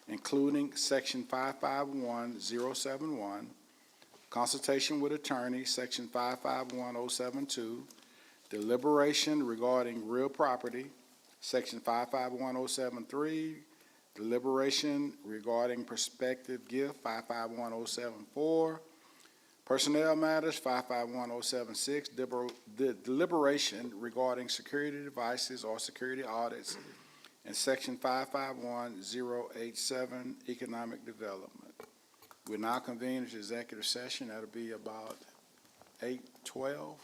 including Section 551071, consultation with attorney, Section 551072, deliberation regarding real property, Section 551073, Deliberation regarding prospective gift, 551074. Personnel matters, 551076. Deliberation regarding security devices or security audits, and section 551087, economic development. We'll now convene into executive session. That'll be about 8:12.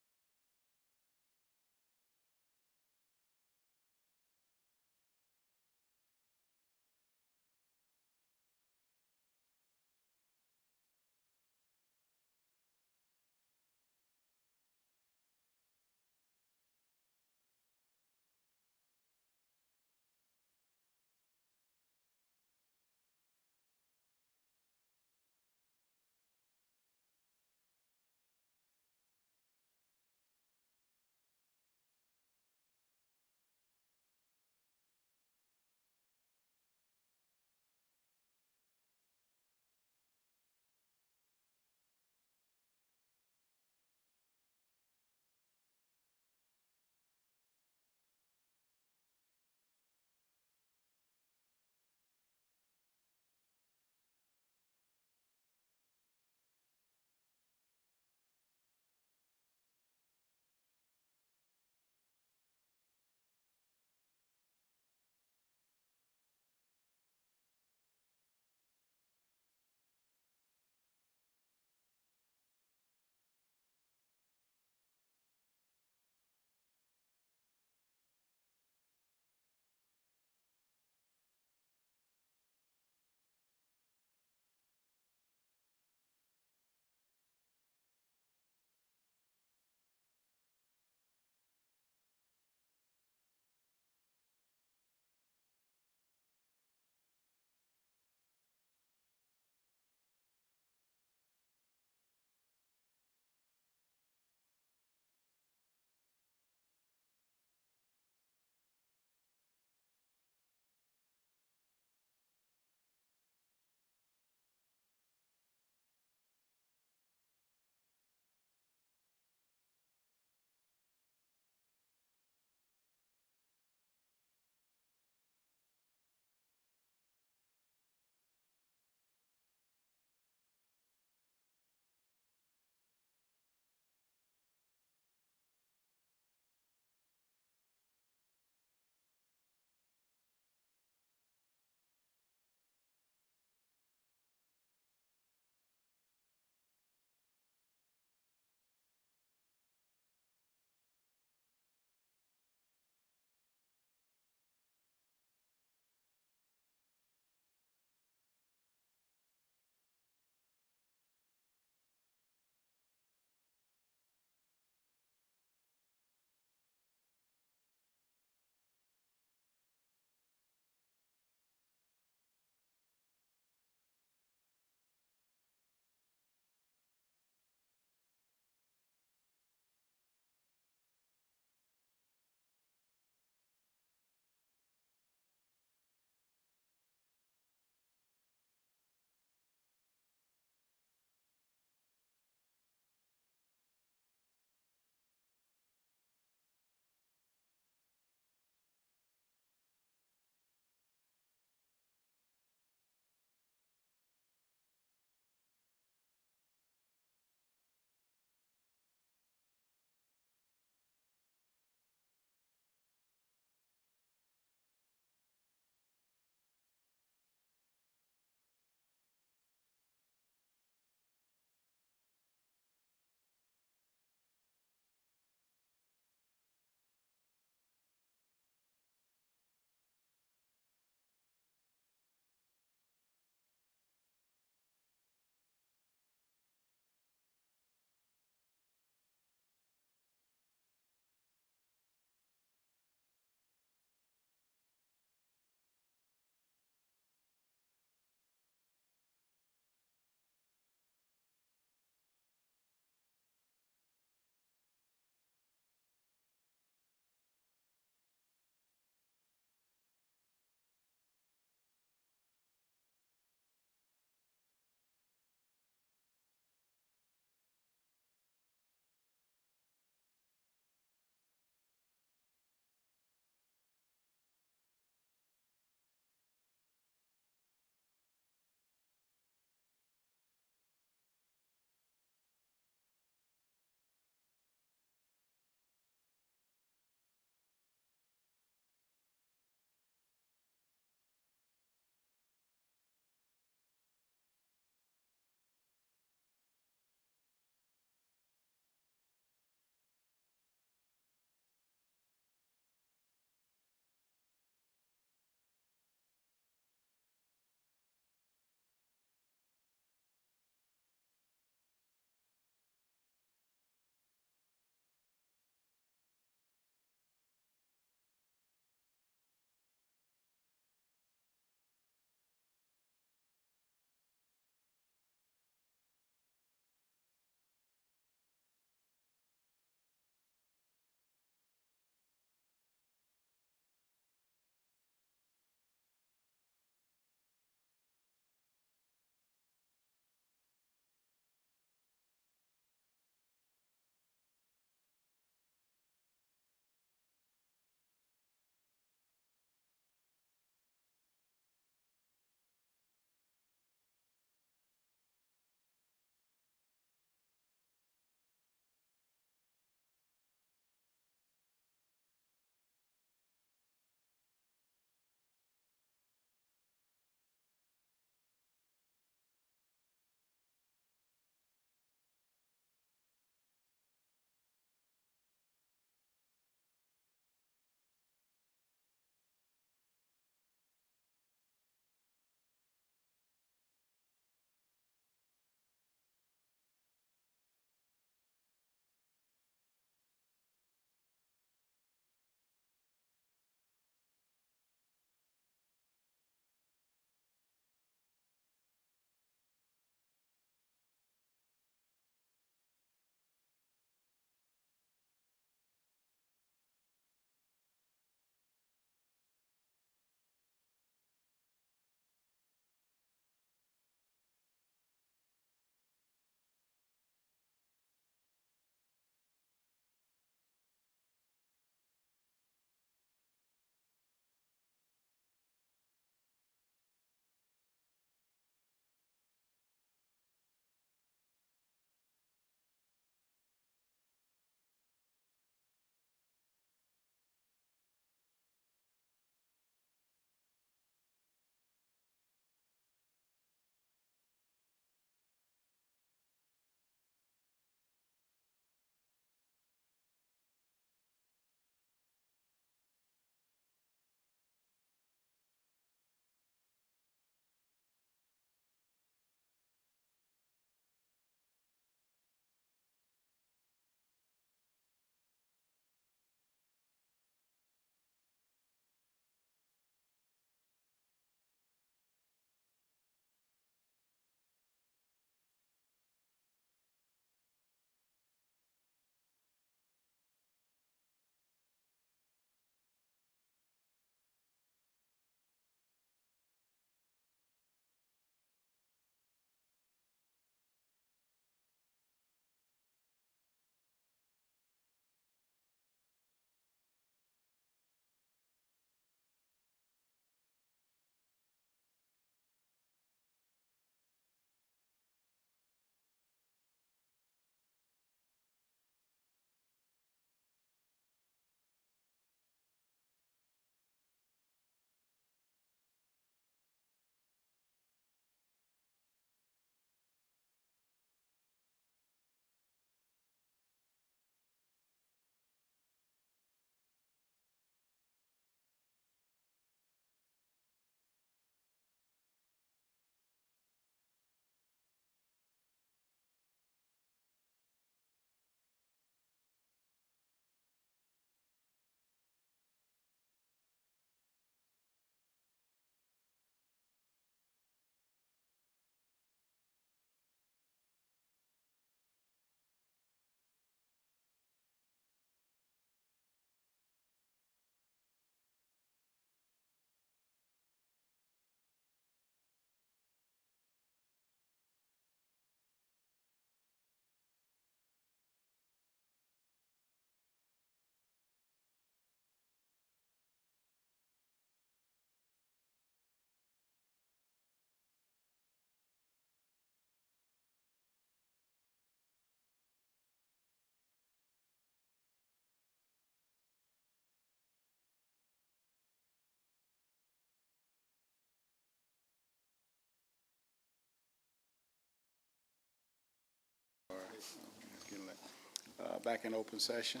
It's getting late. Back in open session.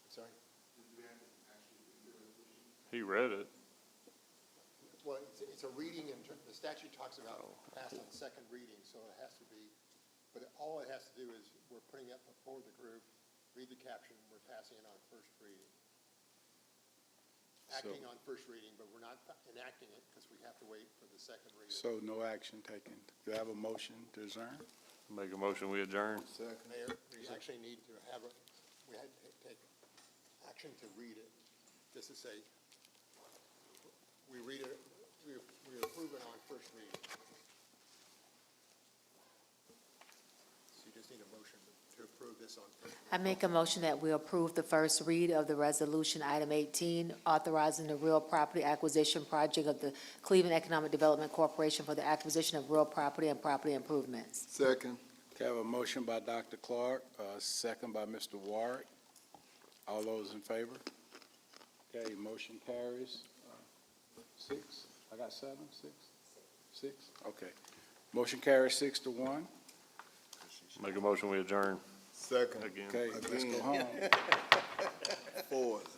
Sorry? He read it. Well, it's a reading, and the statute talks about passed on second reading, so it has to be, but all it has to do is, we're putting it before the group, read the caption, we're passing it on first reading. Acting on first reading, but we're not enacting it because we have to wait for the second reading. So no action taken. Do I have a motion to adjourn? Make a motion, we adjourn. Mayor, we actually need to have, we had to take action to read it, just to say, we read it, we approve it on first reading. So you just need a motion to approve this on first reading. I make a motion that we approve the first read of the resolution, item 18, authorizing the real property acquisition project of the Cleveland Economic Development Corporation for the acquisition of real property and property improvements. Second. Okay, I have a motion by Dr. Clark, second by Mr. Ward. All those in favor? Okay, motion carries. 6? I got 7, 6? 6? Okay. Motion carries 6-1. Make a motion, we adjourn. Second. Again. Okay, let's go home. Fourth.